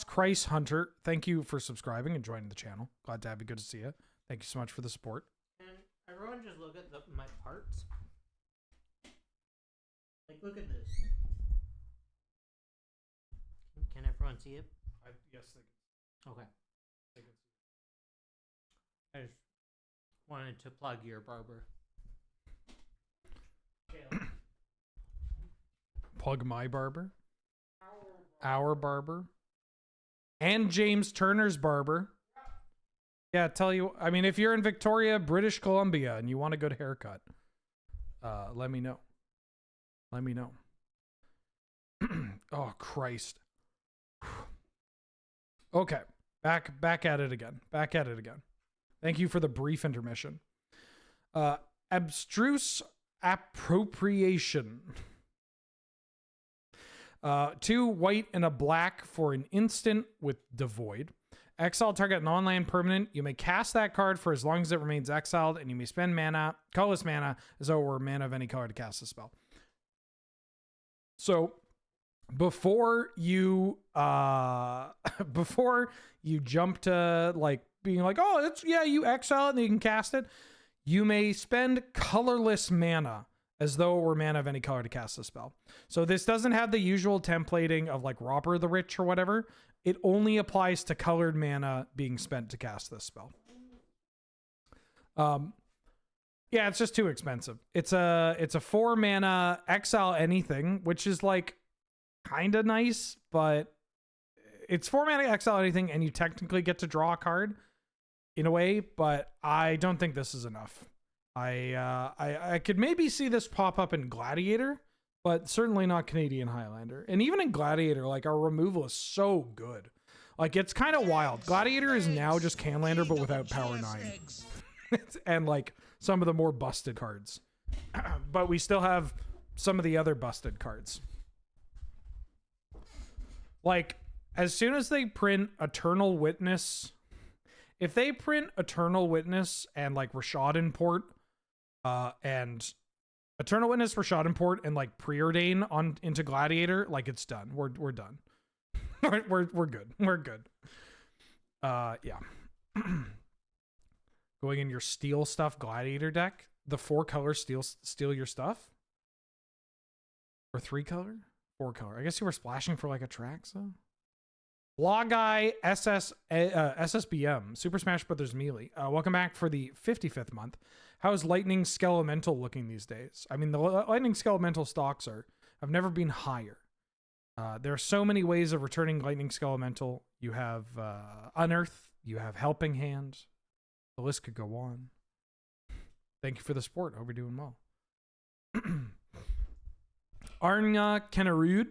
Christ Hunter, thank you for subscribing and joining the channel. Glad to have you. Good to see you. Thank you so much for the support. And everyone just look at my parts. Like, look at this. Can everyone see it? Yes, Okay. I just wanted to plug your barber. plug my barber. Our barber. And James Turner's barber. Yeah, tell you, I mean, if you're in Victoria, British Columbia, and you want a good haircut, let me know. Let me know. Oh, Christ. Okay. Back at it again. Back at it again. Thank you for the brief intermission. Abstruse appropriation. 2 white and a black for an instant with devoid. Exile target non-land permanent. You may cast that card for as long as it remains exiled, and you may spend mana, colorless mana, as though it were mana of any color to cast the spell. So before you jump to like being like, oh, it's, yeah, you exile it and you can cast it. You may spend colorless mana as though it were mana of any color to cast the spell. So this doesn't have the usual templating of like Robber the Rich or whatever. It only applies to colored mana being spent to cast this spell. Yeah, it's just too expensive. It's a 4 mana exile anything, which is like kind of nice, but it's 4 mana exile anything, and you technically get to draw a card in a way, but I don't think this is enough. I could maybe see this pop up in Gladiator, but certainly not Canadian Highlander. And even in Gladiator, like, our removal is so good. Like, it's kind of wild. Gladiator is now just Canlander, but without Power 9. And, like, some of the more busted cards. But we still have some of the other busted cards. Like, as soon as they print Eternal Witness... If they print Eternal Witness and, like, Rashad Import... and Eternal Witness, Rashad Import, and like Preordain on into Gladiator, like it's done. We're done. we're good. We're good. Yeah. Going in your steel stuff Gladiator deck, the 4 color steal your stuff, or 3 color, 4 color. I guess you were splashing for like a Traxa. Law Guy SSBM Super Smash Brothers Melee. Welcome back for the 55th month. How is Lightning Skelemental looking these days? I mean, the Lightning Skelemental stocks have never been higher. There are so many ways of returning Lightning Skelemental. You have Unearth. You have Helping Hand. The list could go on. Thank you for the support. Hope you're doing well. Arnya Kenarud,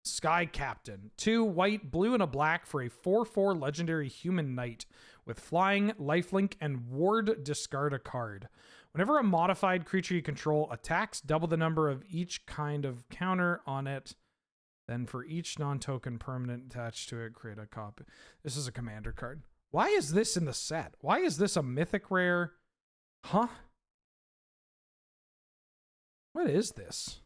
Sky Captain. 2 white, blue, and a black for a 4/4 legendary human knight with flying, lifelink, and ward. Discard a card. Whenever a modified creature you control attacks, double the number of each kind of counter on it. Then for each non-token permanent attached to it, create a copy. This is a commander card. Why is this in the set? Why is this a mythic rare? Huh? What is this?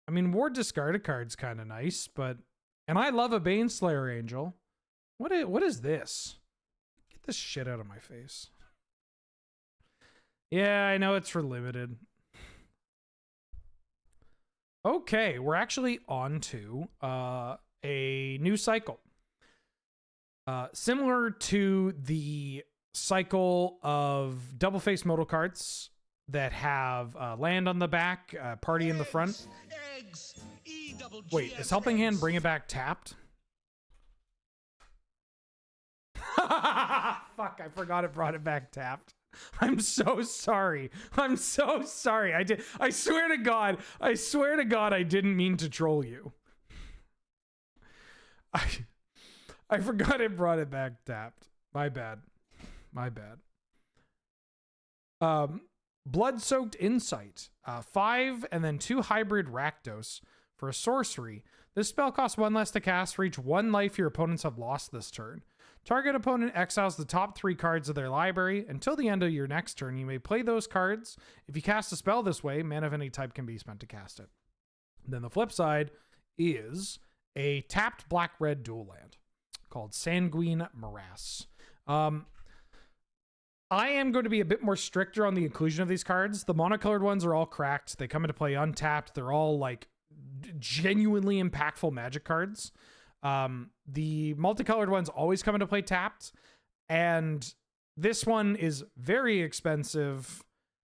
I mean, ward discard a card's kind of nice, but... And I love a Baneslayer Angel. What is this? Get this shit out of my face. Yeah, I know it's for limited. Okay, we're actually on to a new cycle. Similar to the cycle of double-face modal cards that have land on the back, party in the front. Wait, is Helping Hand bring it back tapped? Fuck, I forgot it brought it back tapped. I'm so sorry. I'm so sorry. I swear to God I didn't mean to troll you. I forgot it brought it back tapped. My bad. Blood-Soaked Insight. 5 and then 2 hybrid Rakdos for a sorcery. This spell costs 1 less to cast for each 1 life your opponents have lost this turn. Target opponent exiles the top 3 cards of their library. Until the end of your next turn, you may play those cards. If you cast a spell this way, mana of any type can be spent to cast it. Then the flip side is a tapped black-red dual land called Sanguine Morass. I am going to be a bit more stricter on the inclusion of these cards. The monocolored ones are all cracked. They come into play untapped. They're all like genuinely impactful Magic cards. The multicolored ones always come into play tapped, and this one is very expensive,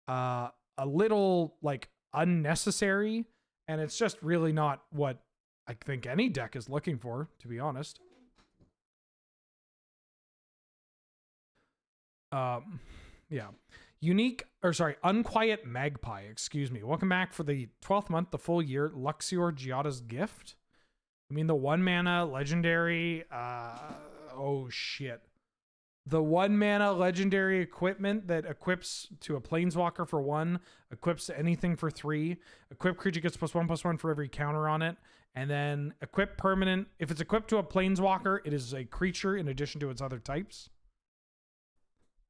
a little like unnecessary, and it's just really not what I think any deck is looking for, to be honest. Yeah. Unquiet Magpie, excuse me. Welcome back for the 12th month, the full year, Luxior Giada's Gift. I mean, the 1 mana legendary, oh shit. The 1 mana legendary equipment that equips to a planeswalker for 1, equips to anything for 3. Equip creature gets +1/+1 for every counter on it. And then equip permanent. If it's equipped to a planeswalker, it is a creature in addition to its other types.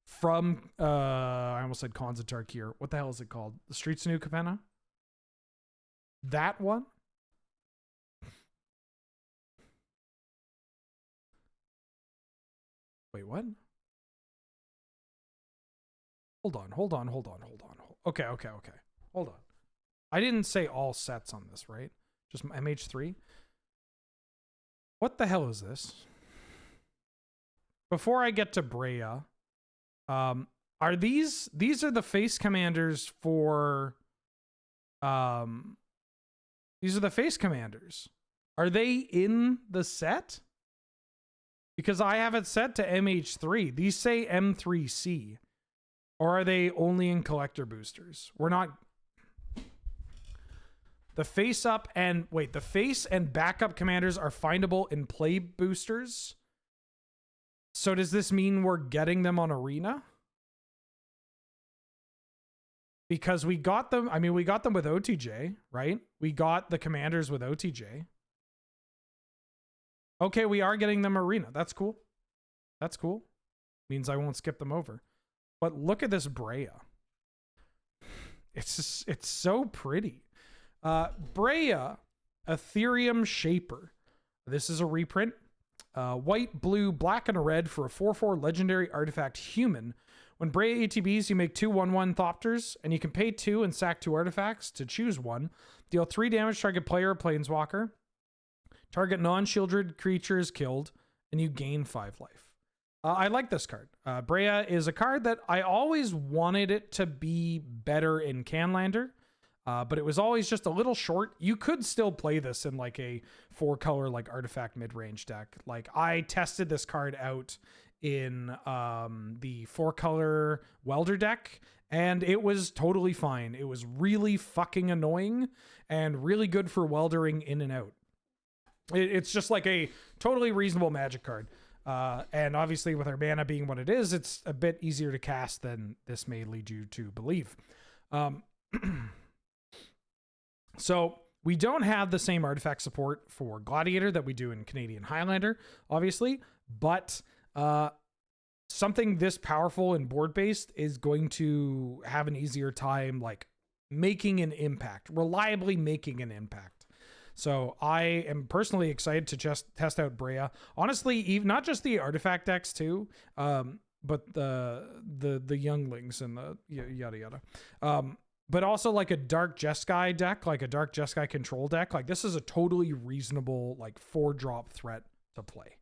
From, I almost said Konzatar here. What the hell is it called? The Streets of New Capenna? That one? Wait, what? Hold on. Okay. Hold on. I didn't say all sets on this, right? Just MH3. What the hell is this? Before I get to Brea, are these are the face commanders for these are the face commanders. Are they in the set? Because I have it set to MH3. These say M3C. Or are they only in collector boosters? We're not. The face up and wait, the face and backup commanders are findable in play boosters. So does this mean we're getting them on Arena? Because we got them, I mean, we got them with OTJ, right? We got the commanders with OTJ. Okay, we are getting them Arena. That's cool. That's cool. Means I won't skip them over. But look at this Brea. It's just, it's so pretty. Brea, Ethereum Shaper. This is a reprint. White, blue, black, and a red for a 4/4 legendary artifact human. When Brea ATBs, you make 2 1/1 Thopters, and you can pay 2 and sack 2 artifacts to choose one. Deal 3 damage to target player or planeswalker. Target non-shielded creature is killed, and you gain 5 life. I like this card. Brea is a card that I always wanted it to be better in Canlander, but it was always just a little short. You could still play this in like a 4-color like artifact mid-range deck. Like I tested this card out in the 4-color welder deck, and it was totally fine. It was really fucking annoying and really good for weldering in and out. It's just like a totally reasonable Magic card. And obviously with our mana being what it is, it's a bit easier to cast than this may lead you to believe. So we don't have the same artifact support for Gladiator that we do in Canadian Highlander, obviously, but something this powerful and board-based is going to have an easier time like making an impact, reliably making an impact. So I am personally excited to just test out Brea. Honestly, even not just the artifact decks too, but the younglings and the yada yada. But also like a Dark Jeskai deck, like a Dark Jeskai control deck. Like this is a totally reasonable like 4-drop threat to play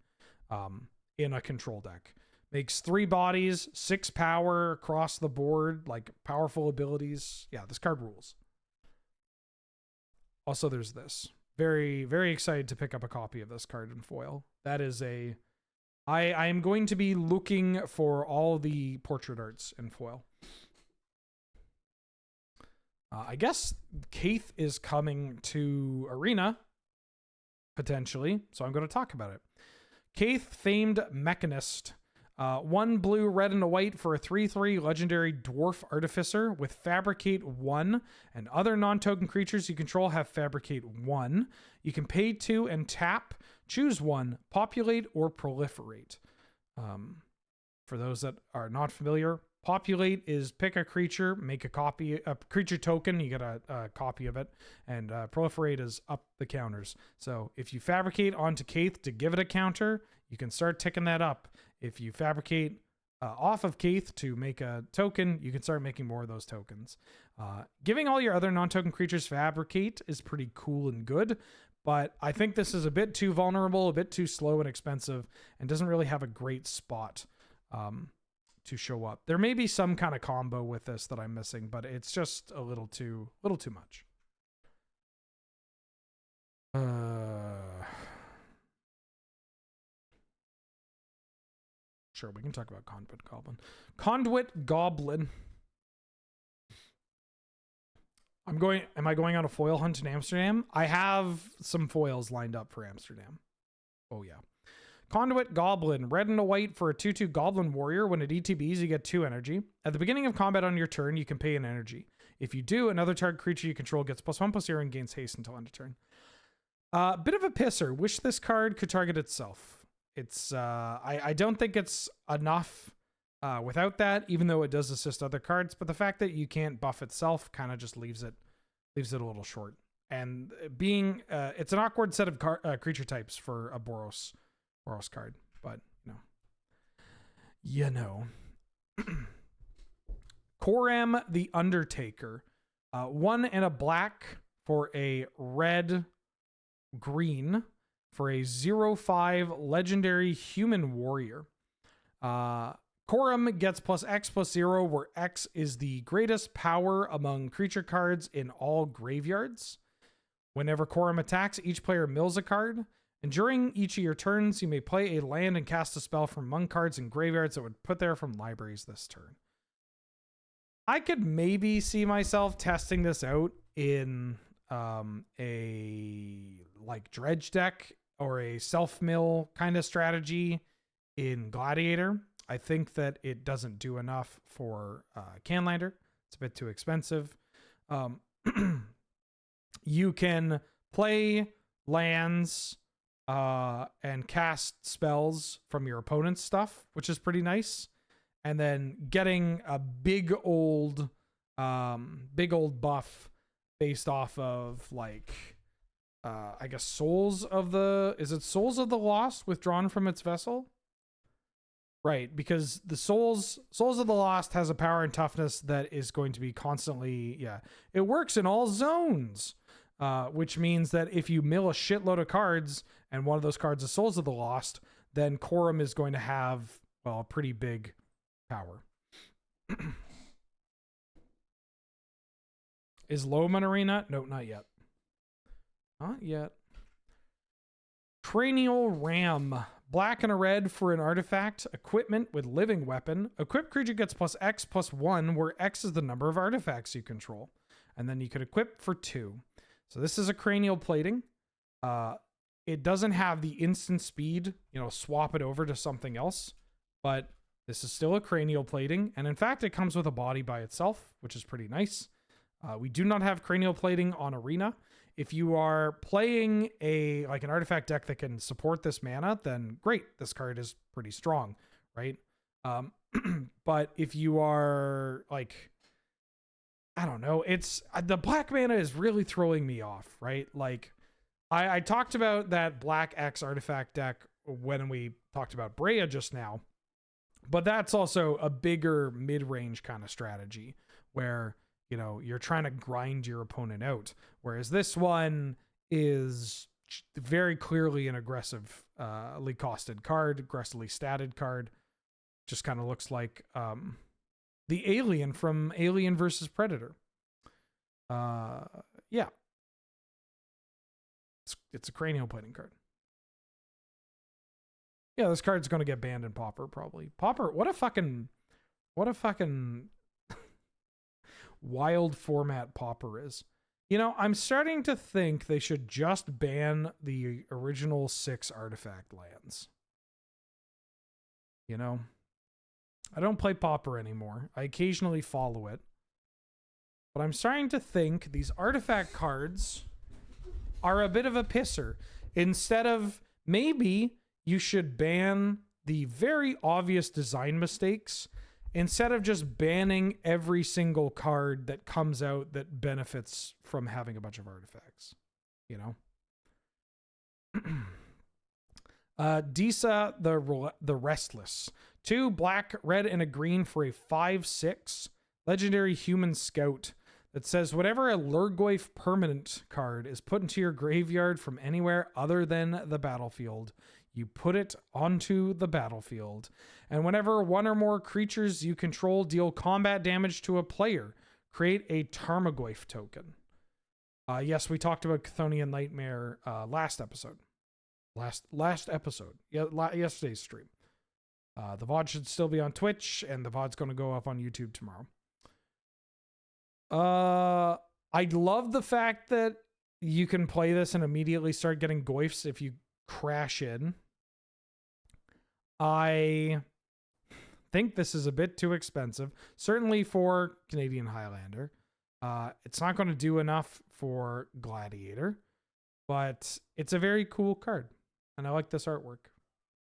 in a control deck. Makes 3 bodies, 6 power across the board, like powerful abilities. Yeah, this card rules. Also, there's this. Very, very excited to pick up a copy of this card in foil. That is a... I am going to be looking for all the portrait arts in foil. I guess Kaith is coming to Arena, potentially, so I'm going to talk about it. Kaith, Famed Mechanist. 1 blue, red, and a white for a 3/3 legendary dwarf artificer with Fabricate 1, and other non-token creatures you control have Fabricate 1. You can pay 2 and tap, choose 1, populate or proliferate. For those that are not familiar, populate is pick a creature, make a copy, a creature token, you get a copy of it, and proliferate is up the counters. So if you fabricate onto Kaith to give it a counter, you can start ticking that up. If you fabricate off of Kaith to make a token, you can start making more of those tokens. Giving all your other non-token creatures fabricate is pretty cool and good, but I think this is a bit too vulnerable, a bit too slow and expensive, and doesn't really have a great spot to show up. There may be some kind of combo with this that I'm missing, but it's just a little too much. Sure, we can talk about Conduit Goblin. Conduit Goblin. Am I going on a foil hunt in Amsterdam? I have some foils lined up for Amsterdam. Oh yeah. Conduit Goblin. Red and a white for a 2/2 Goblin Warrior. When it ETBs, you get 2 energy. At the beginning of combat on your turn, you can pay an energy. If you do, another target creature you control gets +1/+0 and gains haste until end of turn. Bit of a pisser. Wish this card could target itself. It's I don't think it's enough without that, even though it does assist other cards, but the fact that you can't buff itself kind of just leaves it a little short. And being it's an awkward set of creature types for a Boros card, but you know. You know. Koram the Undertaker. 1 and a black for a red green for a 0/5 legendary human warrior. Koram gets +X/+0, where X is the greatest power among creature cards in all graveyards. Whenever Koram attacks, each player mills a card. And during each of your turns, you may play a land and cast a spell from among cards in graveyards that would put there from libraries this turn. I could maybe see myself testing this out in a like dredge deck or a self-mill kind of strategy in Gladiator. I think that it doesn't do enough for Canlander. It's a bit too expensive. You can play lands and cast spells from your opponent's stuff, which is pretty nice. And then getting a big old buff based off of like, I guess Souls of the Lost withdrawn from its vessel? Right, because the Souls of the Lost has a power and toughness that is going to be constantly, it works in all zones, which means that if you mill a shitload of cards and one of those cards is Souls of the Lost, then Koram is going to have, well, a pretty big power. Is Loman Arena? No, not yet. Not yet. Cranial Ram. Black and a red for an artifact. Equipment with living weapon. Equipped creature gets +X/+1, where X is the number of artifacts you control. And then you could equip for 2. So this is a cranial plating. It doesn't have the instant speed, swap it over to something else. But this is still a cranial plating. And in fact, it comes with a body by itself, which is pretty nice. We do not have cranial plating on Arena. If you are playing an artifact deck that can support this mana, then great. This card is pretty strong, right? But if you are like, I don't know, it's the black mana is really throwing me off, right? Like I talked about that black X artifact deck when we talked about Brea just now, but that's also a bigger mid-range kind of strategy where you're trying to grind your opponent out. Whereas this one is very clearly an aggressively costed card, aggressively statted card. Just kind of looks like the alien from Alien versus Predator. Yeah. It's a cranial plating card. Yeah, this card's going to get banned in Pauper, probably. Pauper, what a fucking wild format Pauper is. I'm starting to think they should just ban the original 6 artifact lands. I don't play Pauper anymore. I occasionally follow it. But I'm starting to think these artifact cards are a bit of a pisser. Instead of, maybe you should ban the very obvious design mistakes instead of just banning every single card that comes out that benefits from having a bunch of artifacts, Disa the Restless. 2 black, red, and a green for a 5/6 legendary human scout that says whatever a Lurgoyf permanent card is put into your graveyard from anywhere other than the battlefield, you put it onto the battlefield. And whenever one or more creatures you control deal combat damage to a player, create a Tarmogoyf token. Yes, we talked about Chthonian Nightmare last episode. Last episode. Yesterday's stream. The VOD should still be on Twitch, and the VOD's going to go up on YouTube tomorrow. I love the fact that you can play this and immediately start getting goyfs if you crash in. I think this is a bit too expensive, certainly for Canadian Highlander. It's not going to do enough for Gladiator, but it's a very cool card, and I like this artwork.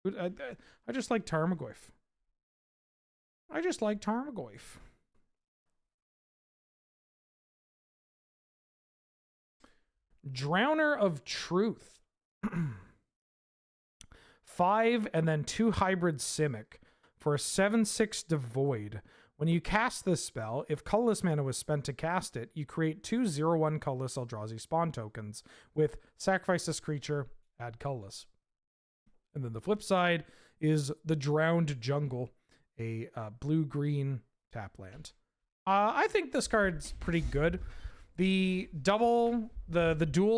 I just like Tarmogoyf. Drowner of Truth. 5 and then 2 hybrid Simic for a 7/6 devoid. When you cast this spell, if colorless mana was spent to cast it, you create 2 0/1 colorless Eldrazi spawn tokens with sacrifice this creature, add colorless. And then the flip side is the Drowned Jungle, a blue-green tap land. I think this card's pretty good. The dual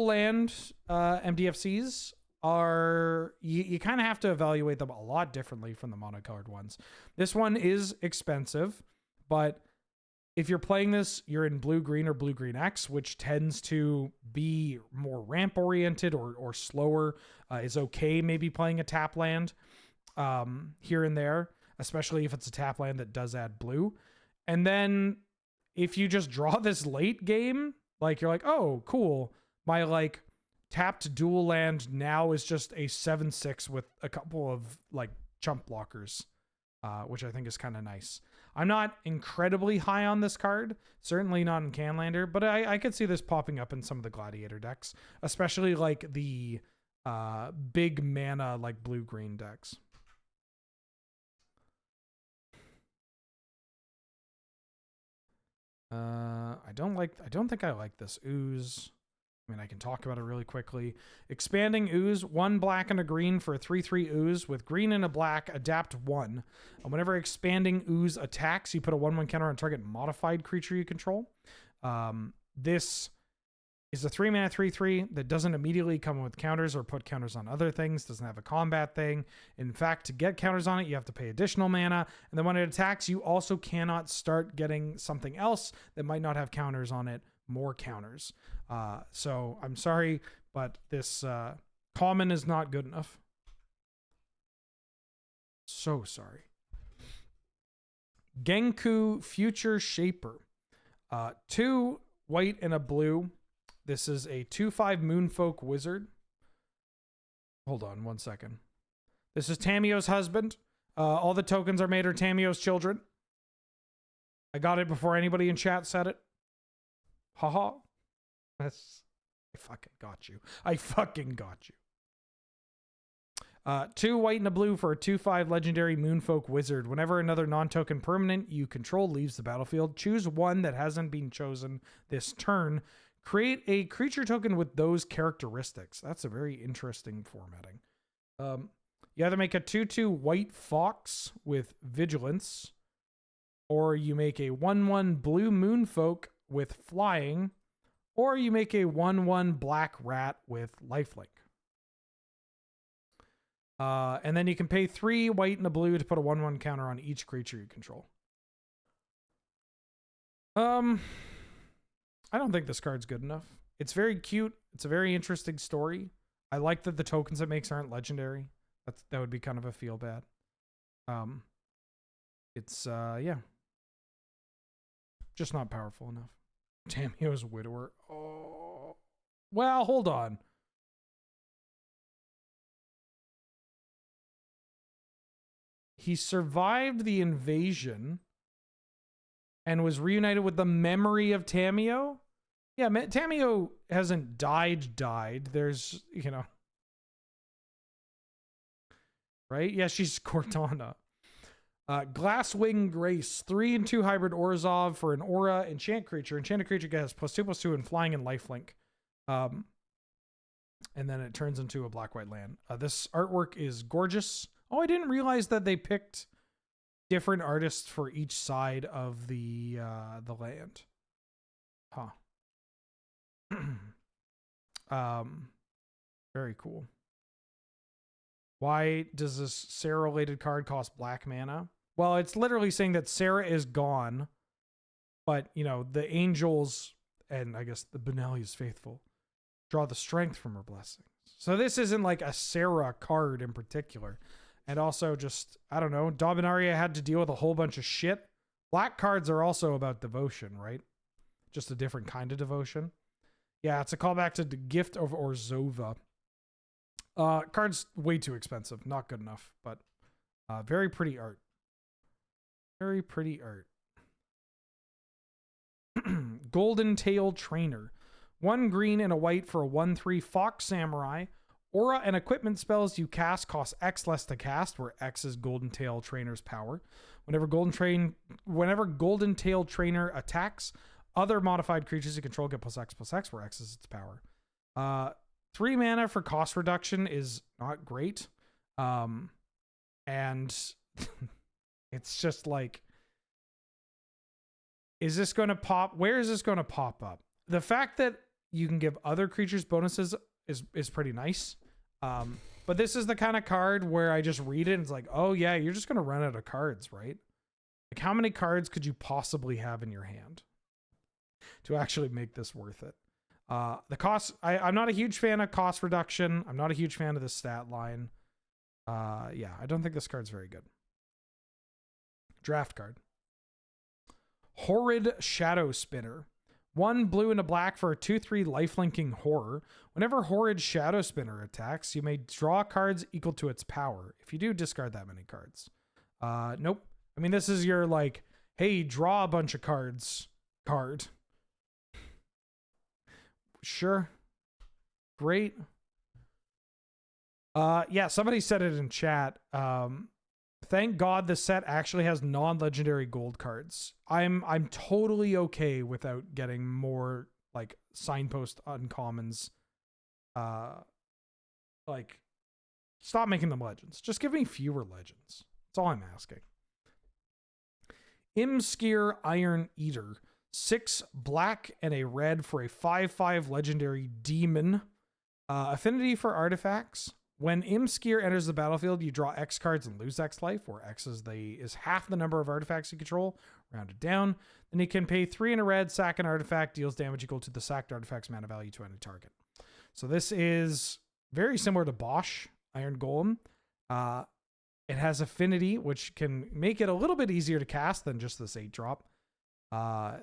land MDFCs are, you kind of have to evaluate them a lot differently from the monocolored ones. This one is expensive, but if you're playing this, you're in blue-green or blue-green X, which tends to be more ramp-oriented or slower. Is okay maybe playing a tap land here and there, especially if it's a tap land that does add blue. And then if you just draw this late game, like you're like, oh, cool. My like tapped dual land now is just a 7/6 with a couple of like chump blockers, which I think is kind of nice. I'm not incredibly high on this card, certainly not in Canlander, but I could see this popping up in some of the Gladiator decks, especially like the big mana like blue-green decks. I don't think I like this ooze. I mean, I can talk about it really quickly. Expanding ooze, 1 black and a green for a 3/3 ooze with green and a black, adapt 1. And whenever expanding ooze attacks, you put a 1/1 counter on target modified creature you control. This is a 3-mana 3/3 that doesn't immediately come with counters or put counters on other things, doesn't have a combat thing. In fact, to get counters on it, you have to pay additional mana. And then when it attacks, you also cannot start getting something else that might not have counters on it, more counters. So I'm sorry, but this common is not good enough. So sorry. Genku Future Shaper. 2 white and a blue. This is a 2/5 Moonfolk Wizard. Hold on 1 second. This is Tamio's husband. All the tokens are made are Tamio's children. I got it before anybody in chat said it. Haha. I fucking got you. I fucking got you. 2 white and a blue for a 2/5 legendary Moonfolk Wizard. Whenever another non-token permanent you control leaves the battlefield, choose one that hasn't been chosen this turn. Create a creature token with those characteristics. That's a very interesting formatting. You either make a 2/2 white fox with vigilance, or you make a 1/1 blue moonfolk with flying, or you make a 1/1 black rat with lifelink. And then you can pay 3 white and a blue to put a 1/1 counter on each creature you control. I don't think this card's good enough. It's very cute. It's a very interesting story. I like that the tokens it makes aren't legendary. That would be kind of a feel bad. Yeah. Just not powerful enough. Tamio's Widower. Oh. Well, hold on. He survived the invasion and was reunited with the memory of Tamio. Yeah, Tamio hasn't died. There's, right? Yeah, she's Cortana. Glasswing Grace, 3 and 2 hybrid Orzhov for an aura enchant creature. Enchanted creature gets +2/+2 and flying and lifelink. And then it turns into a black-white land. This artwork is gorgeous. Oh, I didn't realize that they picked different artists for each side of the land. Huh. Very cool. Why does this Sarah-related card cost black mana? Well, it's literally saying that Sarah is gone, but, the angels, and I guess the Benali's faithful, draw the strength from her blessings. So this isn't like a Sarah card in particular. And also just, I don't know, Dominaria had to deal with a whole bunch of shit. Black cards are also about devotion, right? Just a different kind of devotion. Yeah, it's a callback to the Gift of Orzhova. Card's way too expensive. Not good enough, but very pretty art. Very pretty art. Golden Tail Trainer. 1 green and a white for a 1/3 Fox Samurai, Aura and equipment spells you cast cost X less to cast, where X is Golden Tail Trainer's power. Whenever Golden Tail Trainer attacks, other modified creatures you control get +X, where X is its power. 3 mana for cost reduction is not great. And it's just like, is this going to pop? Where is this going to pop up? The fact that you can give other creatures bonuses is pretty nice. But this is the kind of card where I just read it and it's like, oh yeah, you're just going to run out of cards, right? Like, how many cards could you possibly have in your hand to actually make this worth it? The cost, I'm not a huge fan of cost reduction. I'm not a huge fan of the stat line. Yeah, I don't think this card's very good. Draft card. Horrid Shadow Spinner. 1 blue and a black for a 2/3 lifelinking horror. Whenever Horrid Shadow Spinner attacks, you may draw cards equal to its power. If you do, discard that many cards. Nope. I mean, this is your, like, hey, draw a bunch of cards card. Sure. Great. Yeah, somebody said it in chat. Thank God the set actually has non-legendary gold cards. I'm totally okay without getting more, like, signpost uncommons. Like, stop making them legends. Just give me fewer legends. That's all I'm asking. Imskir Iron Eater. 6 black and a red for a 5/5 legendary demon. Affinity for artifacts. When Imskir enters the battlefield, you draw X cards and lose X life, where X is half the number of artifacts you control, rounded down. Then you can pay 3 and a red, sack an artifact, deals damage equal to the sacked artifact's mana value to any target. So this is very similar to Bosch, Iron Golem. It has affinity, which can make it a little bit easier to cast than just this 8-drop.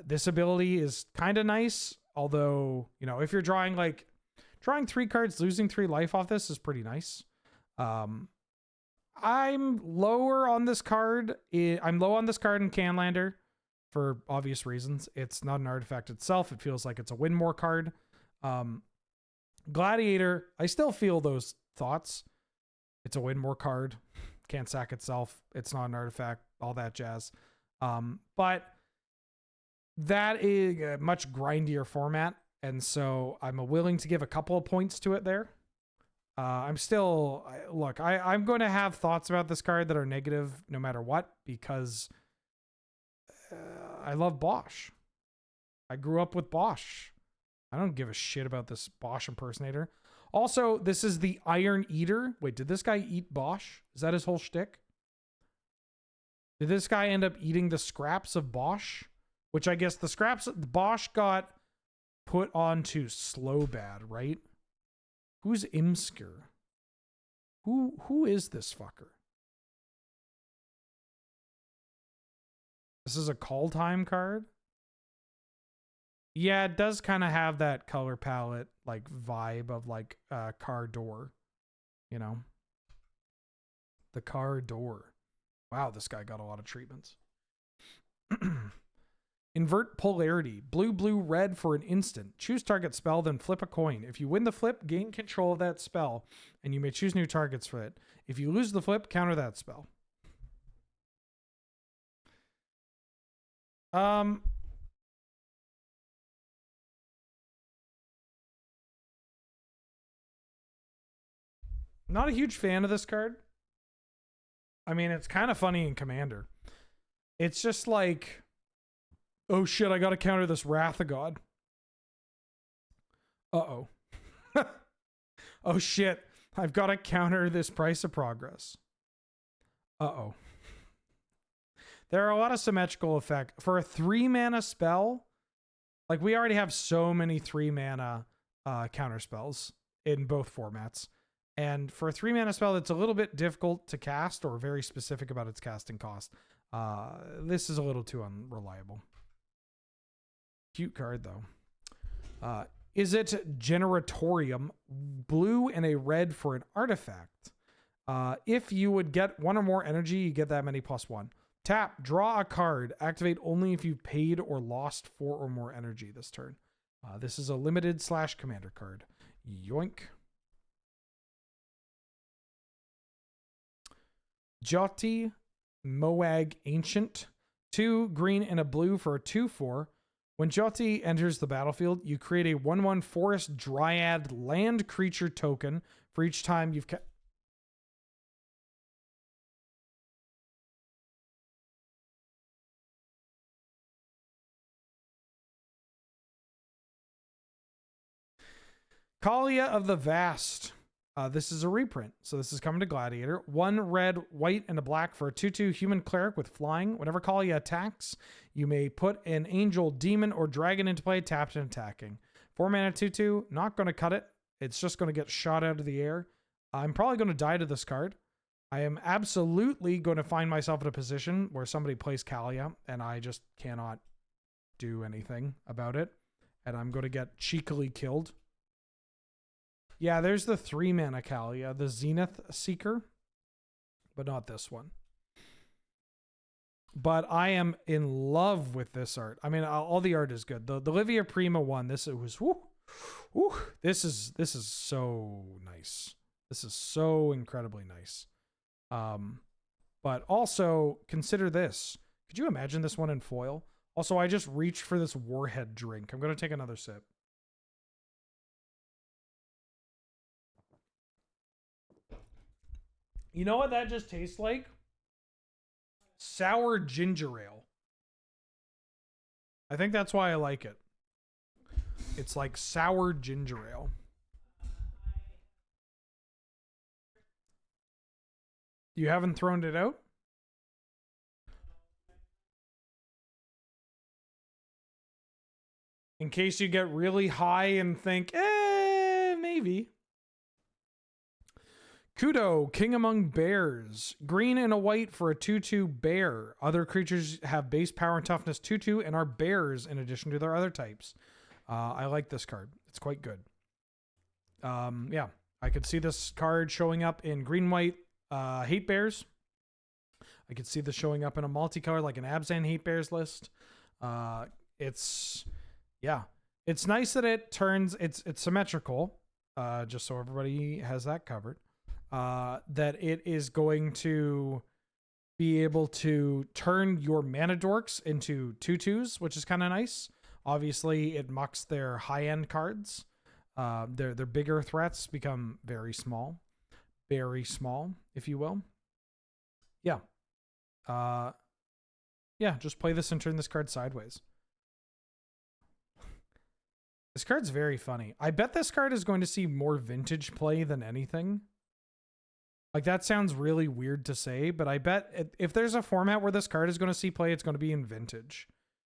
This ability is kind of nice, although, you know, if you're drawing 3 cards, losing 3 life off this is pretty nice. I'm lower on this card. I'm low on this card in Canlander for obvious reasons. It's not an artifact itself. It feels like it's a win more card. Gladiator, I still feel those thoughts. It's a win more card. Can't sack itself. It's not an artifact. All that jazz. But that is a much grindier format. And so I'm willing to give a couple of points to it there. I'm going to have thoughts about this card that are negative no matter what, because I love Bosch. I grew up with Bosch. I don't give a shit about this Bosch impersonator. Also, this is the Iron Eater. Wait, did this guy eat Bosch? Is that his whole shtick? Did this guy end up eating the scraps of Bosch? Which I guess the scraps Bosch got put onto Slowbad, right? Who's Imskir? Who is this fucker? This is a call time card? Yeah, it does kind of have that color palette, like, vibe of, like, car door, you know? The car door. Wow, this guy got a lot of treatments. Invert Polarity. Blue, blue, red for an instant. Choose target spell, then flip a coin. If you win the flip, gain control of that spell, and you may choose new targets for it. If you lose the flip, counter that spell. Not a huge fan of this card. I mean, it's kind of funny in Commander. It's just like, oh shit, I gotta counter this Wrath of God. Uh-oh. Oh shit, I've gotta counter this Price of Progress. Uh-oh. There are a lot of symmetrical effects. For a 3-mana spell, like, we already have so many 3-mana counter spells in both formats. And for a 3-mana spell that's a little bit difficult to cast or very specific about its casting cost, this is a little too unreliable. Cute card, though. Is it Generatorium? Blue and a red for an artifact. If you would get 1 or more energy, you get that many +1. Tap, draw a card. Activate only if you've paid or lost 4 or more energy this turn. This is a limited /commander card. Yoink. Jyoti Moag Ancient. 2 green and a blue for a 2/4. When Jyoti enters the battlefield, you create a 1/1 Forest Dryad land creature token for each time you've Kalia of the Vast. This is a reprint, so this is coming to Gladiator. 1 red, white, and a black for a 2/2 human cleric with flying. Whenever Kalia attacks, you may put an angel, demon, or dragon into play, tapped and attacking. 4 mana 2/2, not going to cut it. It's just going to get shot out of the air. I'm probably going to die to this card. I am absolutely going to find myself in a position where somebody plays Kalia, and I just cannot do anything about it. And I'm going to get cheekily killed. Yeah, there's the 3 mana Kalia, the Zenith Seeker, but not this one. But I am in love with this art. I mean, all the art is good. The Livia Prima one, this was this is so nice. This is so incredibly nice. But also consider this. Could you imagine this one in foil? Also, I just reached for this Warhead drink. I'm going to take another sip. You know what that just tastes like? Sour ginger ale. I think that's why I like it. It's like sour ginger ale. You haven't thrown it out? In case you get really high and think, maybe. Kudo, King Among Bears. Green and a white for a 2/2 bear. Other creatures have base power and toughness 2/2 and are bears in addition to their other types. I like this card. It's quite good. Yeah, I could see this card showing up in green-white hate bears. I could see this showing up in a multicolor like an Abzan hate bears list. It's nice that it turns, it's symmetrical, just so everybody has that covered. That it is going to be able to turn your mana dorks into 2/2s, which is kind of nice. Obviously, it mucks their high-end cards. Their bigger threats become very small, if you will. Yeah. Yeah, just play this and turn this card sideways. This card's very funny. I bet this card is going to see more vintage play than anything. Like, that sounds really weird to say, but I bet if there's a format where this card is going to see play, it's going to be in vintage.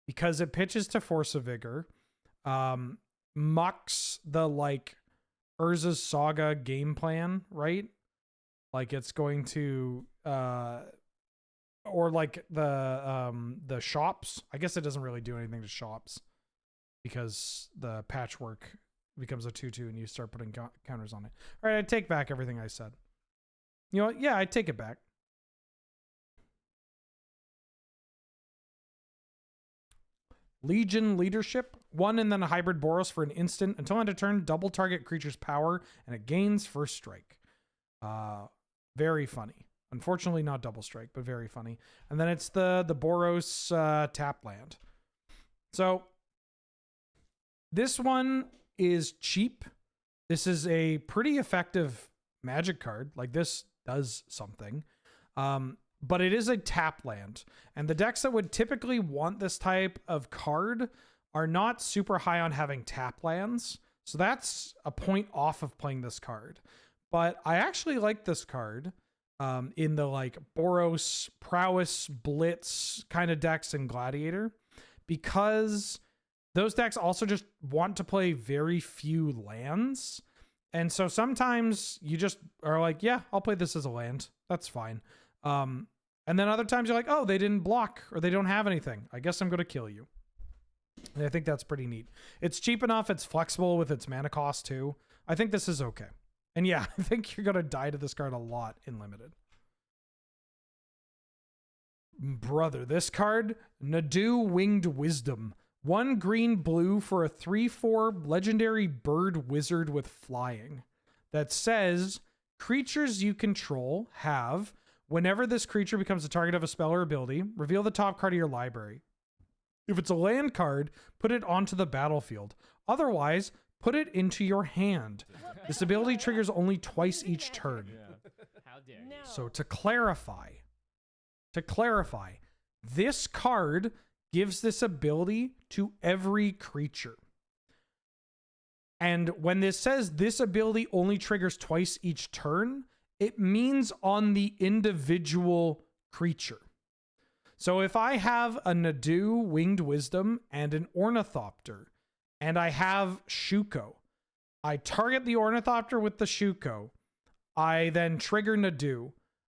Because it pitches to Force of Vigor, mucks the, like, Urza's Saga game plan, right? Like, it's going to, or like the shops. I guess it doesn't really do anything to shops because the patchwork becomes a 2/2 and you start putting counters on it. All right, I take back everything I said. You know what? Yeah, I take it back. Legion Leadership. 1 and then a hybrid Boros for an instant. Until end of turn, double target creature's power and it gains first strike. Very funny. Unfortunately, not double strike, but very funny. And then it's the Boros tap land. So this one is cheap. This is a pretty effective Magic card. Like, this does something. But it is a tap land. And the decks that would typically want this type of card are not super high on having tap lands. So that's a point off of playing this card. But I actually like this card in the like Boros, Prowess, Blitz kind of decks in Gladiator. Because those decks also just want to play very few lands. And so sometimes you just are like, yeah, I'll play this as a land. That's fine. And then other times you're like, oh, they didn't block or they don't have anything. I guess I'm going to kill you. And I think that's pretty neat. It's cheap enough. It's flexible with its mana cost too. I think this is okay. And yeah, I think you're going to die to this card a lot in Limited. Brother, this card, Nadu Winged Wisdom. 1 green blue for a 3/4 legendary bird wizard with flying that says creatures you control have Whenever this creature becomes the target of a spell or ability, reveal the top card of your library. If it's a land card, put it onto the battlefield. Otherwise, put it into your hand. This ability triggers only twice each turn. How dare you? No. So to clarify, this card gives this ability to every creature. And when this says this ability only triggers twice each turn, it means on the individual creature. So if I have a Nadu, Winged Wisdom, and an Ornithopter, and I have Shuko, I target the Ornithopter with the Shuko. I then trigger Nadu.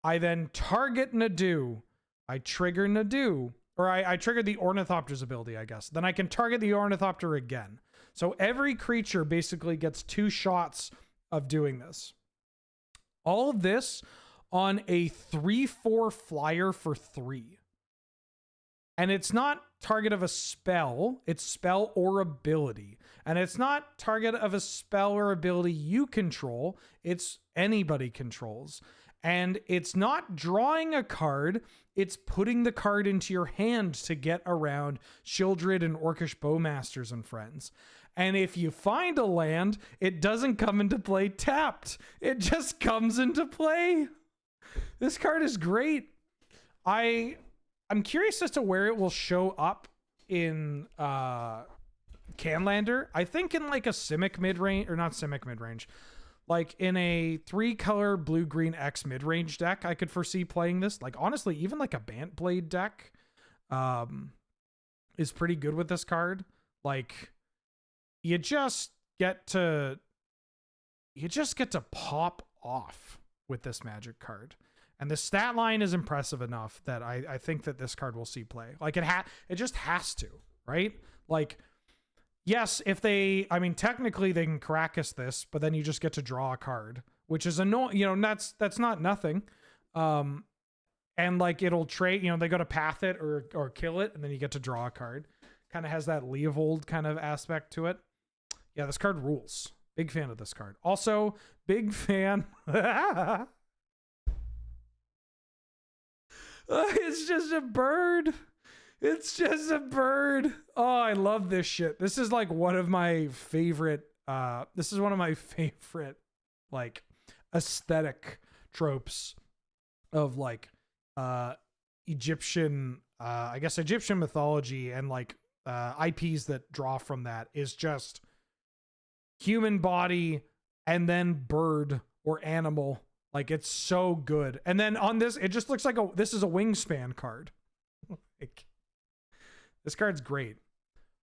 I then target Nadu. I trigger Nadu. Or I trigger the Ornithopter's ability, I guess. Then I can target the Ornithopter again. So every creature basically gets 2 shots of doing this. All of this on a 3/4 flyer for 3. And it's not target of a spell, it's spell or ability. And it's not target of a spell or ability you control, it's anybody controls. And it's not drawing a card, it's putting the card into your hand to get around Shieldred and Orcish Bowmasters and friends. And if you find a land, it doesn't come into play tapped. It just comes into play. This card is great. I'm curious as to where it will show up in Canlander. I think in like a Simic mid-range, or not Simic mid-range, like in a 3-color blue-green X mid-range deck, I could foresee playing this. Like honestly, even like a Bantblade deck is pretty good with this card. Like you just get to pop off with this Magic card. And the stat line is impressive enough that I think that this card will see play. Like it just has to, right? Like, yes, technically they can Caracas this, but then you just get to draw a card, which is annoying. That's not nothing. And like it'll trade, they go to path it or kill it, and then you get to draw a card. Kind of has that Leovold kind of aspect to it. Yeah, this card rules. Big fan of this card. Also, big fan. It's just a bird. It's just a bird. Oh, I love this shit. This is like one of my favorite like aesthetic tropes of like Egyptian Egyptian mythology, and like IPs that draw from that is just human body and then bird or animal. Like it's so good. And then on this, it just looks like this is a Wingspan card. Like, this card's great.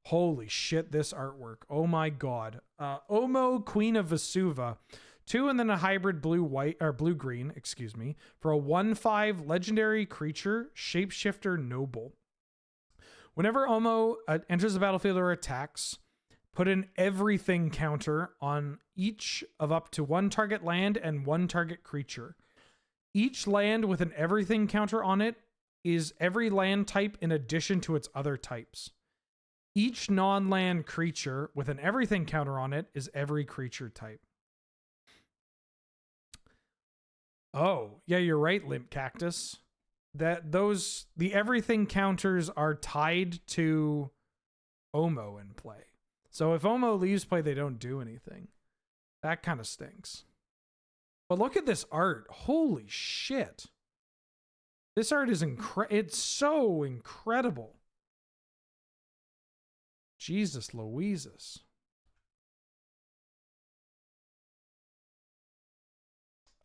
Holy shit, this artwork. Oh my god. Omo, Queen of Vesuva. 2 and then a hybrid blue-green, for a 1/5 legendary creature, Shapeshifter Noble. Whenever Omo enters the battlefield or attacks, put an everything counter on each of up to 1 target land and 1 target creature. Each land with an everything counter on it is every land type in addition to its other types. Each non-land creature with an everything counter on it is every creature type. Oh, yeah, you're right, Limp Cactus. The everything counters are tied to Omo in play. So if Omo leaves play, they don't do anything. That kind of stinks. But look at this art. Holy shit. This art is it's so incredible. Jesus Louises.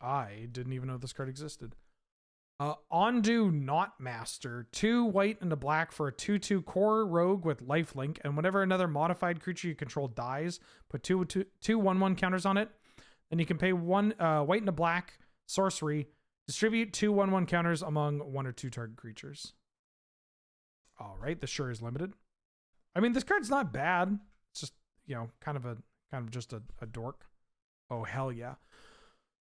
I didn't even know this card existed. Ondu Knotmaster, 2 white and a black for a 2/2 core rogue with lifelink, and whenever another modified creature you control dies, put 2 1/1 counters on it. Then you can pay 1 white and a black sorcery, distribute 2 1/1 counters among 1 or 2 target creatures. All right, this sure is limited. I mean, this card's not bad. It's just, kind of just a dork. Oh hell yeah.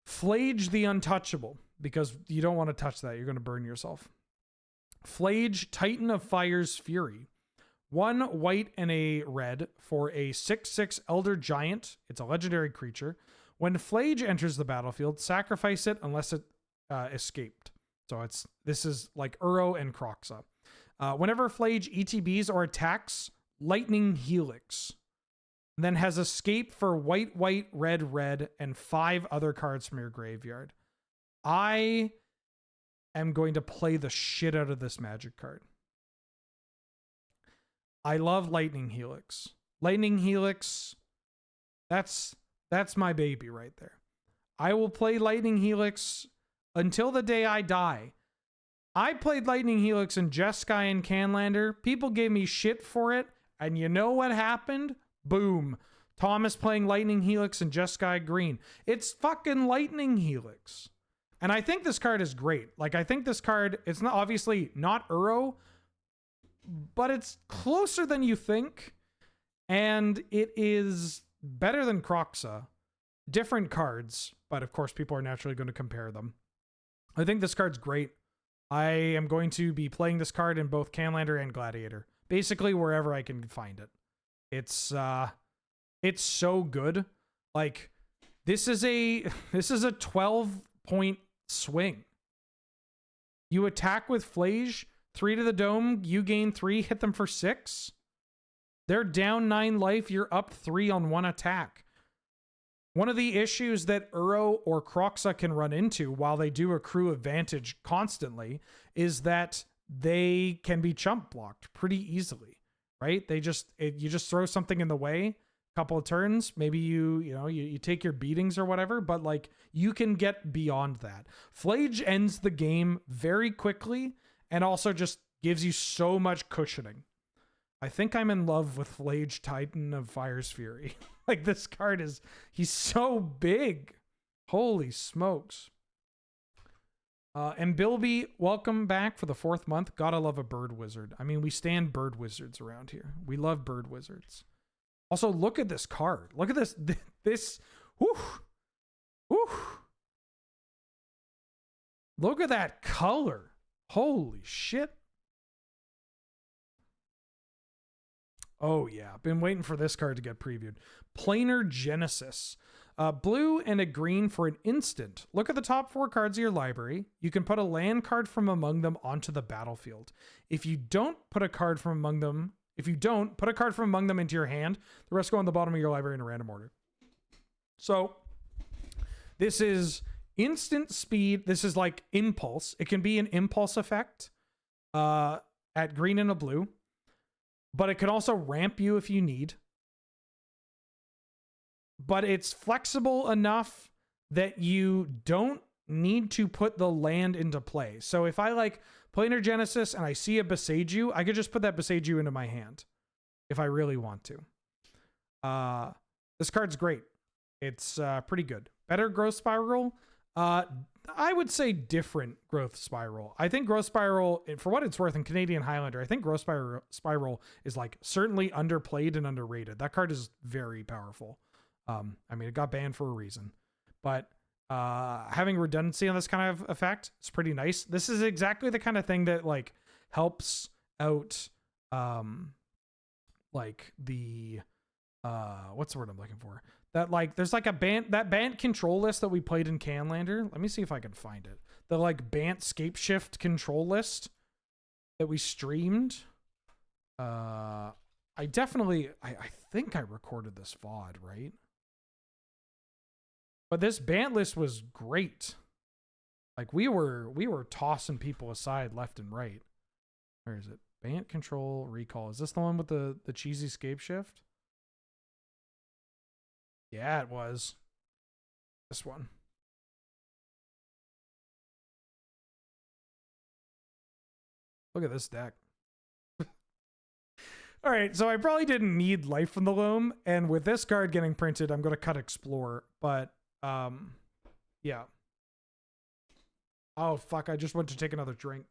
Flage the Untouchable, because you don't want to touch that. You're going to burn yourself. Flage, Titan of Fire's Fury. 1 white and a red for a 6/6 Elder Giant. It's a legendary creature. When Flage enters the battlefield, sacrifice it unless it escaped. So this is like Uro and Croxa. Whenever Flage ETBs or attacks, Lightning Helix. Then has escape for white, white, red, red, and 5 other cards from your graveyard. I am going to play the shit out of this Magic card. I love Lightning Helix. Lightning Helix, that's my baby right there. I will play Lightning Helix until the day I die. I played Lightning Helix in Jeskai and Canlander. People gave me shit for it, and you know what happened? Boom. Thomas playing Lightning Helix and Jeskai Green. It's fucking Lightning Helix. And I think this card is great. Like, I think this card, it's not obviously not Uro, but it's closer than you think. And it is better than Croxa. Different cards, but of course people are naturally going to compare them. I think this card's great. I am going to be playing this card in both Canlander and Gladiator. Basically wherever I can find it. It's so good. Like, this is a 12-point swing. You attack with Flage, 3 to the dome, you gain 3, hit them for 6. They're down 9 life, you're up 3 on 1 attack. One of the issues that Uro or Croxa can run into while they do accrue advantage constantly is that they can be chump blocked pretty easily, right? You just throw something in the way, couple of turns, maybe you take your beatings or whatever, but like you can get beyond that. Flage ends the game very quickly and also just gives you so much cushioning. I think I'm in love with Flage Titan of Fire's Fury. Like, this card he's so big. Holy smokes. And Bilby, welcome back for the 4th month. Gotta love a bird wizard. I mean, we stand bird wizards around here. We love bird wizards. Also, look at this card. Look at this. Whew. Whew. Look at that color. Holy shit. Oh, yeah. Been waiting for this card to get previewed. Planar Genesis. Blue and a green for an instant. Look at the top 4 cards of your library. You can put a land card from among them onto the battlefield. If you don't, put a card from among them into your hand. The rest go on the bottom of your library in a random order. So, this is instant speed. This is like impulse. It can be an impulse effect at green and a blue. But it can also ramp you if you need. But it's flexible enough that you don't need to put the land into play. So if I like Planar Genesis and I see a Beseiju, I could just put that Beseiju into my hand if I really want to. This card's great. It's pretty good. Better Growth Spiral. I would say different Growth Spiral. I think Growth Spiral, for what it's worth in Canadian Highlander, I think Growth Spiral is like certainly underplayed and underrated. That card is very powerful. I mean, it got banned for a reason, but having redundancy on this kind of effect is pretty nice. This is exactly the kind of thing that like helps out, like the, what's the word I'm looking for? That like, there's like that Bant control list that we played in Canlander. Let me see if I can find it. The like Bant Scape Shift control list that we streamed. I think I recorded this VOD, right? But this Bant list was great. Like we were tossing people aside left and right. Where is it? Bant control recall. Is this the one with the cheesy Scape Shift? Yeah, it was. This one. Look at this deck. All right, so I probably didn't need Life from the Loam, and with this card getting printed, I'm going to cut Explore, but yeah. Oh, fuck, I just went to take another drink.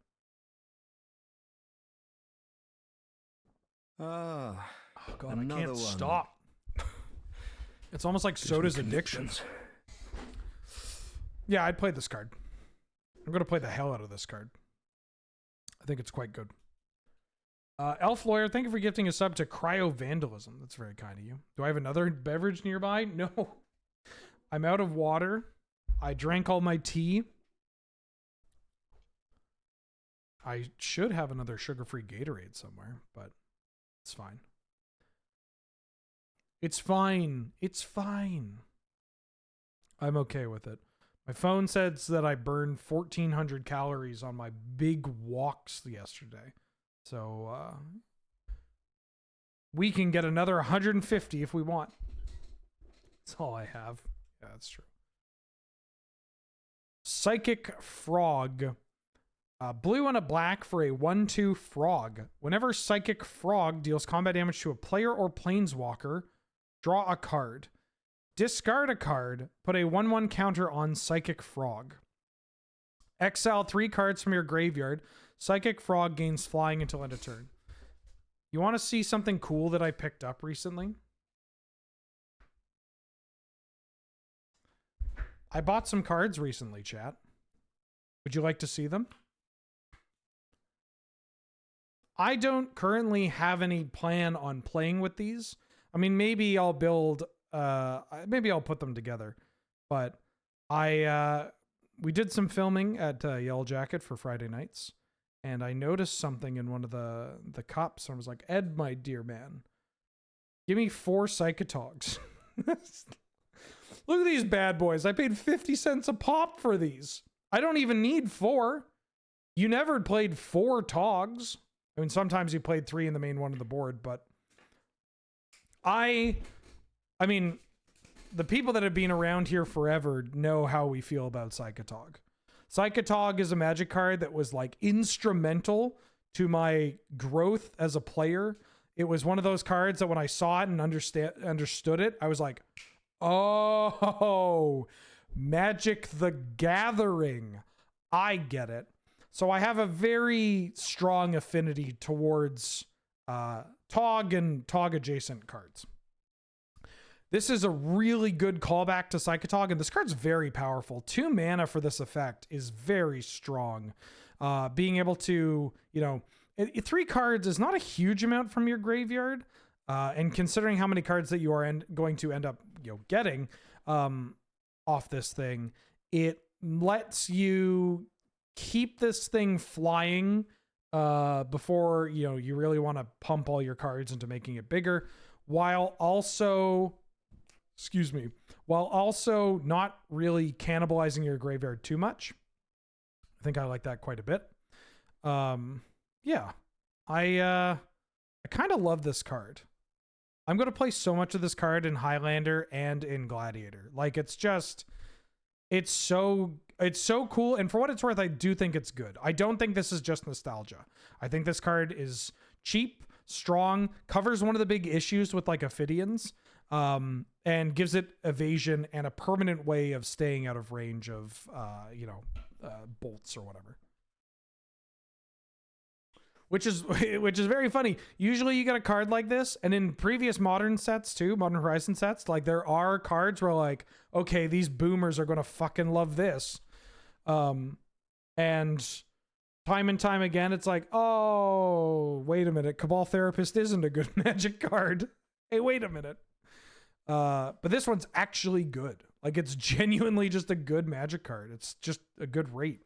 Oh, God, I can't stop. It's almost like soda's addiction. Yeah, I'd play this card. I'm going to play the hell out of this card. I think it's quite good. Elf Lawyer, thank you for gifting a sub to Cryo Vandalism. That's very kind of you. Do I have another beverage nearby? No. I'm out of water. I drank all my tea. I should have another sugar-free Gatorade somewhere, but it's fine. It's fine. It's fine. I'm okay with it. My phone says that I burned 1,400 calories on my big walks yesterday. So we can get another 150 if we want. That's all I have. Yeah, that's true. Psychic Frog. Blue and a black for a 1/2 frog. Whenever Psychic Frog deals combat damage to a player or planeswalker, draw a card. Discard a card. Put a 1/1 counter on Psychic Frog. Exile 3 cards from your graveyard. Psychic Frog gains flying until end of turn. You want to see something cool that I picked up recently? I bought some cards recently, chat. Would you like to see them? I don't currently have any plan on playing with these. I mean, maybe I'll build, maybe I'll put them together. But we did some filming at Yellow Jacket for Friday nights. And I noticed something in one of the cups. And I was like, Ed, my dear man, give me 4 Psychotogs. Look at these bad boys. I paid 50 cents a pop for these. I don't even need 4. You never played 4 Togs. I mean, sometimes you played 3 in the main one of the board, but I mean, the people that have been around here forever know how we feel about Psychotog. Psychotog is a Magic card that was like instrumental to my growth as a player. It was one of those cards that when I saw it and understood it, I was like, oh, Magic the Gathering. I get it. So I have a very strong affinity towards Tog and Tog adjacent cards. This is a really good callback to Psychotog, and this card's very powerful. 2 mana for this effect is very strong. Being able to, 3 cards is not a huge amount from your graveyard, and considering how many cards that you are going to end up, getting off this thing, it lets you keep this thing flying before you really want to pump all your cards into making it bigger, while also not really cannibalizing your graveyard too much. I think I like that quite a bit. Yeah, I kind of love this card. I'm going to play so much of this card in Highlander and in Gladiator. Like, it's so cool. And for what it's worth, I do think it's good. I don't think this is just nostalgia. I think this card is cheap, strong, covers one of the big issues with like Ophidians, and gives it evasion and a permanent way of staying out of range of, bolts or whatever. Which is very funny. Usually you get a card like this, and in previous modern sets too, Modern Horizon sets, like there are cards where like, okay, these boomers are going to fucking love this. And time and time again, it's like, oh, wait a minute. Cabal Therapist isn't a good Magic card. Hey, wait a minute. But this one's actually good. Like, it's genuinely just a good Magic card. It's just a good rate.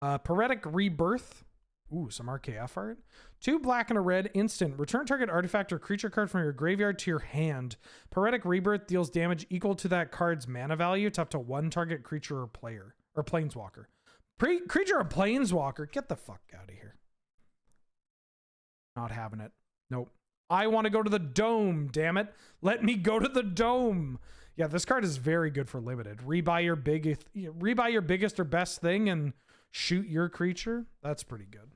Poetic Rebirth. Ooh, some RKF art. 2 black and a red, instant. Return target artifact or creature card from your graveyard to your hand. Poetic Rebirth deals damage equal to that card's mana value to up to 1 target creature or player. Or planeswalker. Creature or planeswalker? Get the fuck out of here. Not having it. Nope. I want to go to the dome, damn it. Let me go to the dome. Yeah, this card is very good for limited. Rebuy your biggest or best thing and shoot your creature. That's pretty good.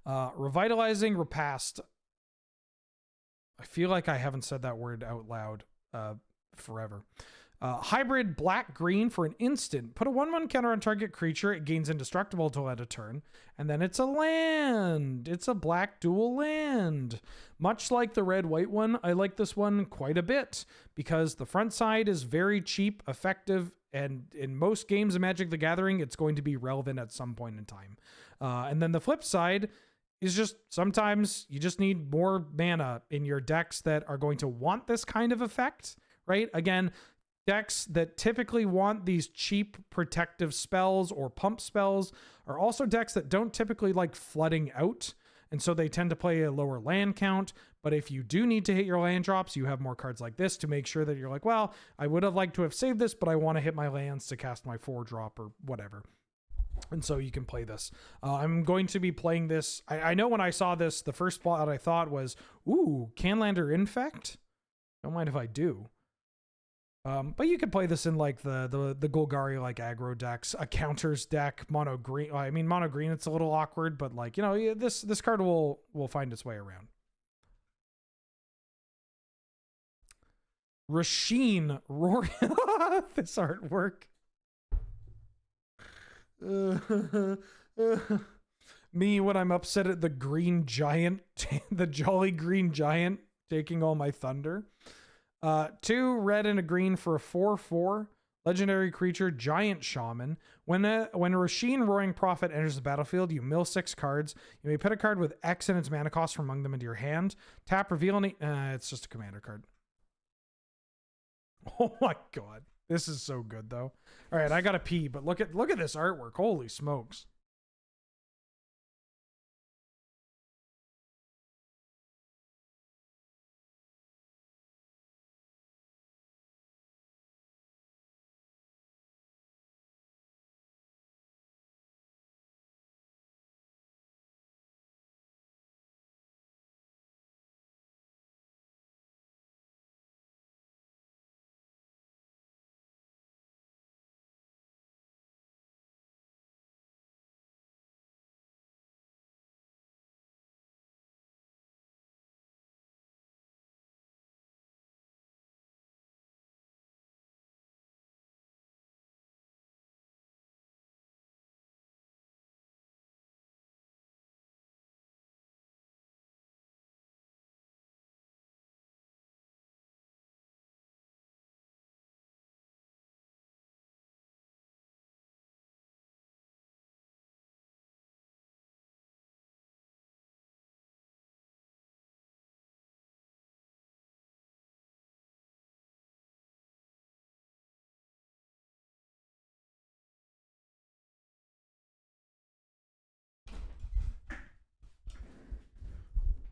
Revitalizing Repast. I feel like I haven't said that word out loud forever. Hybrid black-green for an instant. Put a 1/1 counter on target creature. It gains indestructible till end of turn. And then it's a land. It's a black dual land. Much like the red-white one, I like this one quite a bit because the front side is very cheap, effective, and in most games of Magic the Gathering, it's going to be relevant at some point in time. And then the flip side is just sometimes you just need more mana in your decks that are going to want this kind of effect, right? Again, decks that typically want these cheap protective spells or pump spells are also decks that don't typically like flooding out, and so they tend to play a lower land count. But if you do need to hit your land drops, you have more cards like this to make sure that you're like, well, I would have liked to have saved this, but I want to hit my lands to cast my 4-drop or whatever. And so you can play this. I'm going to be playing this. I know when I saw this, the first spot I thought was, ooh, Canlander Infect? Don't mind if I do. But you could play this in like the Golgari like aggro decks, a counters deck, mono green. I mean, mono green, it's a little awkward, but like, you know, this card will find its way around. Rasheen roaring this artwork. Me when I'm upset at the green giant, the jolly green giant taking all my thunder. 2 red and a green for a 4/4 legendary creature, giant shaman. When Rasheen Roaring Prophet enters the battlefield, you mill 6 cards. You may put a card with X in its mana cost from among them into your hand. Tap, reveal any. It's just a commander card. Oh my god. This is so good though. All right, I gotta pee, but look at this artwork. Holy smokes.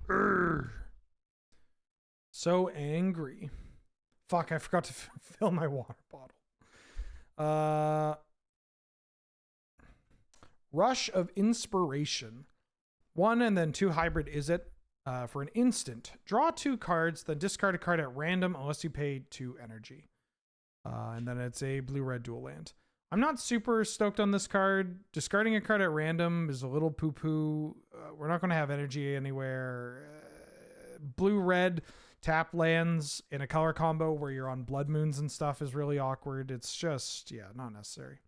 Urgh. So angry. Fuck, I forgot to fill my water bottle. Rush of Inspiration. 1 and then 2 hybrid is it. For an instant. Draw 2 cards, then discard a card at random unless you pay 2 energy. And then it's a blue-red dual land. I'm not super stoked on this card. Discarding a card at random is a little poo-poo. We're not going to have energy anywhere. Blue-red tap lands in a color combo where you're on blood moons and stuff is really awkward. It's just, yeah, not necessary.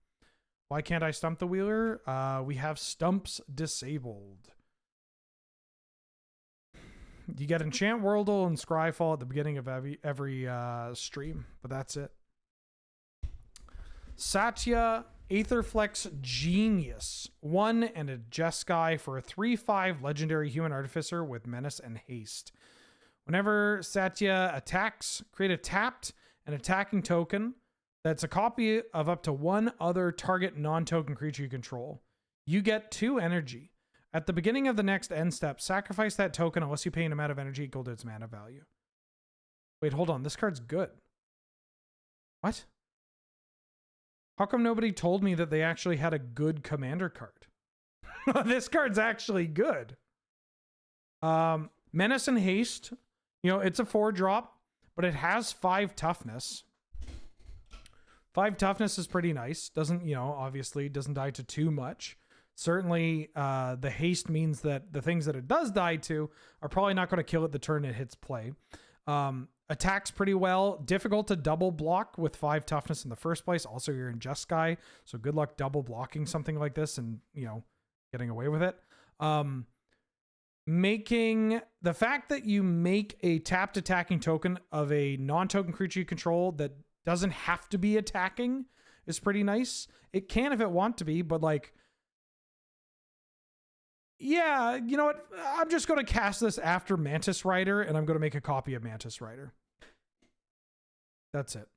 Why can't I stump the wheeler? We have stumps disabled. You get Enchant Worldle and Scryfall at the beginning of every stream, but that's it. Satya Aetherflex Genius. 1 and a Jeskai for a 3/5 legendary human artificer with menace and haste. Whenever Satya attacks, create a tapped and attacking token that's a copy of up to 1 other target non-token creature you control. You get 2 energy. At the beginning of the next end step, sacrifice that token unless you pay an amount of energy equal to its mana value. Wait, hold on. This card's good. What? How come nobody told me that they actually had a good commander card? This card's actually good. Menace and Haste. You know, it's a 4-drop, but it has 5 toughness. 5 toughness is pretty nice. Doesn't, you know, obviously doesn't die to too much. Certainly, the haste means that the things that it does die to are probably not going to kill it the turn it hits play. Attacks pretty well. Difficult to double block with 5 toughness in the first place. Also, you're in Jeskai, so good luck double blocking something like this and, you know, getting away with it. Making the fact that you make a tapped attacking token of a non-token creature you control that doesn't have to be attacking is pretty nice. It can if it want to be, but like, yeah, you know what? I'm just going to cast this after Mantis Rider, and I'm going to make a copy of Mantis Rider. That's it.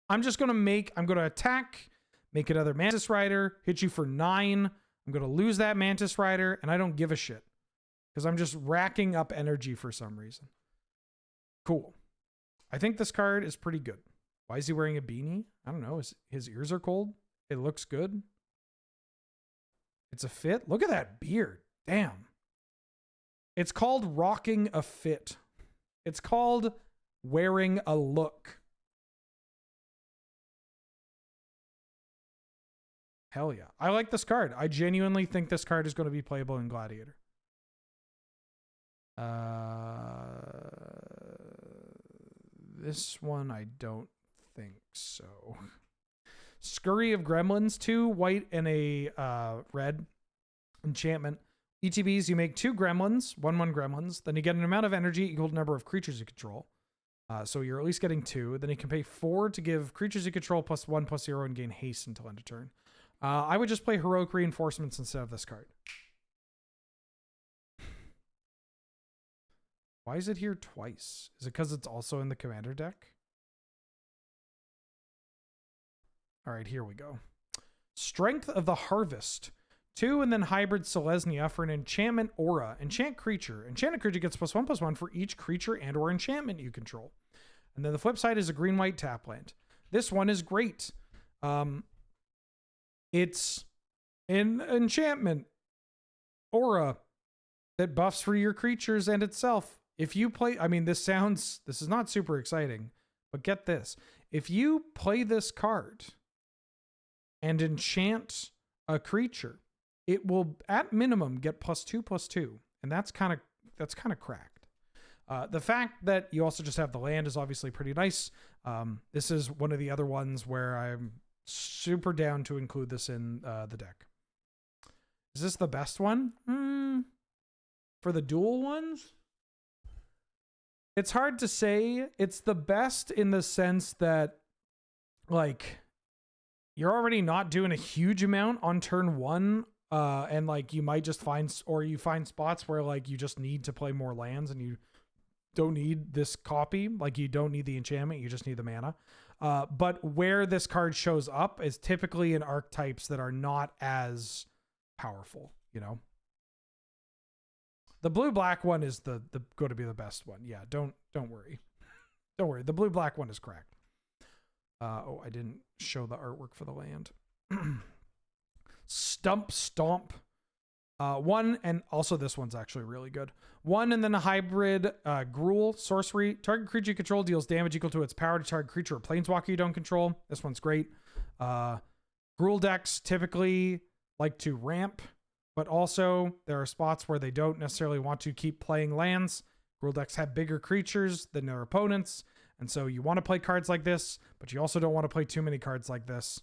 I'm going to attack, make another Mantis Rider, hit you for 9. I'm going to lose that Mantis Rider, and I don't give a shit. Because I'm just racking up energy for some reason. Cool. I think this card is pretty good. Why is he wearing a beanie? I don't know. His ears are cold. It looks good. It's a fit. Look at that beard. Damn. It's called rocking a fit. It's called wearing a look. Hell yeah. I like this card. I genuinely think this card is going to be playable in Gladiator. This one, I don't think so. Scurry of Gremlins, 2 white and a red enchantment. ETBs, you make 2 gremlins, 1/1 gremlins. Then you get an amount of energy equal to the number of creatures you control. So you're at least getting 2. Then you can pay 4 to give creatures you control +1/+0 and gain haste until end of turn. I would just play Heroic Reinforcements instead of this card. Why is it here twice? Is it because it's also in the Commander deck? All right, here we go. Strength of the Harvest. 2 and then Hybrid Selesnya for an enchantment aura. Enchant creature. Enchanted creature gets +1/+1 for each creature and or enchantment you control. And then the flip side is a green-white tap land. This one is great. It's an enchantment aura that buffs for your creatures and itself. If you play, I mean, this is not super exciting, but get this. If you play this card and enchant a creature, it will at minimum get +2/+2. And that's kind of cracked. The fact that you also just have the land is obviously pretty nice. This is one of the other ones where I'm super down to include this in the deck. Is this the best one? For the dual ones? It's hard to say. It's the best in the sense that, like, you're already not doing a huge amount on turn 1. And like you might just find spots where like you just need to play more lands and you don't need this copy. Like you don't need the enchantment. You just need the mana. But where this card shows up is typically in archetypes that are not as powerful, you know? The blue-black one is the going to be the best one. Yeah, don't worry. Don't worry. The blue-black one is cracked. I didn't show the artwork for the land. Stomp. 1, and also this one's actually really good. 1 and then a hybrid Gruul sorcery. Target creature you control deals damage equal to its power to target creature or planeswalker you don't control. This one's great. Gruul decks typically like to ramp, but also there are spots where they don't necessarily want to keep playing lands. Gruul decks have bigger creatures than their opponents, and so you want to play cards like this, but you also don't want to play too many cards like this.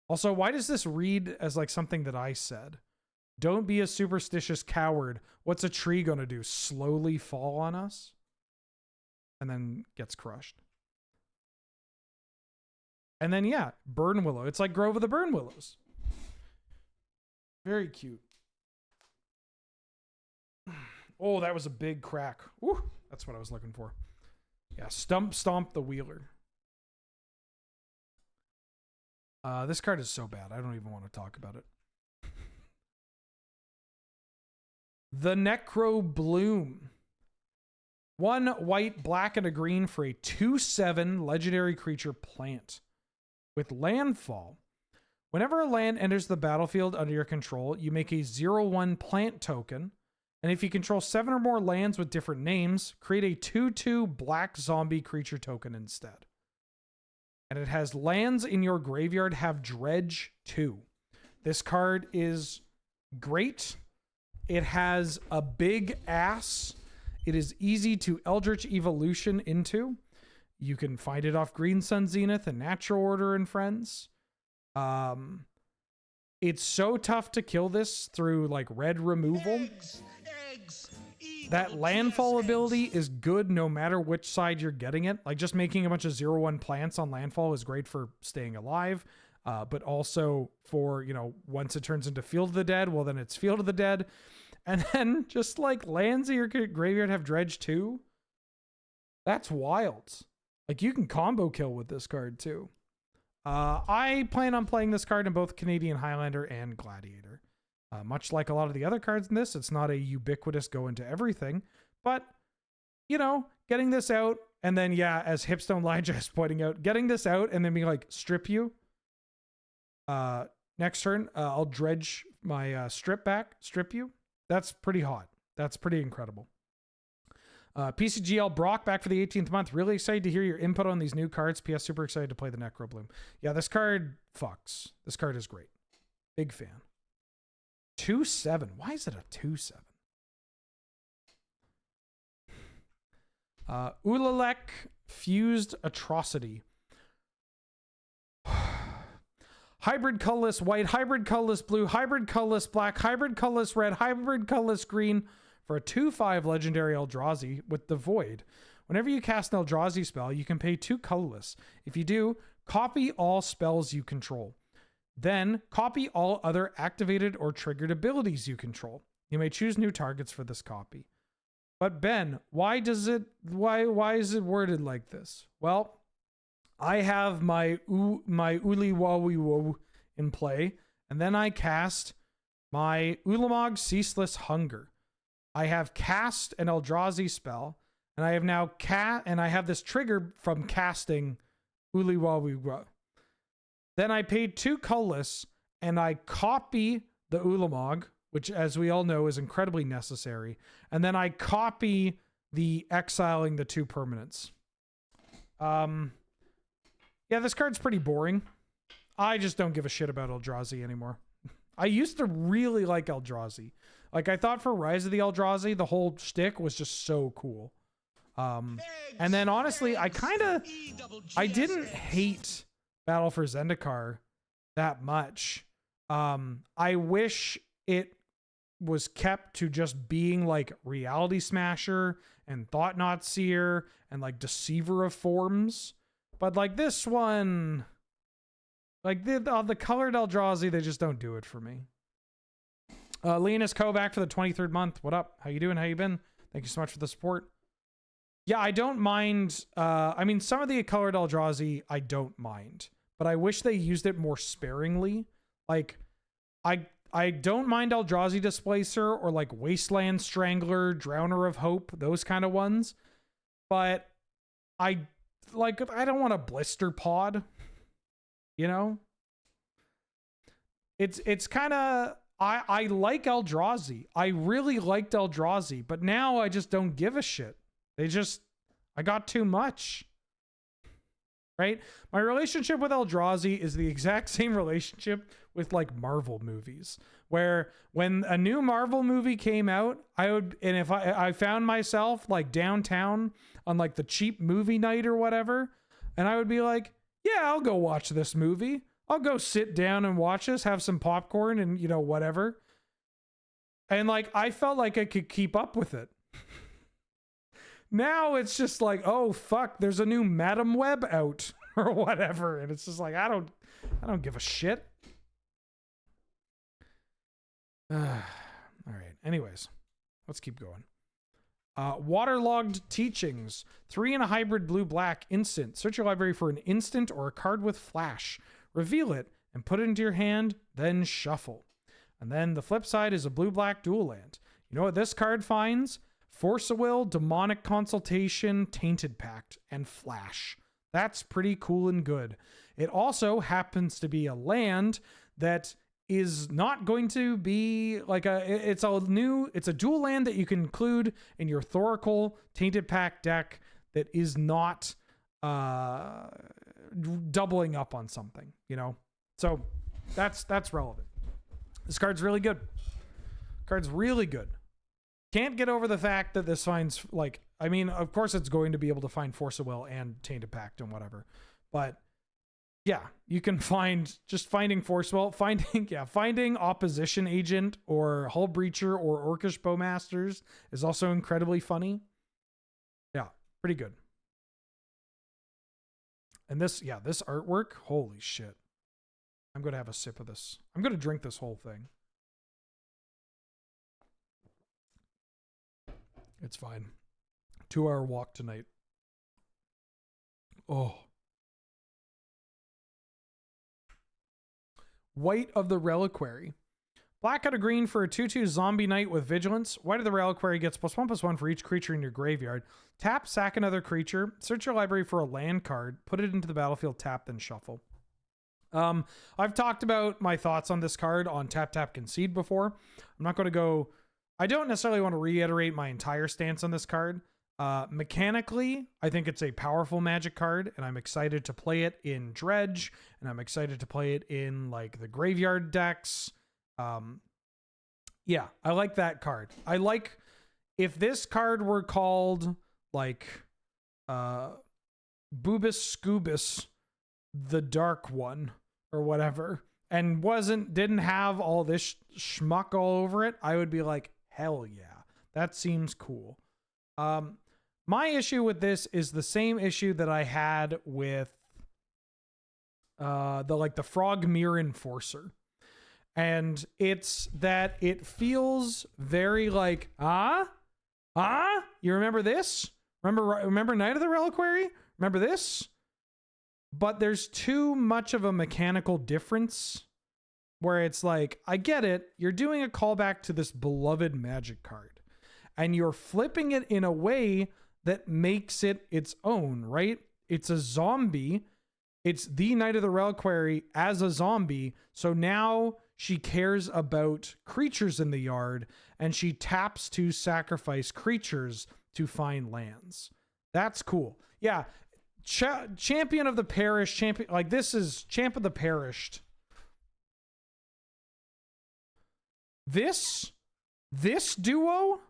Also, why does this read as like something that I said? Don't be a superstitious coward. What's a tree going to do? Slowly fall on us? And then gets crushed. And then, yeah, Burn Willow. It's like Grove of the Burn Willows. Very cute. Oh, that was a big crack. Woo, that's what I was looking for. Yeah, Stomp the Wheeler. This card is so bad. I don't even want to talk about it. The Necro Bloom. 1 white, black, and a green for a 2/7 legendary creature plant. With landfall. Whenever a land enters the battlefield under your control, you make a 0/1 plant token. And if you control 7 or more lands with different names, create a 2/2 black zombie creature token instead. And it has lands in your graveyard have Dredge 2. This card is great. It has a big ass. It is easy to Eldritch Evolution into. You can find it off Green Sun Zenith and Natural Order and Friends. It's so tough to kill this through like red removal. That landfall ability is good no matter which side you're getting it. Like just making a bunch of 0/1 plants on landfall is great for staying alive. But also for, you know, once it turns into Field of the Dead, well then it's Field of the Dead. And then just like lands in your graveyard have Dredge 2. That's wild. Like, you can combo kill with this card too. I plan on playing this card in both Canadian Highlander and Gladiator. Much like a lot of the other cards in this, it's not a ubiquitous go into everything, but, you know, getting this out, and then, yeah, as Hipstone Elijah is pointing out, getting this out and then being like, strip you. Next turn, I'll dredge my strip you. That's pretty hot. That's pretty incredible. PCGL Brock back for the 18th month. Really excited to hear your input on these new cards. PS super excited to play the Necro Bloom. Yeah, this card fucks. This card is great. Big fan. 2/7. Why is it a 2/7? Ulalek Fused Atrocity. Hybrid colorless white, hybrid colorless blue, hybrid colorless black, hybrid colorless red, hybrid colorless green for a 2/5 legendary Eldrazi with the Void. Whenever you cast an Eldrazi spell, you can pay 2 colorless. If you do, copy all spells you control. Then copy all other activated or triggered abilities you control. You may choose new targets for this copy. But Ben, why is it worded like this? Well, I have my Uli Wawi Wo in play, and then I cast my Ulamog Ceaseless Hunger. I have cast an Eldrazi spell, and I have now I have this trigger from casting Uli Wawi Wo. Then I paid 2 colorless, and I copy the Ulamog, which, as we all know, is incredibly necessary. And then I copy the exiling the 2 permanents. Yeah, this card's pretty boring. I just don't give a shit about Eldrazi anymore. I used to really like Eldrazi. Like, I thought for Rise of the Eldrazi, the whole shtick was just so cool. And then honestly, I didn't hate Battle for Zendikar that much. I wish it was kept to just being like Reality Smasher and Thought-Knot Seer and like Deceiver of Forms. But like this one, like the colored Eldrazi, they just don't do it for me. Linus Kovac for the 23rd month. What up? How you doing? How you been? Thank you so much for the support. Yeah, I don't mind. I mean, some of the colored Eldrazi, I don't mind, but I wish they used it more sparingly. Like, I don't mind Eldrazi Displacer or like Wasteland Strangler, Drowner of Hope, those kind of ones. But I don't want a blister pod, you know? It's kind of, I like Eldrazi. I really liked Eldrazi, but now I just don't give a shit. I got too much. Right? My relationship with Eldrazi is the exact same relationship with like Marvel movies, where when a new Marvel movie came out, if I found myself like downtown on like the cheap movie night or whatever, and I would be like, yeah, I'll go watch this movie. I'll go sit down and watch this, have some popcorn and, you know, whatever. And like, I felt like I could keep up with it. Now it's just like, oh fuck, there's a new Madam Web out or whatever, and it's just like, I don't give a shit. All right. Anyways, let's keep going. Waterlogged Teachings. 3 and a hybrid blue-black instant. Search your library for an instant or a card with flash. Reveal it and put it into your hand, then shuffle. And then the flip side is a blue-black dual land. You know what this card finds? Force of Will, Demonic Consultation, Tainted Pact, and Flash. That's pretty cool and good. It also happens to be a land that is not going to be like it's a dual land that you can include in your Thoracle Tainted Pact deck that is not doubling up on something, you know? So that's relevant. This card's really good. Card's really good. Can't get over the fact that this finds, like, I mean, of course it's going to be able to find Force of Will and Tainted Pact and whatever, but yeah, you can finding Force Will, finding Opposition Agent or Hull Breacher or Orcish Bowmasters is also incredibly funny. Yeah, pretty good. And this artwork, holy shit. I'm going to have a sip of this. I'm going to drink this whole thing. It's fine. 2-hour walk tonight. Oh. White of the Reliquary. Black out of green for a 2/2 zombie knight with vigilance. White of the Reliquary gets +1/+1 for each creature in your graveyard. Tap, sack another creature. Search your library for a land card. Put it into the battlefield, tap, then shuffle. I've talked about my thoughts on this card on Tap Tap Concede before. I'm not going to go... I don't necessarily want to reiterate my entire stance on this card. Mechanically, I think it's a powerful Magic card, and I'm excited to play it in Dredge, and I'm excited to play it in like the graveyard decks. Yeah, I like that card. I like if this card were called like Boobus Scoobus the Dark One or whatever, and didn't have all this schmuck all over it, I would be like, hell yeah, that seems cool. My issue with this is the same issue that I had with the Frog Mirror Enforcer. And it's that it feels very like, you remember this? Remember Night of the Reliquary? Remember this? But there's too much of a mechanical difference where it's like, I get it. You're doing a callback to this beloved Magic card, and you're flipping it in a way that makes it its own, right? It's a zombie. It's the Knight of the Reliquary as a zombie. So now she cares about creatures in the yard, and she taps to sacrifice creatures to find lands. That's cool. Yeah. Champion of the Parish, like this is Champ of the Perished. This duo,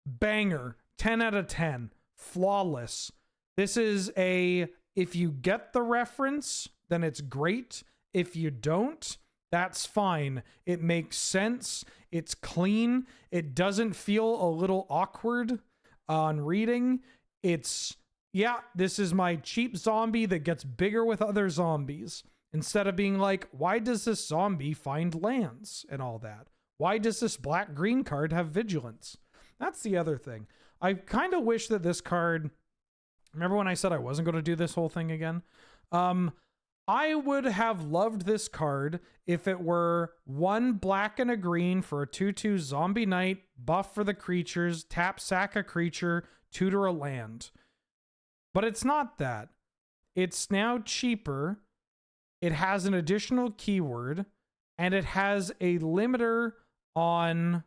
banger, 10 out of 10, flawless. This is if you get the reference, then it's great. If you don't, that's fine. It makes sense. It's clean. It doesn't feel a little awkward on reading. Yeah, this is my cheap zombie that gets bigger with other zombies. Instead of being like, why does this zombie find lands and all that? Why does this black-green card have vigilance? That's the other thing. I kind of wish that this card... Remember when I said I wasn't going to do this whole thing again? I would have loved this card if it were 1 black and a green for a 2/2 zombie knight, buff for the creatures, tap, sack a creature, tutor a land. But it's not that. It's now cheaper. It has an additional keyword, and it has a limiter on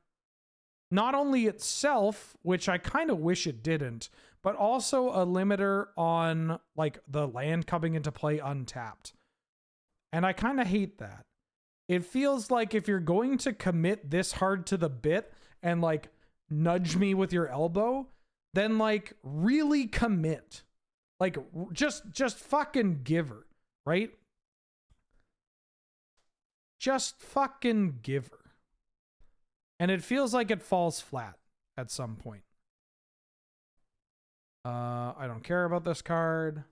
not only itself, which I kind of wish it didn't, but also a limiter on like the land coming into play untapped. And I kind of hate that. It feels like if you're going to commit this hard to the bit and like nudge me with your elbow, then like really commit. Like just fucking give her, right? Just fucking give her. And it feels like it falls flat at some point. I don't care about this card.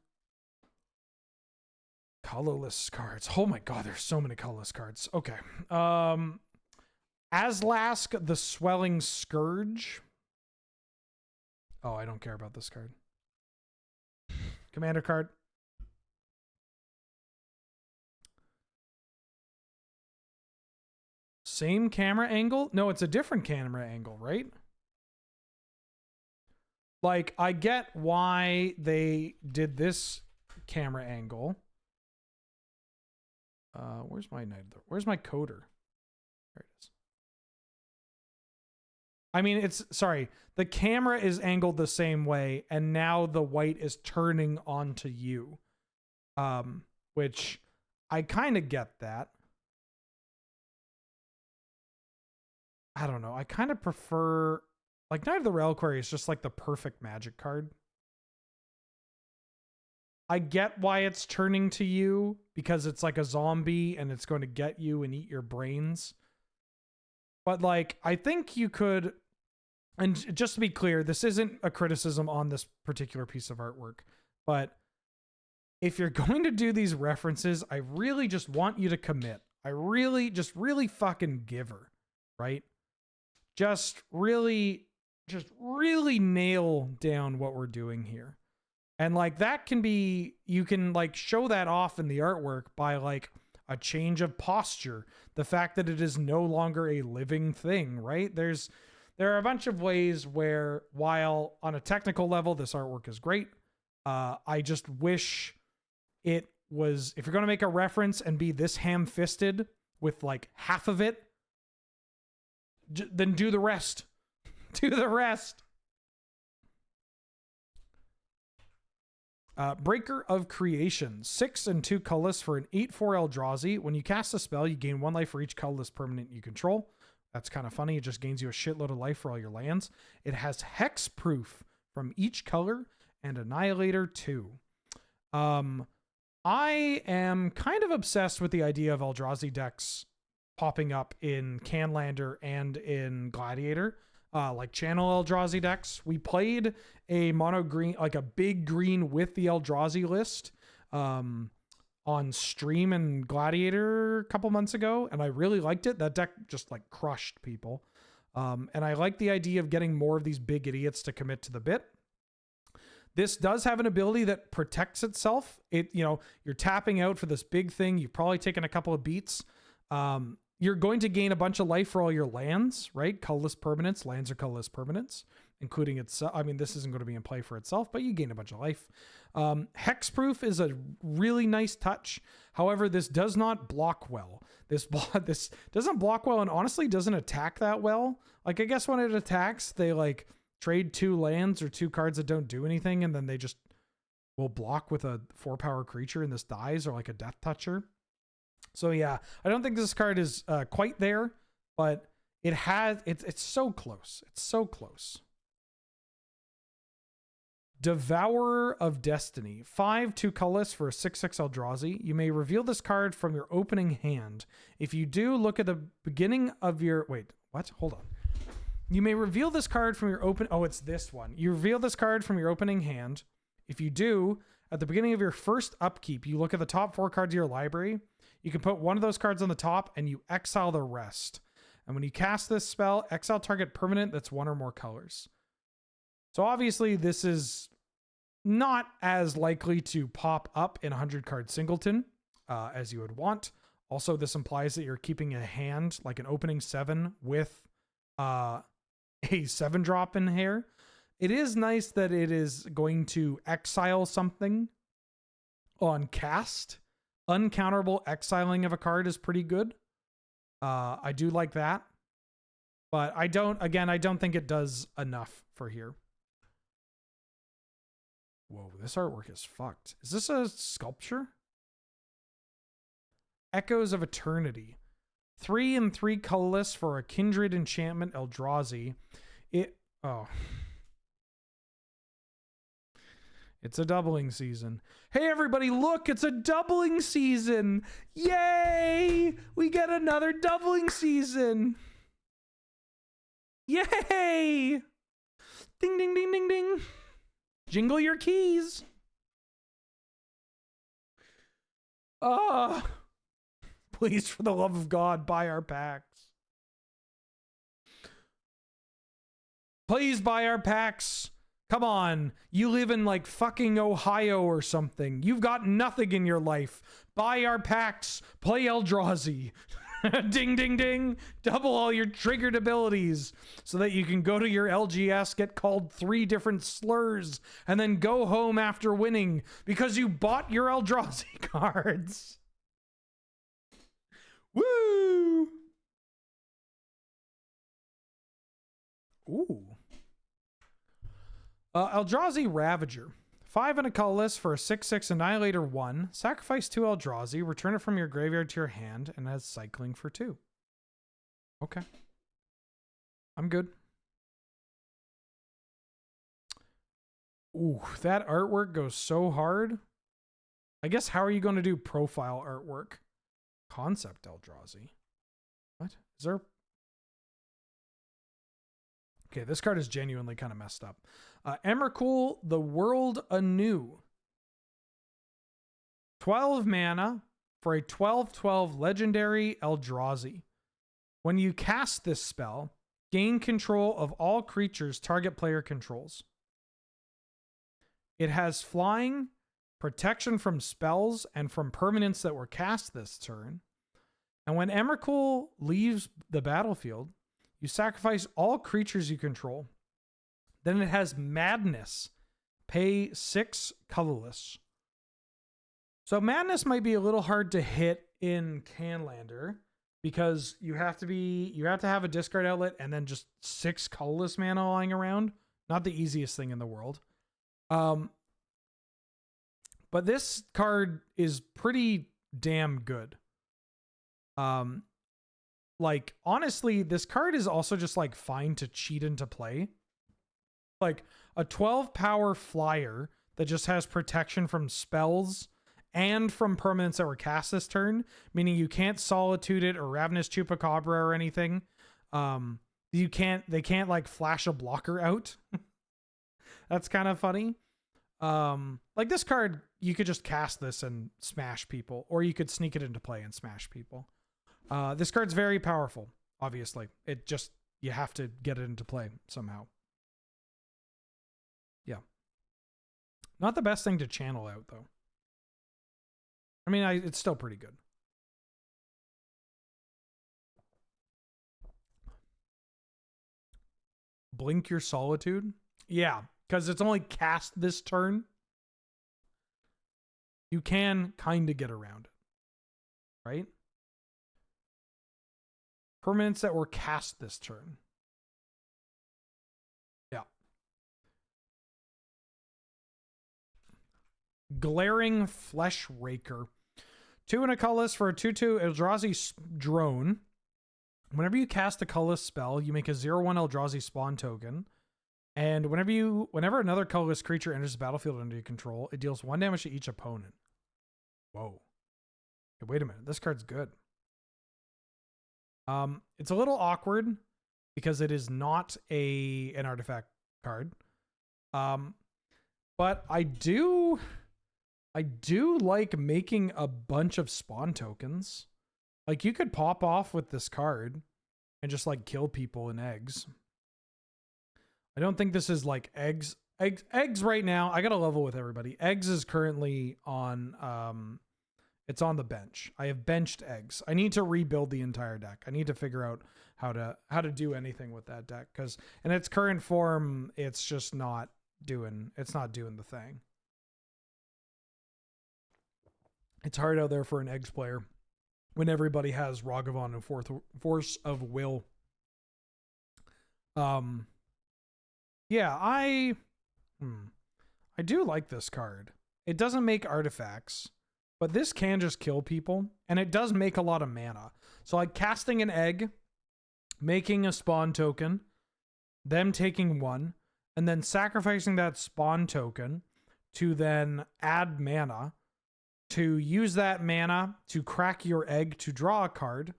Colorless cards. Oh my god, there's so many colorless cards. Okay. Aslask the Swelling Scourge. Oh, I don't care about this card. Commander card. Same camera angle? No, it's a different camera angle, right? Like, I get why they did this camera angle. Where's my coder? There it is. I mean, sorry. The camera is angled the same way, and now the white is turning onto you. Which I kind of get that. I don't know. I kind of prefer... Like, Knight of the Reliquary is just like the perfect Magic card. I get why it's turning to you, because it's like a zombie and it's going to get you and eat your brains. But like, I think you could... And just to be clear, this isn't a criticism on this particular piece of artwork, but if you're going to do these references, I really just want you to commit. I really fucking give her, right? Just really nail down what we're doing here. And like that can be, you can like show that off in the artwork by like a change of posture, the fact that it is no longer a living thing, right? There are a bunch of ways where, while on a technical level this artwork is great, I just wish it was, if you're going to make a reference and be this ham-fisted with like half of it, then do the rest. Do the rest. Breaker of Creation. 6 and 2 colorless for an 8/4 Eldrazi. When you cast a spell, you gain 1 life for each colorless permanent you control. That's kind of funny. It just gains you a shitload of life for all your lands. It has hexproof from each color and Annihilator 2. I am kind of obsessed with the idea of Eldrazi decks popping up in Canlander and in Gladiator. Like channel Eldrazi decks. We played a mono green, like a big green with the Eldrazi list on stream in Gladiator a couple months ago, and I really liked it. That deck just like crushed people. And I like the idea of getting more of these big idiots to commit to the bit. This does have an ability that protects itself. You're tapping out for this big thing. You've probably taken a couple of beats. You're going to gain a bunch of life for all your lands, right? Colorless permanents. Lands are colorless permanents, including itself. I mean, this isn't going to be in play for itself, but you gain a bunch of life. Hexproof is a really nice touch. However, this does not block well. This doesn't block well, and honestly doesn't attack that well. Like, I guess when it attacks, they like trade 2 lands or 2 cards that don't do anything, and then they just will block with a 4-power creature, and this dies, or like a Death Toucher. So yeah, I don't think this card is quite there, but it's so close. It's so close. Devourer of Destiny. 5 2 colorless for a 6/6 Eldrazi. You may reveal this card from your opening hand. If you do, look at the beginning of your... Wait, what? Hold on. You may reveal this card from your open... Oh, it's this one. You reveal this card from your opening hand. If you do, at the beginning of your first upkeep, you look at the top 4 cards of your library. You can put one of those cards on the top and you exile the rest. And when you cast this spell, exile target permanent that's 1 or more colors. So obviously this is not as likely to pop up in a 100-card singleton as you would want. Also, this implies that you're keeping a hand, like an opening 7 with a 7-drop in here. It is nice that it is going to exile something on cast. Uncounterable exiling of a card is pretty good. I do like that. But I don't think it does enough for here. Whoa, this artwork is fucked. Is this a sculpture? Echoes of Eternity. 3 and 3 colorless for a Kindred Enchantment Eldrazi. It's a doubling season. Hey everybody, look, it's a doubling season. Yay! We get another doubling season. Yay! Ding, ding, ding, ding, ding. Jingle your keys. Please, for the love of God, buy our packs. Please buy our packs. Come on. You live in like fucking Ohio or something. You've got nothing in your life. Buy our packs. Play Eldrazi. Ding, ding, ding. Double all your triggered abilities so that you can go to your LGS, get called 3 different slurs, and then go home after winning because you bought your Eldrazi cards. Woo! Ooh. Eldrazi Ravager. 5 and a colorless for a 6/6 Annihilator 1. Sacrifice 2 Eldrazi, return it from your graveyard to your hand, and has cycling for 2. Okay. I'm good. Ooh, that artwork goes so hard. I guess how are you going to do profile artwork? Concept Eldrazi. What? Is there... Okay, this card is genuinely kind of messed up. Emrakul, The World Anew. 12 mana for a 12/12 legendary Eldrazi. When you cast this spell, gain control of all creatures target player controls. It has flying, protection from spells, and from permanents that were cast this turn. And when Emrakul leaves the battlefield, you sacrifice all creatures you control. Then it has Madness. Pay 6 colorless. So Madness might be a little hard to hit in Canlander because you have to have a discard outlet and then just 6 colorless mana lying around. Not the easiest thing in the world. But this card is pretty damn good. Like, honestly, this card is also just like fine to cheat into play. Like a 12 power flyer that just has protection from spells and from permanents that were cast this turn, meaning you can't Solitude it or Ravenous Chupacabra or anything. They can't like flash a blocker out. That's kind of funny. Like this card, you could just cast this and smash people, or you could sneak it into play and smash people. This card's very powerful, obviously. You have to get it into play somehow. Yeah. Not the best thing to channel out, though. I mean, it's still pretty good. Blink your Solitude? Yeah, because it's only cast this turn. You can kind of get around it, right? Permanents that were cast this turn. Yeah. Glaring Flesh Raker. 2 and a colorless for a 2/2 Eldrazi drone. Whenever you cast a colorless spell, you make a 0/1 Eldrazi spawn token. And whenever another colorless creature enters the battlefield under your control, it deals 1 damage to each opponent. Whoa. Okay, wait a minute. This card's good. It's a little awkward because it is not an artifact card. But I do like making a bunch of spawn tokens. Like you could pop off with this card and just like kill people in eggs. I don't think this is like eggs right now. I got to level with everybody. Eggs is currently on it's on the bench. I have benched eggs. I need to rebuild the entire deck. I need to figure out how to do anything with that deck, because in its current form, it's just not doing the thing. It's hard out there for an eggs player when everybody has Ragavan and Force of Will. Yeah, I do like this card. It doesn't make artifacts, but this can just kill people, and it does make a lot of mana. So like casting an egg, making a spawn token, them taking 1, and then sacrificing that spawn token to then add mana, to use that mana to crack your egg to draw a card,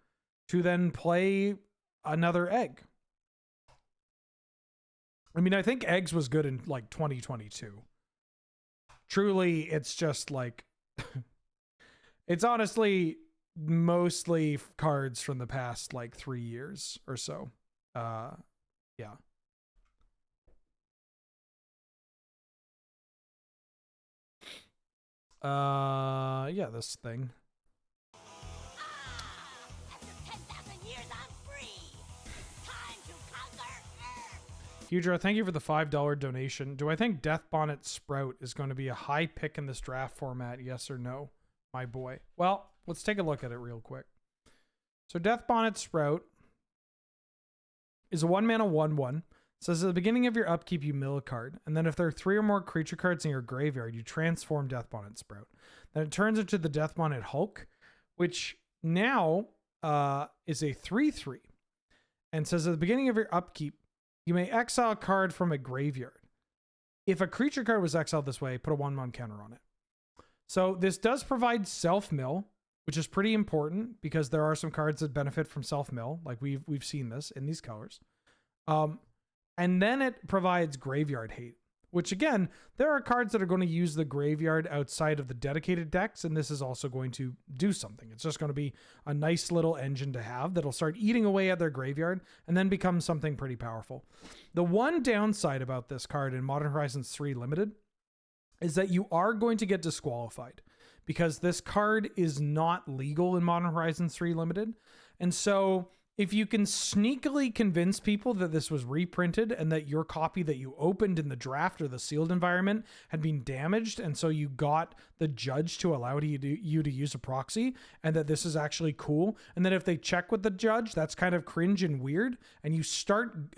to then play another egg. I mean, I think eggs was good in like 2022. Truly, it's just like it's honestly mostly cards from the past like 3 years or so. Yeah. Yeah, this thing. Hudra, thank you for the $5 donation. Do I think Death Bonnet Sprout is going to be a high pick in this draft format? Yes or no, my boy? Well, let's take a look at it real quick. So Death Bonnet Sprout is a 1 mana 1/1. Says at the beginning of your upkeep, you mill a card, and then if there are 3 or more creature cards in your graveyard, you transform Death Bonnet Sprout. Then it turns into the Death Bonnet Hulk, which now is a 3/3, and says at the beginning of your upkeep, you may exile a card from a graveyard. If a creature card was exiled this way, put a 1/1 counter on it. So this does provide self-mill, which is pretty important because there are some cards that benefit from self-mill. Like we've seen this in these colors. And then it provides graveyard hate, which again, there are cards that are going to use the graveyard outside of the dedicated decks, and this is also going to do something. It's just going to be a nice little engine to have that'll start eating away at their graveyard and then become something pretty powerful. The one downside about this card in Modern Horizons 3 Limited is that you are going to get disqualified because this card is not legal in Modern Horizons 3 Limited. And so if you can sneakily convince people that this was reprinted and that your copy that you opened in the draft or the sealed environment had been damaged, and so you got the judge to allow you to use a proxy, and that this is actually cool, and then if they check with the judge, that's kind of cringe and weird, and you start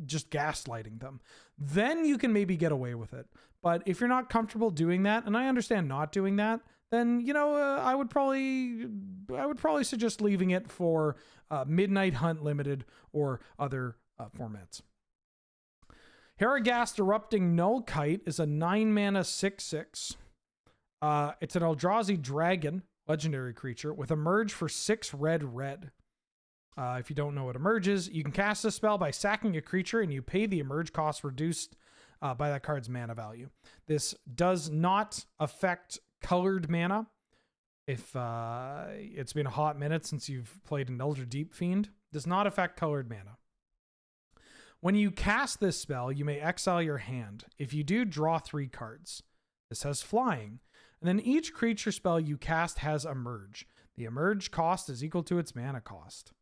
just gaslighting them, then you can maybe get away with it. But if you're not comfortable doing that, and I understand not doing that, then, you know, I would probably suggest leaving it for Midnight Hunt Limited or other formats. Haragast Erupting Nullkite is a 9-mana 6/6. It's an Eldrazi dragon, legendary creature, with Emerge for 6 red. If you don't know what Emerge is, you can cast a spell by sacking a creature and you pay the Emerge cost reduced by that card's mana value. This does not affect colored mana. If it's been a hot minute since you've played an Elder Deep Fiend, does not affect colored mana. When you cast this spell, you may exile your hand. If you do, draw 3 cards. This has flying. And then each creature spell you cast has Emerge. The Emerge cost is equal to its mana cost.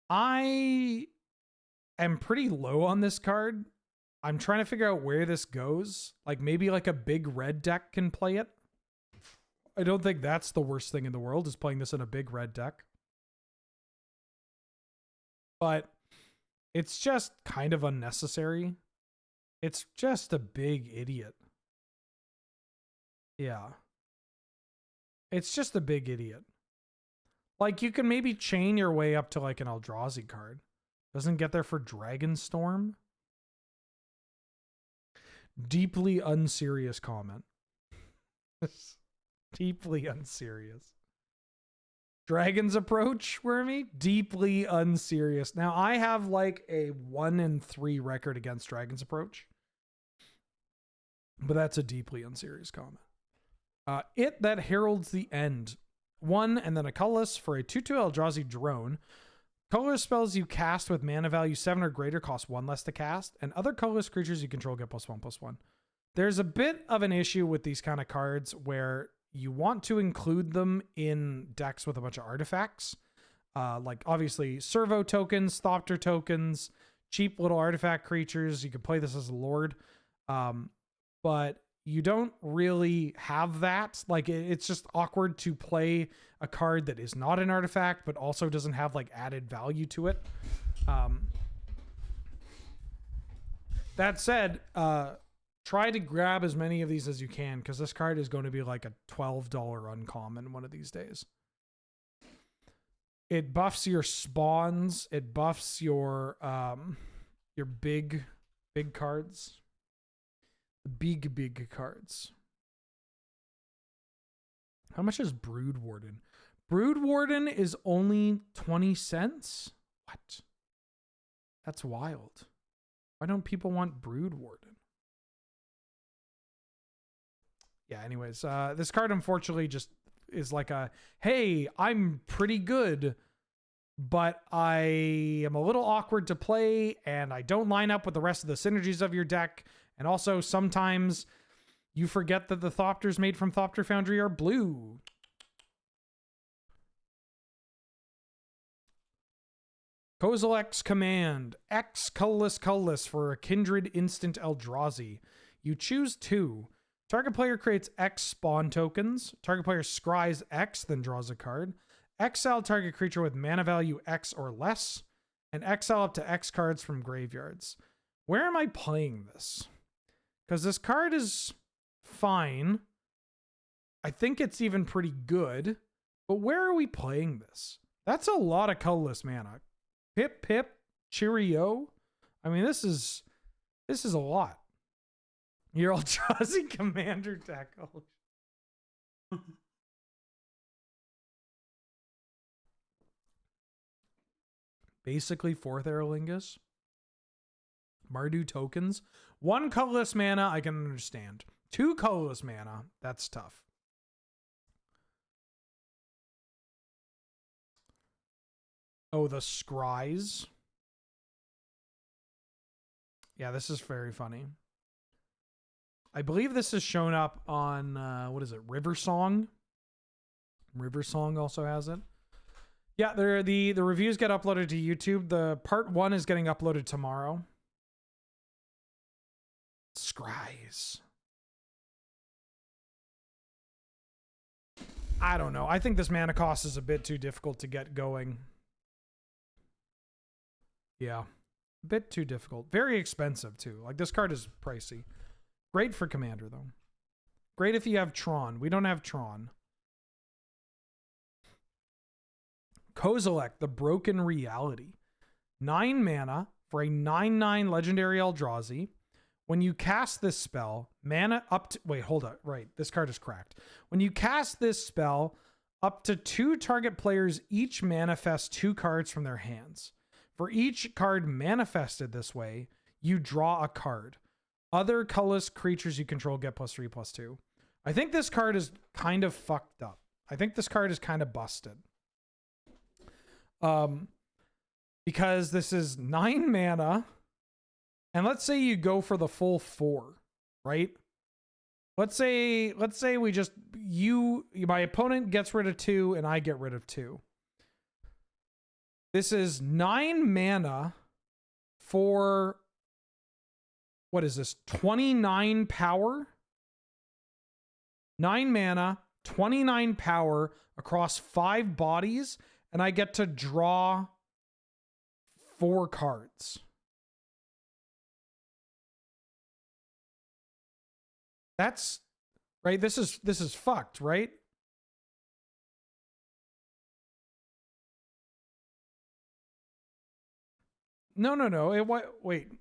I am pretty low on this card. I'm trying to figure out where this goes. Like maybe like a big red deck can play it. I don't think that's the worst thing in the world, is playing this in a big red deck. But it's just kind of unnecessary. It's just a big idiot. Yeah. It's just a big idiot. Like you can maybe chain your way up to like an Eldrazi card. Doesn't get there for Dragonstorm. Deeply unserious comment. Deeply unserious. Dragon's Approach, Wormy? Deeply unserious. Now, I have like a 1-3 record against Dragon's Approach. But that's a deeply unserious comment. It That Heralds the End. 1 and then a colorless for a 2/2 Eldrazi drone. Colorless spells you cast with mana value 7 or greater cost 1 less to cast, and other colorless creatures you control get +1/+1. There's a bit of an issue with these kind of cards where you want to include them in decks with a bunch of artifacts. Like obviously servo tokens, Thopter tokens, cheap little artifact creatures. You can play this as a lord. But you don't really have that. Like it's just awkward to play a card that is not an artifact, but also doesn't have like added value to it. That said, try to grab as many of these as you can, because this card is going to be like a $12 uncommon one of these days. It buffs your spawns. It buffs your big cards. Big cards. How much is Brood Warden? Brood Warden is only 20 cents? What? That's wild. Why don't people want Brood Warden? Yeah, anyways, this card unfortunately just is like a, hey, I'm pretty good, but I am a little awkward to play, and I don't line up with the rest of the synergies of your deck. And also, sometimes you forget that the Thopters made from Thopter Foundry are blue. Kozilek's Command. X colorless for a Kindred instant Eldrazi. You choose 2. Target player creates X spawn tokens. Target player scries X, then draws a card. Exile target creature with mana value X or less. And exile up to X cards from graveyards. Where am I playing this? Because this card is fine. I think it's even pretty good. But where are we playing this? That's a lot of colorless mana. Pip, cheerio. I mean, this is a lot. Your Eldrazi Commander deck. Basically, 4th Aerolingus. Mardu tokens. 1 colorless mana, I can understand. 2 colorless mana, that's tough. Oh, the scries. Yeah, this is very funny. I believe this has shown up on, what is it, River Song? River Song also has it. Yeah, the reviews get uploaded to YouTube. The part 1 is getting uploaded tomorrow. Scries. I don't know. I think this mana cost is a bit too difficult to get going. Yeah. A bit too difficult. Very expensive, too. Like, this card is pricey. Great for Commander, though. Great if you have Tron. We don't have Tron. Kozilek, the Broken Reality. 9 mana for a 9/9 legendary Eldrazi. When you cast this spell, mana up to... Wait, hold up. Right, this card is cracked. When you cast this spell, up to 2 target players each manifest 2 cards from their hands. For each card manifested this way, you draw a card. Other colorless creatures you control get +3/+2. I think this card is kind of fucked up. I think this card is kind of busted. Because this is 9 mana, and let's say you go for the full 4, right? Let's say we just my opponent gets rid of 2 and I get rid of 2. This is 9 mana for, what is this? 29 power. 9 mana, 29 power across 5 bodies, and I get to draw 4 cards. That's right. This is fucked, right? No. Wait.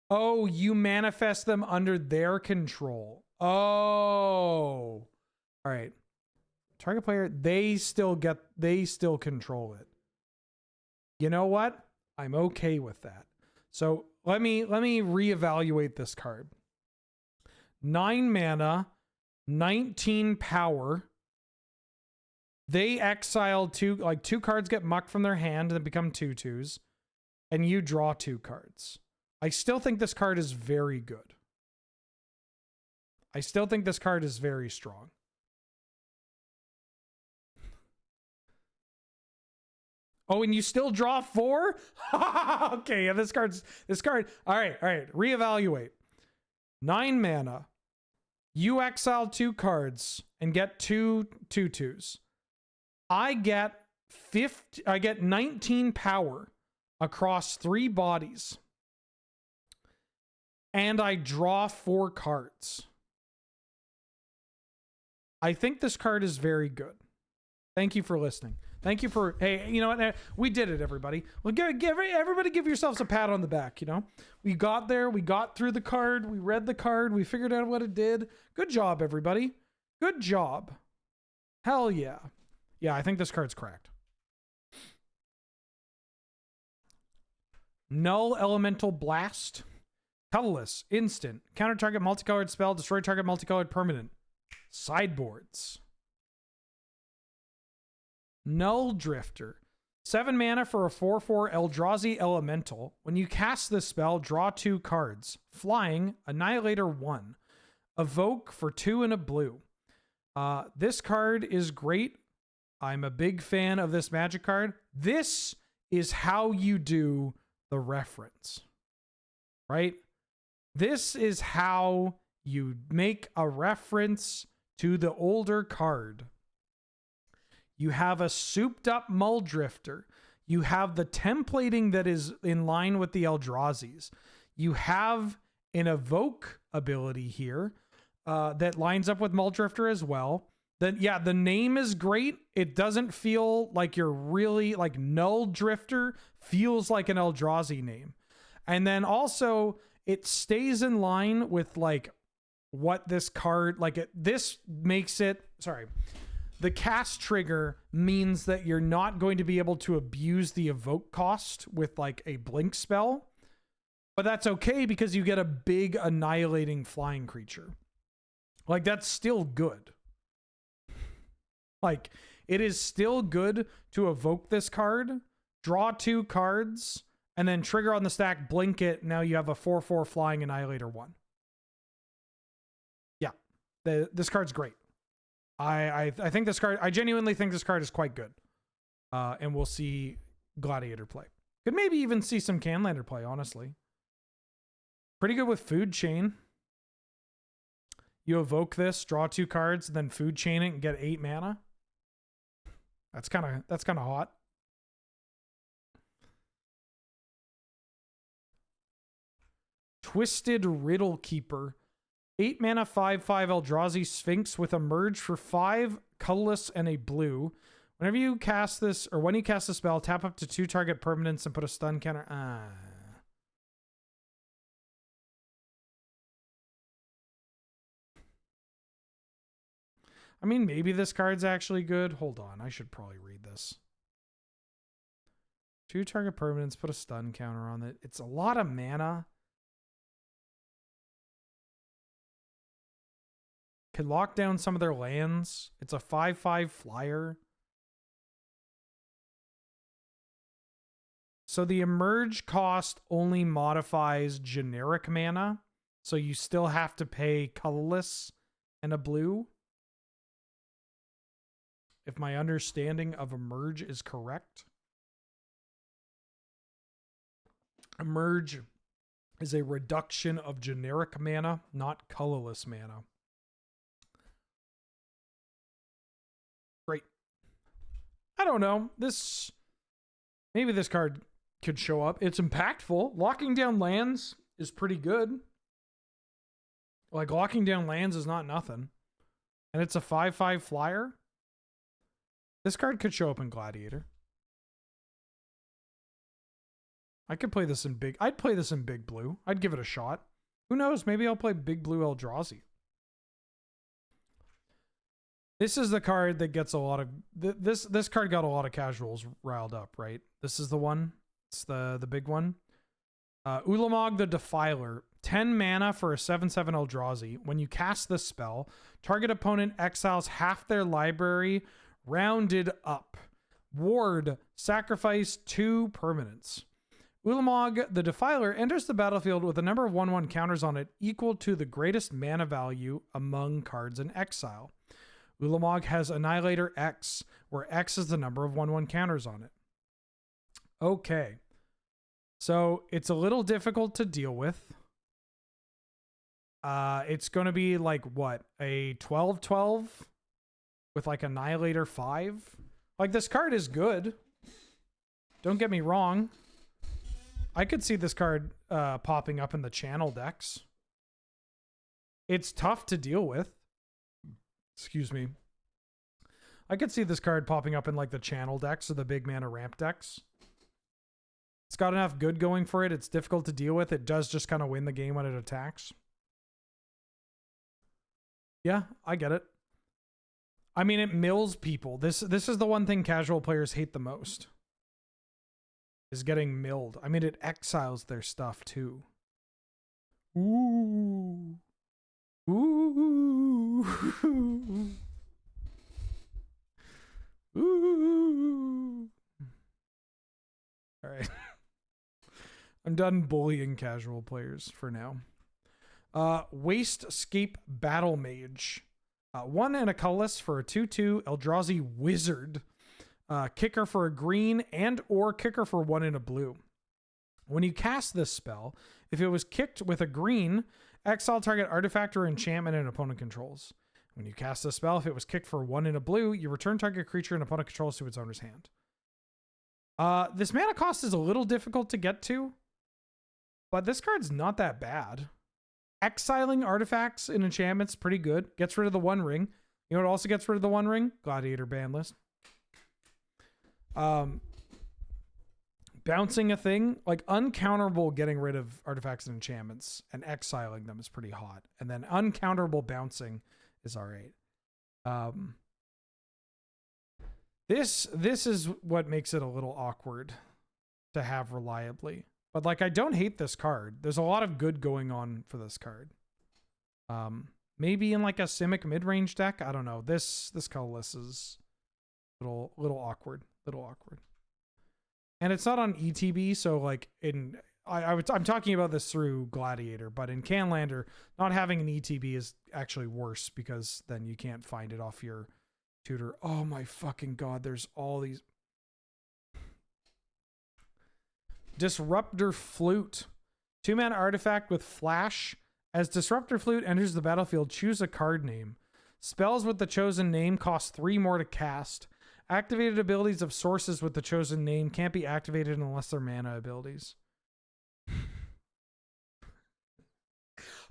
Oh, you manifest them under their control. Oh. All right. Target player, they still control it. You know what? I'm okay with that. So let me reevaluate this card. 9 mana, 19 power. They exile 2, like 2 cards get mucked from their hand and become 2/2s, and you draw 2 cards. I still think this card is very good. I still think this card is very strong. Oh, and you still draw 4? Okay, yeah, this card. All right. Reevaluate. 9 mana. You exile 2 cards and get 2/2s. I get 19 power across 3 bodies. And I draw 4 cards. I think this card is very good. Thank you for listening. Thank you for, hey, you know what? We did it, everybody. Well, everybody give yourselves a pat on the back, you know? We got there. We got through the card. We read the card. We figured out what it did. Good job, everybody. Good job. Hell yeah. Yeah, I think this card's cracked. Null Elemental Blast. Colorless. Instant. Counter target multicolored spell. Destroy target multicolored permanent. Sideboards. Null Drifter. 7 mana for a 4/4 Eldrazi Elemental. When you cast this spell, draw 2 cards. Flying, Annihilator 1. Evoke for 2 and a blue. This card is great. I'm a big fan of this Magic card. This is how you do the reference. Right? This is how you make a reference to the older card. You have a souped up Mull Drifter. You have the templating that is in line with the Eldrazi's. You have an evoke ability here that lines up with Mull Drifter as well. Then, yeah, the name is great. It doesn't feel like you're really like Null Drifter feels like an Eldrazi name. And then also it stays in line with like what this card, this makes it, sorry. The cast trigger means that you're not going to be able to abuse the evoke cost with like a blink spell. But that's okay because you get a big annihilating flying creature. Like, that's still good. Like, it is still good to evoke this card, draw 2 cards, and then trigger on the stack, blink it. Now you have a 4/4 flying Annihilator 1. This card's great. I think this card, I genuinely think this card is quite good. And we'll see Gladiator play. Could maybe even see some Canlander play, honestly. Pretty good with Food Chain. You evoke this, draw 2 cards, then Food Chain it and get 8 mana. That's kind of hot. Twisted Riddle Keeper. 8 mana, 5/5 Eldrazi Sphinx with a merge for 5 colorless and a blue. Whenever you cast this, or when you cast a spell, tap up to 2 target permanents and put a stun counter. I mean, maybe this card's actually good. Hold on, I should probably read this. 2 target permanents, put a stun counter on it. It's a lot of mana. Can lock down some of their lands. It's a 5/5 flyer. So the emerge cost only modifies generic mana. So you still have to pay colorless and a blue. If my understanding of emerge is correct. Emerge is a reduction of generic mana, not colorless mana. Great. I don't know. Maybe this card could show up. It's impactful. Locking down lands is pretty good. Like, locking down lands is not nothing. And it's a 5/5 flyer. This card could show up in Gladiator. I could play this in big. I'd play this in big blue. I'd give it a shot. Who knows? Maybe I'll play big blue Eldrazi. This is the card that gets a lot of this card got a lot of casuals riled up, right? This is the one. It's the big one. Ulamog the Defiler. 10 mana for a 7/7 Eldrazi. When you cast this spell, target opponent exiles half their library, rounded up. Ward, sacrifice 2 permanents. Ulamog the Defiler enters the battlefield with a number of 1/1 counters on it equal to the greatest mana value among cards in exile. Ulamog has Annihilator X, where X is the number of 1/1 counters on it. Okay. So it's a little difficult to deal with. It's going to be like, what? A 12/12 with like Annihilator 5? Like, this card is good. Don't get me wrong. I could see this card popping up in the channel decks. It's tough to deal with. Excuse me. I could see this card popping up in like the channel decks or the big mana ramp decks. It's got enough good going for it. It's difficult to deal with. It does just kind of win the game when it attacks. Yeah, I get it. I mean, it mills people. This is the one thing casual players hate the most. Is getting milled. I mean, it exiles their stuff too. Ooh. Ooh. Ooh. All right. I'm done bullying casual players for now. Wastscape Battle Mage. 1 and a colorless for a 2/2 Eldrazi Wizard. Kicker for a green and or kicker for 1 and a blue. When you cast this spell, if it was kicked with a green, exile target artifact or enchantment an opponent controls. When you cast this spell, if it was kicked for 1 and a blue, you return target creature an opponent controls to its owner's hand. This mana cost is a little difficult to get to, but this card's not that bad. Exiling artifacts and enchantments, pretty good. Gets rid of the 1 ring. You know what also gets rid of the 1 ring? Gladiator ban list. Bouncing a thing, like uncounterable getting rid of artifacts and enchantments and exiling them is pretty hot. And then uncounterable bouncing is all right. This is what makes it a little awkward to have reliably. But like, I don't hate this card. There's a lot of good going on for this card. Maybe in like a Simic mid-range deck. I don't know. This colorless is little awkward. And it's not on ETB, so like I'm talking about this through Gladiator, but in Canlander, not having an ETB is actually worse because then you can't find it off your tutor. Oh my fucking god, there's all these. Disruptor Flute. 2-mana artifact with flash. As Disruptor Flute enters the battlefield, choose a card name. Spells with the chosen name cost 3 more to cast. Activated abilities of sources with the chosen name can't be activated unless they're mana abilities.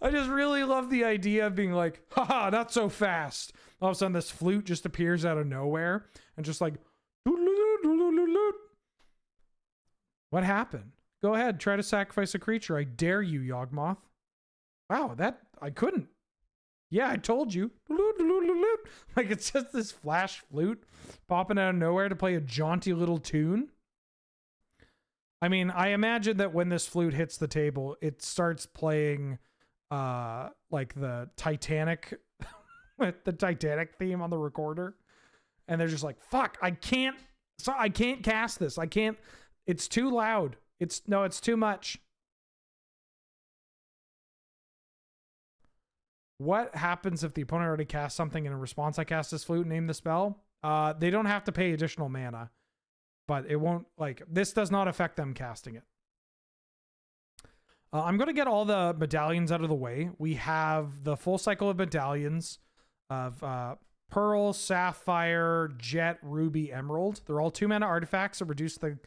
I just really love the idea of being like, haha, not so fast. All of a sudden this flute just appears out of nowhere and just like, what happened? Go ahead, try to sacrifice a creature. I dare you, Yawgmoth. Wow, that I couldn't. Yeah, I told you. Like it's just this flash flute popping out of nowhere to play a jaunty little tune. I mean, I imagine that when this flute hits the table, it starts playing like the Titanic the Titanic theme on the recorder. And they're just like, fuck, I can't cast this. I can't, it's too loud. It's too much. What happens if the opponent already casts something and in response I cast this flute and name the spell? They don't have to pay additional mana, but it won't, like, this does not affect them casting it. I'm going to get all the medallions out of the way. We have the full cycle of medallions of Pearl, Sapphire, Jet, Ruby, Emerald. They're all 2-mana artifacts that reduce the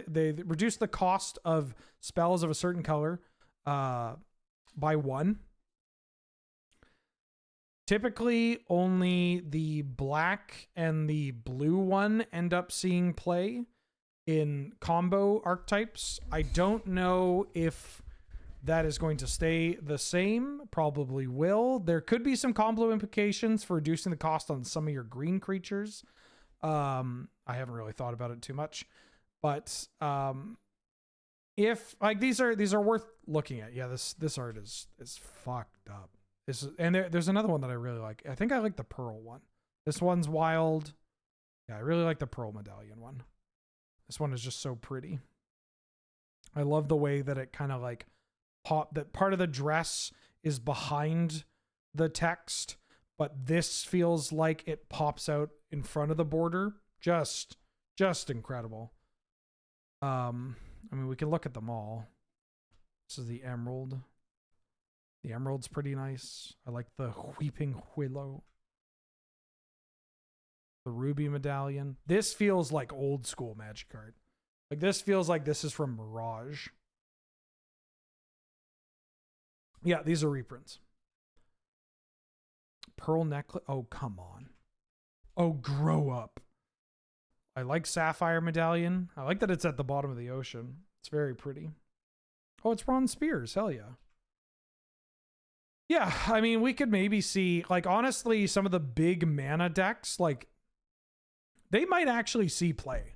they reduce the cost of spells of a certain color by 1. Typically, only the black and the blue one end up seeing play in combo archetypes. I don't know if that is going to stay the same. Probably will. There could be some combo implications for reducing the cost on some of your green creatures. I haven't really thought about it too much, but if like these are worth looking at. Yeah, this art is fucked up. There's another one that I really like. I think I like the Pearl one. This one's wild. Yeah, I really like the Pearl Medallion one. This one is just so pretty. I love the way that it kind of like that part of the dress is behind the text, but this feels like it pops out in front of the border. Just incredible. I mean, we can look at them all. This is the Emerald. The Emerald's pretty nice. I like the Weeping Willow. The Ruby Medallion. This feels like old school Magic art. Like this feels like this is from Mirage. Yeah, these are reprints. Pearl necklace. Oh, come on. Oh, grow up. I like Sapphire Medallion. I like that it's at the bottom of the ocean. It's very pretty. Oh, it's Ron Spears. Hell yeah. Yeah, I mean, we could maybe see, like, honestly, some of the big mana decks, like, they might actually see play.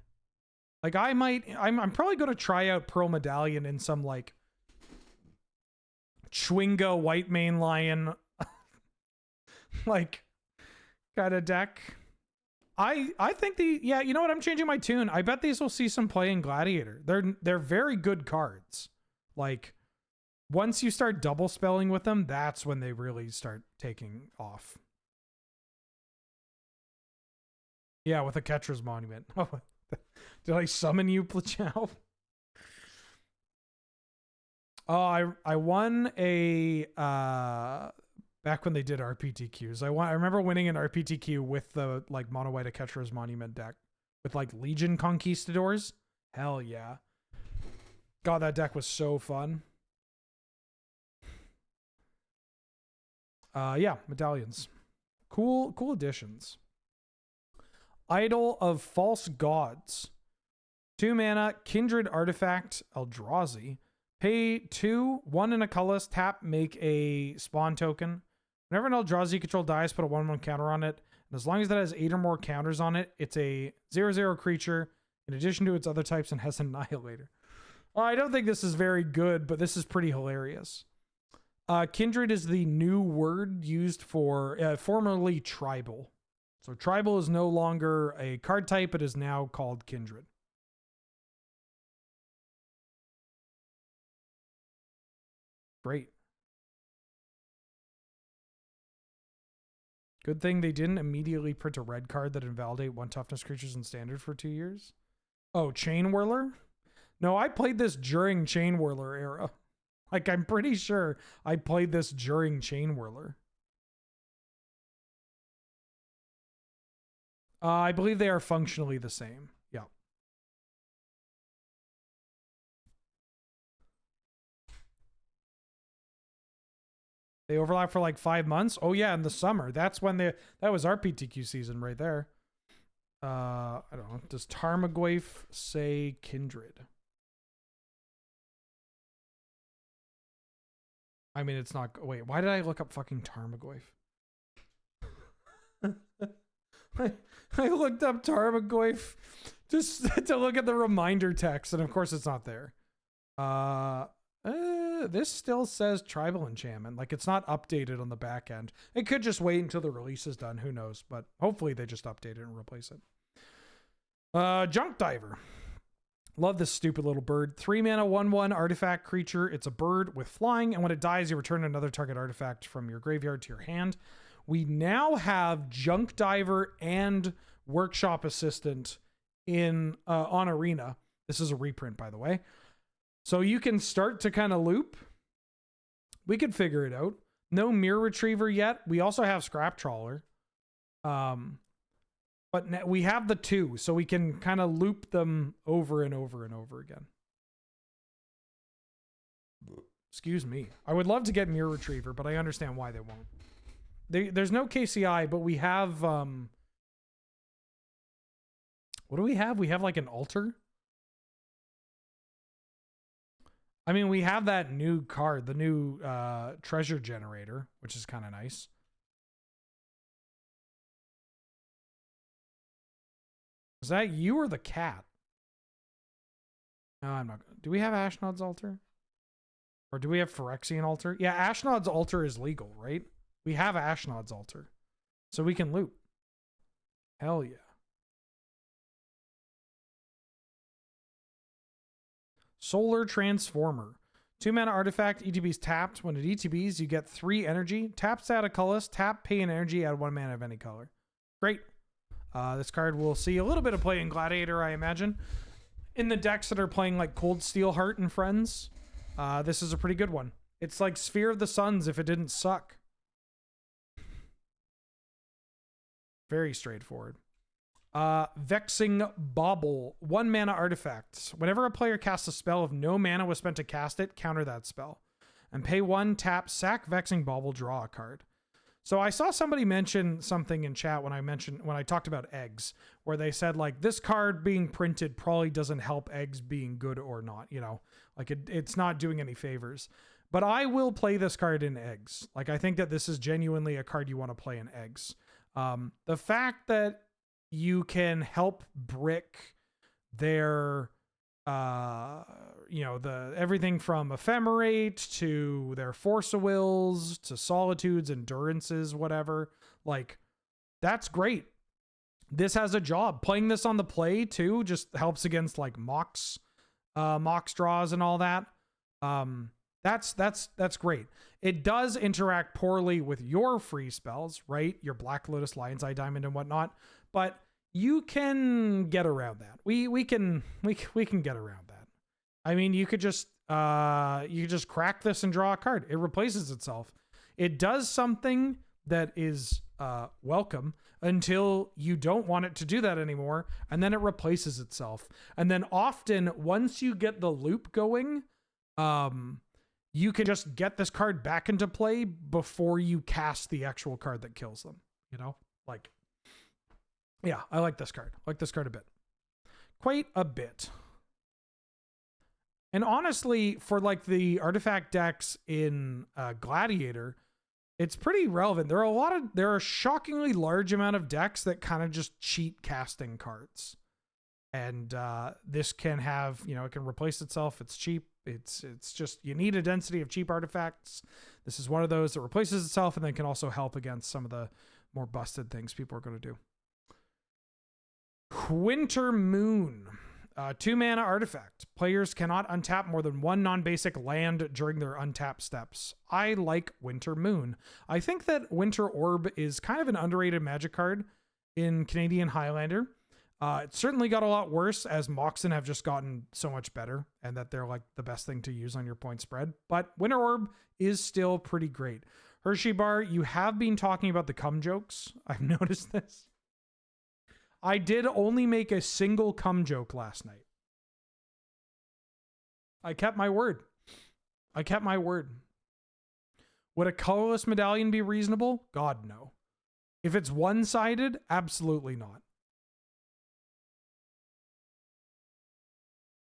Like, I'm probably going to try out Pearl Medallion in some, like, Chwinga White Mane Lion, like, kind of deck. I think yeah, you know what? I'm changing my tune. I bet these will see some play in Gladiator. They're very good cards. Like, once you start double spelling with them, that's when they really start taking off. Yeah, with a Ketra's Monument. Oh, did I summon you, Plachow? Oh, I won a back when they did RPTQs. I remember winning an RPTQ with the like mono white Ketra's Monument deck with like Legion Conquistadors. Hell yeah. God, that deck was so fun. Yeah, medallions. Cool additions. Idol of False Gods. 2 mana, Kindred Artifact, Eldrazi. Pay 2, 1 and a colorless, tap, make a spawn token. Whenever an Eldrazi you control dies, put a 1/1 counter on it. And as long as that has 8 or more counters on it, it's a 0/0 creature in addition to its other types and has Annihilator. I don't think this is very good, but this is pretty hilarious. Kindred is the new word used for formerly tribal. So tribal is no longer a card type. It is now called Kindred. Great. Good thing they didn't immediately print a red card that invalidate 1 toughness creatures in standard for 2 years. Oh, Chain Whirler? No, I played this during Chain Whirler era. Like, I'm pretty sure I played this during Chain Whirler. I believe they are functionally the same. Yeah. They overlap for like 5 months. Oh yeah, in the summer. That's when that was our PTQ season right there. I don't know. Does Tarmogoyf say Kindred? I mean, it's not. Wait, why did I look up fucking Tarmogoyf? I looked up Tarmogoyf just to look at the reminder text, and of course it's not there. This still says Tribal Enchantment. Like, it's not updated on the back end. It could just wait until the release is done. Who knows? But hopefully they just update it and replace it. Junk Diver. Love this stupid little bird. 3 mana, 1/1 artifact creature. It's a bird with flying, and when it dies, you return another target artifact from your graveyard to your hand. We now have Junk Diver and Workshop Assistant in on Arena. This is a reprint, by the way. So you can start to kind of loop. We could figure it out. No Mirror Retriever yet. We also have Scrap Trawler. But we have the 2, so we can kind of loop them over and over and over again. Excuse me. I would love to get Mirror Retriever, but I understand why they won't. There's no KCI, but we have... what do we have? We have like an altar. I mean, we have that new card, the new treasure generator, which is kind of nice. Is that you or the cat? No, I'm not. Do we have Ashnod's altar? Or do we have Phyrexian altar? Yeah, Ashnod's altar is legal, right? We have Ashnod's altar. So we can loop. Hell yeah. Solar Transformer. 2 mana artifact, ETB's tapped. When it ETBs, you get 3 energy. Taps out of colorless. Tap, pay an energy, add 1 mana of any color. Great. This card will see a little bit of play in Gladiator, I imagine. In the decks that are playing like Cold Steel Heart and Friends, this is a pretty good one. It's like Sphere of the Suns if it didn't suck. Very straightforward. Vexing Bauble. 1 mana artifact. Whenever a player casts a spell, if no mana was spent to cast it, counter that spell. And pay 1, tap, sack Vexing Bauble, draw a card. So I saw somebody mention something in chat when I talked about eggs, where they said like this card being printed probably doesn't help eggs being good or not, you know, like it's not doing any favors. But I will play this card in eggs. Like, I think that this is genuinely a card you want to play in eggs. The fact that you can help brick their you know, the everything from Ephemerate to their Force of Wills to Solitudes, Endurances, whatever. Like, that's great. This has a job. Playing this on the play too just helps against like Mox draws and all that. That's great. It does interact poorly with your free spells, right? Your Black Lotus, Lion's Eye Diamond, and whatnot. But you can get around that. We can get around that. I mean, you could just crack this and draw a card. It replaces itself. It does something that is welcome until you don't want it to do that anymore, and then it replaces itself. And then often, once you get the loop going, you can just get this card back into play before you cast the actual card that kills them. You know, like, yeah, I like this card. I like this card a bit. Quite a bit. And honestly, for like the artifact decks in Gladiator, it's pretty relevant. There are a shockingly large amount of decks that kind of just cheat casting cards. And this can have, you know, it can replace itself. It's cheap. It's just, you need a density of cheap artifacts. This is one of those that replaces itself and then can also help against some of the more busted things people are going to do. Winter Moon. 2-mana artifact. Players cannot untap more than one non-basic land during their untap steps. I like Winter Moon. I think that Winter Orb is kind of an underrated Magic card in Canadian Highlander. It certainly got a lot worse as Moxen have just gotten so much better and that they're like the best thing to use on your point spread. But Winter Orb is still pretty great. Hershey Bar, you have been talking about the cum jokes. I've noticed this. I did only make a single cum joke last night. I kept my word. I kept my word. Would a colorless medallion be reasonable? God, no. If it's one-sided, absolutely not.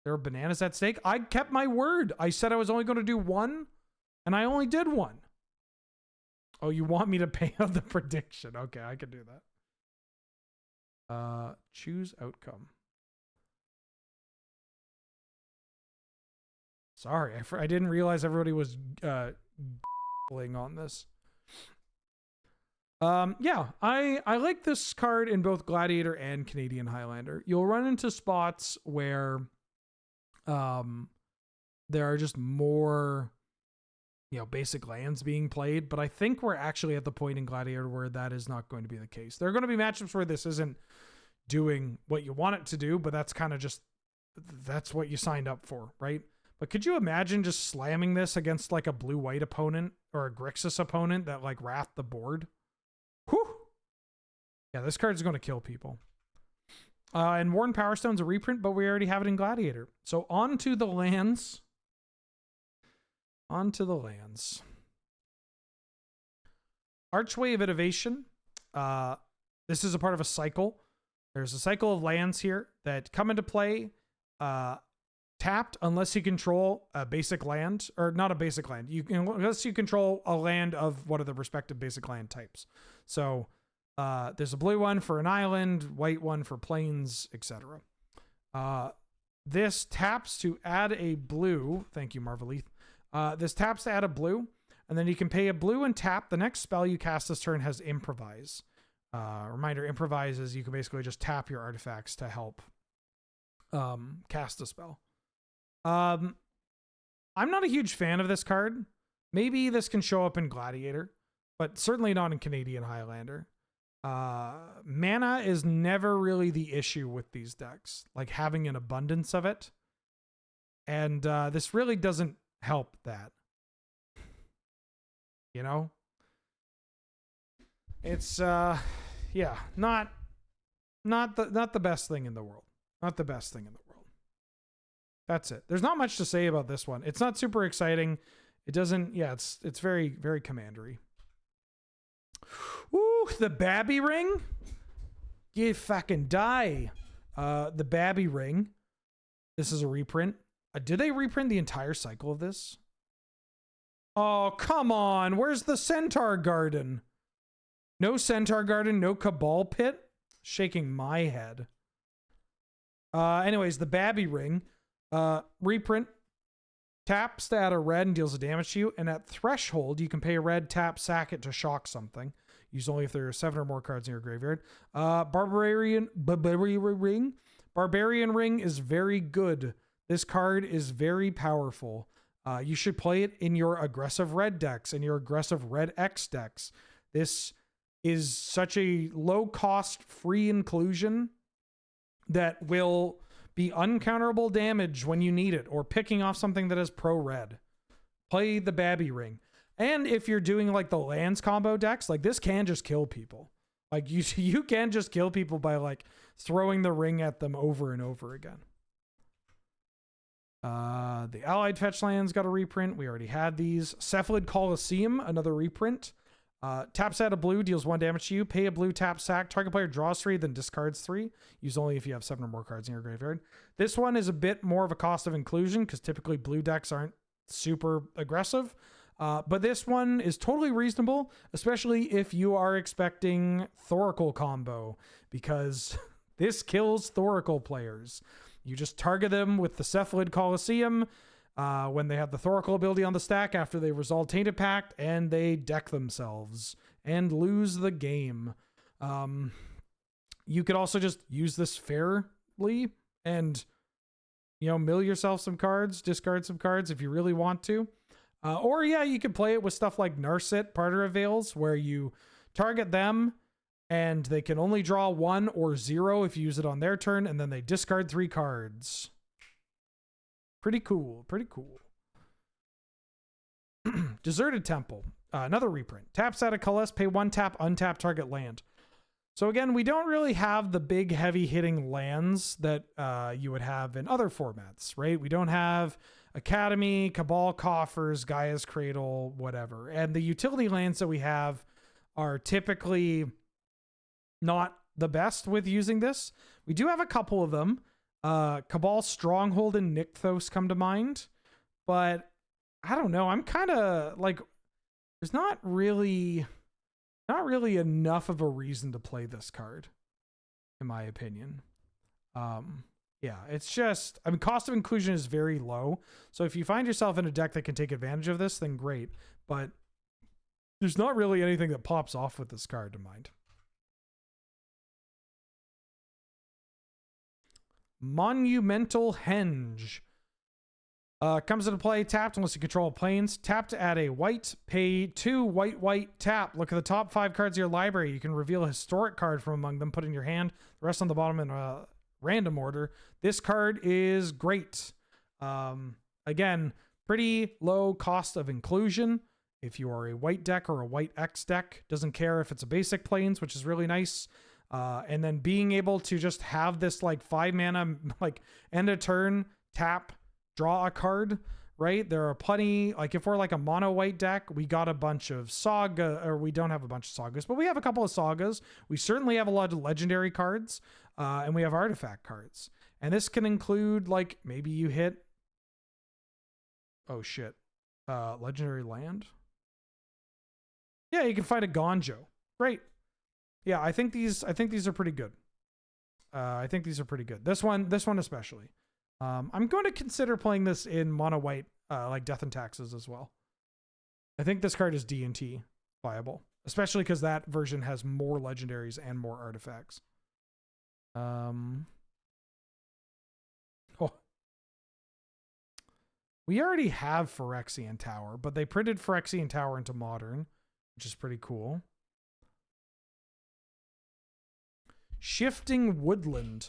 There are bananas at stake. I kept my word. I said I was only going to do one, and I only did one. Oh, you want me to pay out the prediction? Okay, I can do that. Choose outcome. Sorry, I didn't realize everybody was on this. Yeah, I like this card in both Gladiator and Canadian Highlander. You'll run into spots where there are just more, basic lands being played, but I think we're actually at the point in Gladiator where that is not going to be the case. There are going to be matchups where this isn't doing what you want it to do, but that's kind of just, that's what you signed up for, right? But could you imagine just slamming this against like a blue-white opponent or a Grixis opponent that like wrath the board? Whew! Yeah, this card's going to kill people. And Worn Power Stone's a reprint, but we already have it in Gladiator. So on to the lands. On to the lands. Archway of Innovation. This is a part of a cycle. There's a cycle of lands here that come into play tapped unless you control a basic land, or not a basic land. Unless you control a land of one of the respective basic land types. So there's a blue one for an island, white one for plains, etc. This taps to add a blue. Thank you, Marvelith. This taps to add a blue, and then you can pay a blue and tap. The next spell you cast this turn has Improvise. Reminder, Improvise is you can basically just tap your artifacts to help cast a spell. I'm not a huge fan of this card. Maybe this can show up in Gladiator, but certainly not in Canadian Highlander. Mana is never really the issue with these decks, like having an abundance of it. And this really doesn't help that. It's yeah, not the best thing in the world. Not the best thing in the world. That's it. There's not much to say about this one. It's not super exciting. It doesn't, it's very, very commandery. Ooh, the Babby Ring. You fucking die. The Babby Ring. This is a reprint. Did they reprint the entire cycle of this? Oh, come on. Where's the Centaur Garden? No Centaur Garden, no Cabal Pit? Shaking my head. Anyways, the Babby Ring. Reprint. Taps to add a red and deals a damage to you. And at Threshold, you can pay a red, tap, sack it to shock something. Use only if there are 7 or more cards in your graveyard. Barbarian Ring. Barbarian Ring is very good. This card is very powerful. You should play it in your aggressive red decks and your aggressive red X decks. This is such a low-cost, free inclusion that will be uncounterable damage when you need it, or picking off something that is pro-red. Play the Babby Ring. And if you're doing like the lands combo decks, like this can just kill people. Like you can just kill people by like throwing the ring at them over and over again. The Allied Fetch lands got a reprint. We already had these. Cephalid Coliseum, another reprint. Taps out a blue, deals 1 damage to you. Pay a blue, tap, sack. Target player draws 3, then discards 3. Use only if you have 7 or more cards in your graveyard. This one is a bit more of a cost of inclusion because typically blue decks aren't super aggressive. But this one is totally reasonable, especially if you are expecting Thoracle combo, because this kills Thoracle players. You just target them with the Cephalid Coliseum when they have the Thoracle ability on the stack after they resolve Tainted Pact, and they deck themselves and lose the game. You could also just use this fairly and mill yourself some cards, discard some cards if you really want to. Or yeah, you could play it with stuff like Narset, Parter of Veils, where you target them and they can only draw 1 or 0 if you use it on their turn, and then they discard 3 cards. Pretty cool. Pretty cool. Deserted Temple. Another reprint. Tap static colorless, pay 1 tap, untap target land. So again, we don't really have the big heavy hitting lands that you would have in other formats, right? We don't have Academy, Cabal Coffers, Gaia's Cradle, whatever. And the utility lands that we have are typically not the best with using this. We do have a couple of them. Cabal Stronghold and Nykthos come to mind, but I don't know. I'm kind of like, there's not really enough of a reason to play this card, in my opinion. Yeah, it's just, I mean, cost of inclusion is very low. So if you find yourself in a deck that can take advantage of this, then great. But there's not really anything that pops off with this card to mind. Monumental Henge. Comes into play tapped unless you control planes. Tap to add a white, pay 2 white, tap. Look at the top 5 cards of your library. You can reveal a historic card from among them, put in your hand. The rest on the bottom in a random order. This card is great. Again, pretty low cost of inclusion. If you are a white deck or a white X deck, doesn't care if it's a basic planes, which is really nice. And then being able to just have this like 5 mana, like end of turn, tap, draw a card, right? There are plenty, like if we're like a mono white deck, we got a bunch of saga, or we don't have a bunch of sagas, but we have a couple of sagas. We certainly have a lot of legendary cards, and we have artifact cards. And this can include like, maybe you hit, oh shit, legendary land. Yeah, you can fight a Gonjo. Great. Yeah, I think these are pretty good. I think these are pretty good. This one especially. I'm going to consider playing this in mono white, like Death and Taxes as well. I think this card is D&T viable, especially because that version has more legendaries and more artifacts. Oh, we already have Phyrexian Tower, but they printed Phyrexian Tower into Modern, which is pretty cool. Shifting Woodland.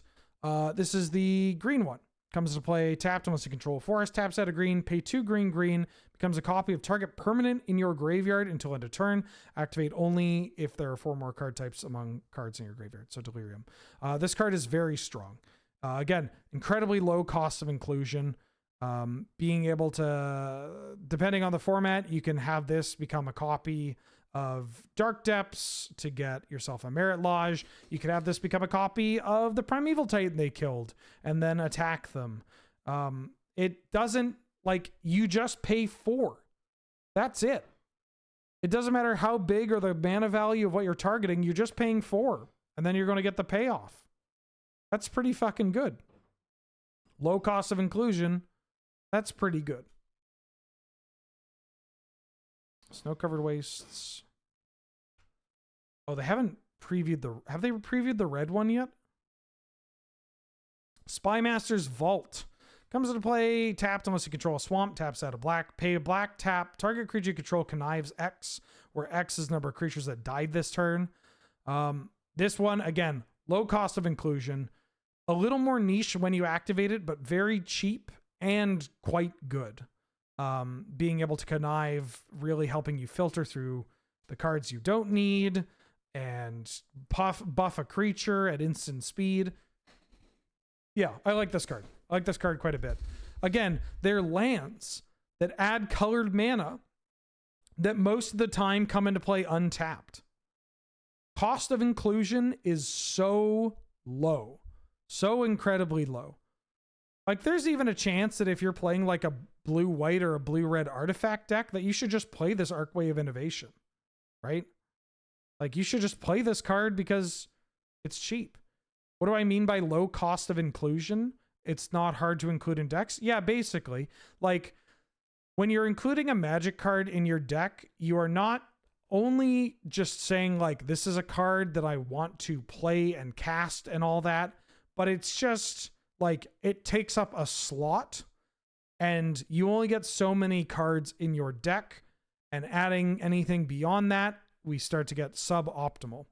This is the green one. Comes into play tapped unless you control a forest. Taps out a green, pay 2 green. Becomes a copy of target permanent in your graveyard until end of turn. Activate only if there are 4 more card types among cards in your graveyard. So Delirium. This card is very strong. Again, incredibly low cost of inclusion. Being able to, depending on the format, you can have this become a copy of Dark Depths to get yourself a Merit Lodge. You could have this become a copy of the Primeval Titan they killed and then attack them. It doesn't, like, you just pay 4. That's it. It doesn't matter how big or the mana value of what you're targeting, you're just paying 4. And then you're going to get the payoff. That's pretty fucking good. Low cost of inclusion. That's pretty good. Snow-covered wastes. Oh, they haven't previewed the... Have they previewed the red one yet? Spymaster's Vault. Comes into play tapped unless you control a swamp. Taps out a black. Pay a black tap. Target creature you control connives X, where X is the number of creatures that died this turn. This one, again, low cost of inclusion. A little more niche when you activate it, but very cheap and quite good. Being able to connive, really helping you filter through the cards you don't need and buff a creature at instant speed. Yeah, I like this card. I like this card quite a bit. Again, they're lands that add colored mana that most of the time come into play untapped. Cost of inclusion is so low, so incredibly low. Like, there's even a chance that if you're playing like a blue-white or a blue-red artifact deck, that you should just play this Archway of Innovation, right? Like, you should just play this card because it's cheap. What do I mean by low cost of inclusion? It's not hard to include in decks? Yeah, basically. Like, when you're including a Magic card in your deck, you are not only just saying, like, this is a card that I want to play and cast and all that, but it's just like it takes up a slot and you only get so many cards in your deck, and adding anything beyond that, we start to get suboptimal.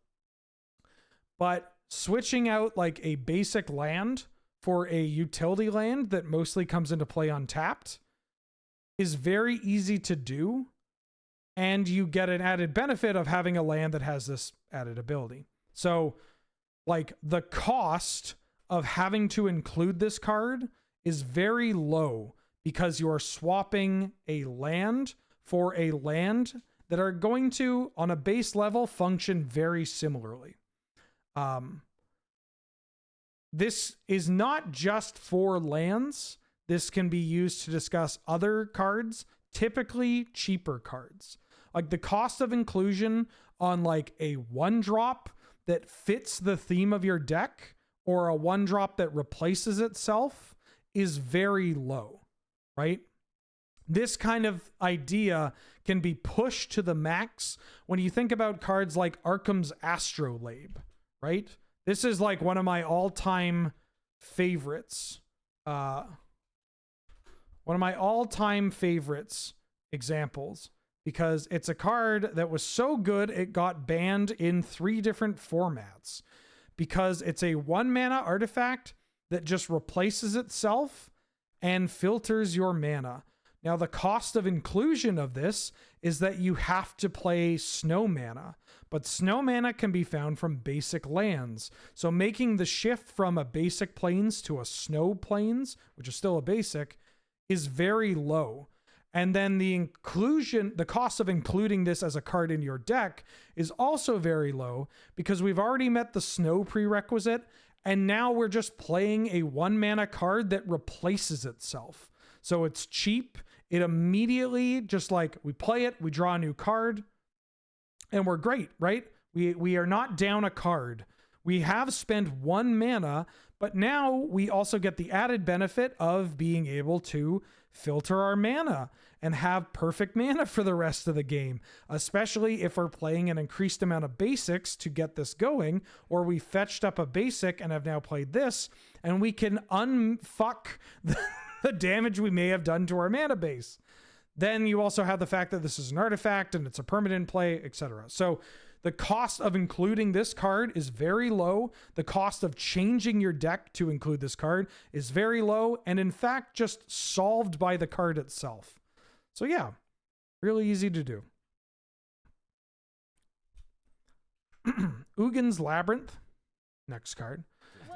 But switching out like a basic land for a utility land that mostly comes into play untapped is very easy to do, and you get an added benefit of having a land that has this added ability. So like the cost of having to include this card is very low because you are swapping a land for a land that are going to, on a base level, function very similarly. This is not just for lands. This can be used to discuss other cards, typically cheaper cards. Like the cost of inclusion on like a 1-drop that fits the theme of your deck or a 1-drop that replaces itself is very low, right? This kind of idea can be pushed to the max when you think about cards like Arkham's Astrolabe, right? This is like one of my all-time favorites. One of my all-time favorites examples, because it's a card that was so good it got banned in 3 different formats, because it's a 1-mana artifact that just replaces itself and filters your mana. Now, the cost of inclusion of this is that you have to play snow mana, but snow mana can be found from basic lands. So making the shift from a basic plains to a snow plains, which is still a basic, is very low. And then the cost of including this as a card in your deck is also very low because we've already met the snow prerequisite, and now we're just playing a 1-mana card that replaces itself. So it's cheap. It immediately just like we play it, we draw a new card, and we're great, right? We are not down a card. We have spent 1 mana, but now we also get the added benefit of being able to filter our mana and have perfect mana for the rest of the game, especially if we're playing an increased amount of basics to get this going, or we fetched up a basic and have now played this, and we can unfuck the damage we may have done to our mana base. Then you also have the fact that this is an artifact and it's a permanent play, etc. So the cost of including this card is very low. The cost of changing your deck to include this card is very low, and in fact just solved by the card itself. So yeah, really easy to do. Ugin's Labyrinth, next card.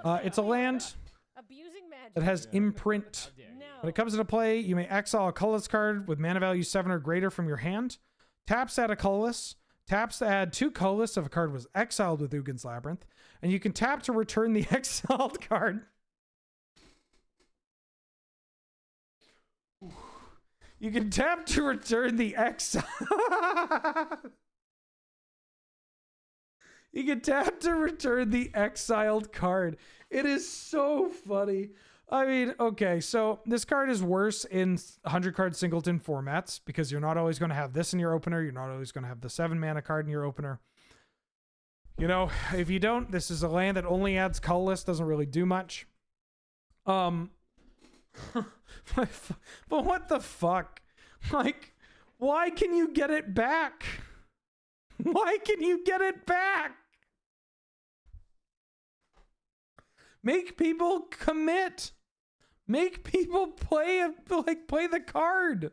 It's a land Abusing magic. that has imprint. No. When it comes into play, you may exile a colorless card with mana value 7 or greater from your hand. Taps to add a colorless. Taps to add 2 colorless if a card was exiled with Ugin's Labyrinth. And you can tap to return the exiled card. You can tap to return the exile. You can tap to return the exiled card. It is so funny. I mean, okay, so this card is worse in 100-card singleton formats because you're not always going to have this in your opener. You're not always going to have the 7-mana card in your opener. You know, if you don't, this is a land that only adds colorless, doesn't really do much. But what the fuck? Like, why can you get it back? Why can you get it back? Make people commit. Make people play the card.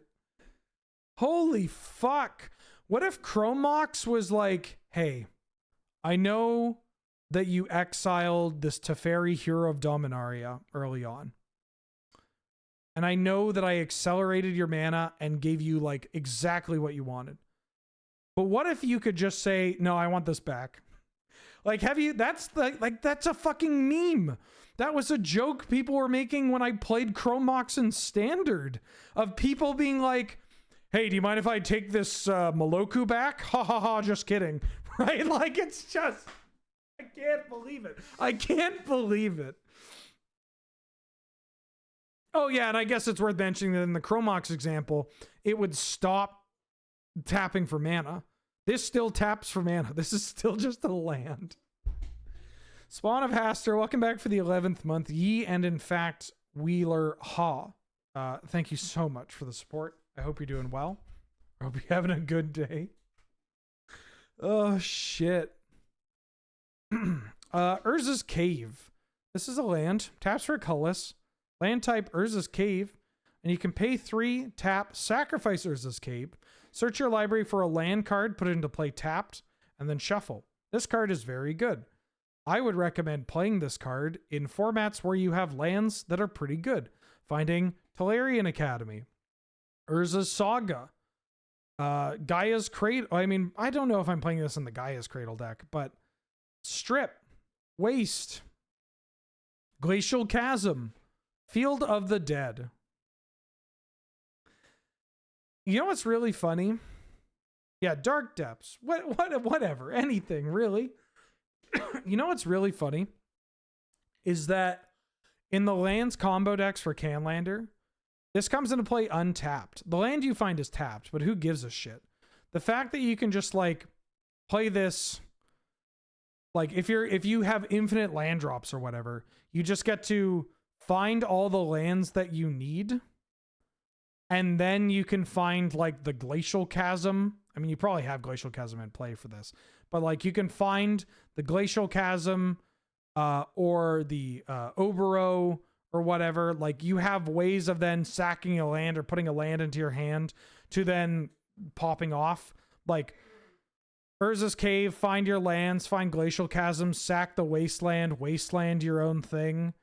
Holy fuck. What if Chromox was like, hey, I know that you exiled this Teferi Hero of Dominaria early on. And I know that I accelerated your mana and gave you like exactly what you wanted. But what if you could just say, no, I want this back? Like, that's a fucking meme. That was a joke people were making when I played Chromox in Standard, of people being like, hey, do you mind if I take this Moloku back? Ha ha ha, just kidding. Right? Like, it's just, I can't believe it. I can't believe it. Oh yeah, and I guess it's worth mentioning that in the Chromox example, it would stop tapping for mana. This still taps for mana. This is still just a land. Spawn of Haster, welcome back for the 11th month. Ye and in fact, Wheeler Ha. Thank you so much for the support. I hope you're doing well. I hope you're having a good day. Oh, shit. Urza's Cave. This is a land. Taps for a colorless. Land type Urza's Cave. And you can pay 3, tap, sacrifice Urza's Cave. Search your library for a land card, put it into play tapped, and then shuffle. This card is very good. I would recommend playing this card in formats where you have lands that are pretty good. Finding Tolarian Academy. Urza's Saga. Gaia's Cradle. I mean, I don't know if I'm playing this in the Gaia's Cradle deck, but Strip. Waste. Glacial Chasm. Field of the Dead. You know what's really funny? Yeah, Dark Depths. Whatever. Anything, really. You know what's really funny? Is that in the lands combo decks for Canlander, this comes into play untapped. The land you find is tapped, but who gives a shit? The fact that you can just like play this, like if you have infinite land drops or whatever, you just get to find all the lands that you need. And then you can find like the Glacial Chasm. I mean, you probably have Glacial Chasm in play for this, but like you can find the Glacial Chasm or the Obero or whatever. Like you have ways of then sacking a land or putting a land into your hand to then popping off. Like Urza's Cave, find your lands, find Glacial Chasm, sack the wasteland your own thing.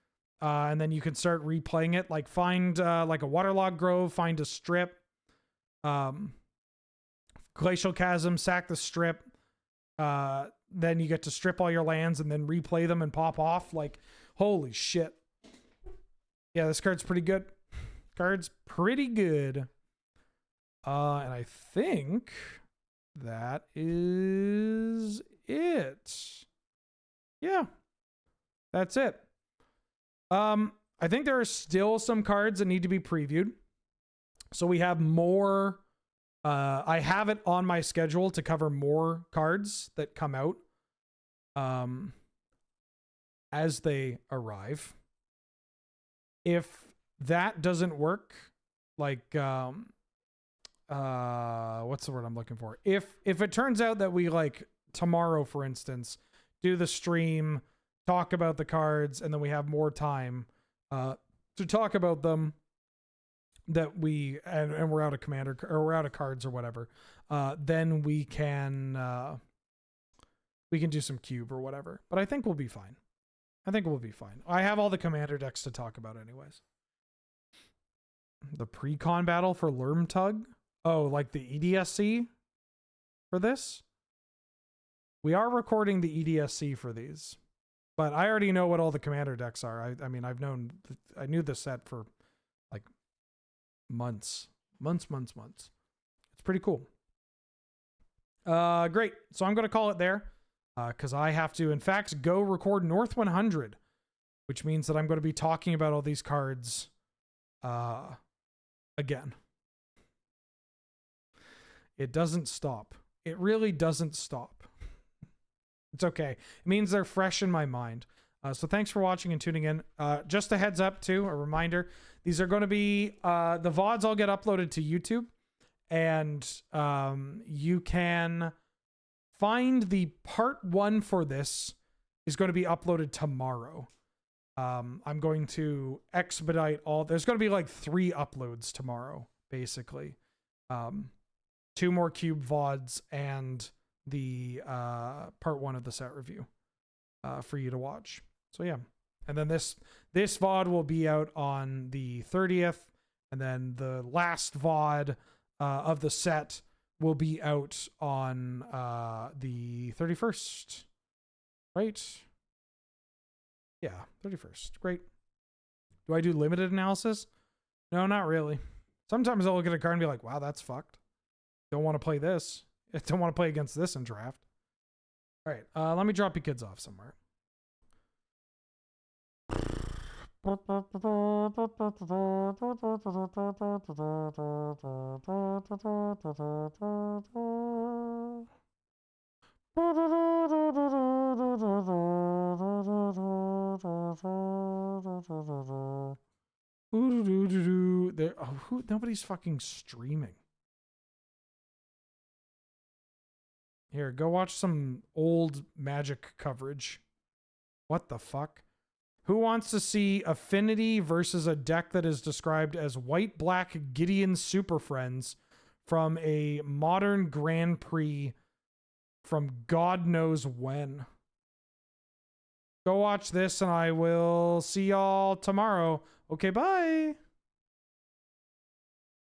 And then you can start replaying it. Like find like a Waterlogged Grove, find a strip. Glacial Chasm, sack the strip. Then you get to strip all your lands and then replay them and pop off. Like, holy shit. Yeah, this card's pretty good. Card's pretty good. And I think that is it. Yeah, that's it. I think there are still some cards that need to be previewed. So we have more. I have it on my schedule to cover more cards that come out as they arrive. If that doesn't work, like what's the word I'm looking for? If it turns out that we like tomorrow, for instance, do the stream, talk about the cards, and then we have more time to talk about them, that we and we're out of commander or we're out of cards or whatever, then we can do some cube or whatever. But I think we'll be fine. I have all the commander decks to talk about anyways. The pre-con battle for Lermtug. Oh, like the EDSC for this? We are recording the EDSC for these. But I already know what all the commander decks are. I mean, I knew this set for like months. It's pretty cool. Great. So I'm going to call it there because I have to, in fact, go record North 100, which means that I'm going to be talking about all these cards again. It doesn't stop. It really doesn't stop. It's okay. It means they're fresh in my mind. So thanks for watching and tuning in. Just a heads up too, a reminder. These are going to be, the VODs all get uploaded to YouTube. And you can find the part 1 for this is going to be uploaded tomorrow. I'm going to expedite all. There's going to be like 3 uploads tomorrow, basically. 2 more cube VODs and the part 1 of the set review for you to watch. So yeah, and then this VOD will be out on the 30th, and then the last VOD of the set will be out on the 31st, right? Yeah, 31st. Great. Do I do limited analysis? No, not really. Sometimes I'll look at a card and be like, wow, that's fucked. Don't want to play this. I don't want to play against this in draft. All right, let me drop you kids off somewhere. There, oh, nobody's fucking streaming. Here, go watch some old Magic coverage. What the fuck? Who wants to see Affinity versus a deck that is described as white-black Gideon Super Friends from a modern Grand Prix from God knows when? Go watch this and I will see y'all tomorrow. Okay, bye.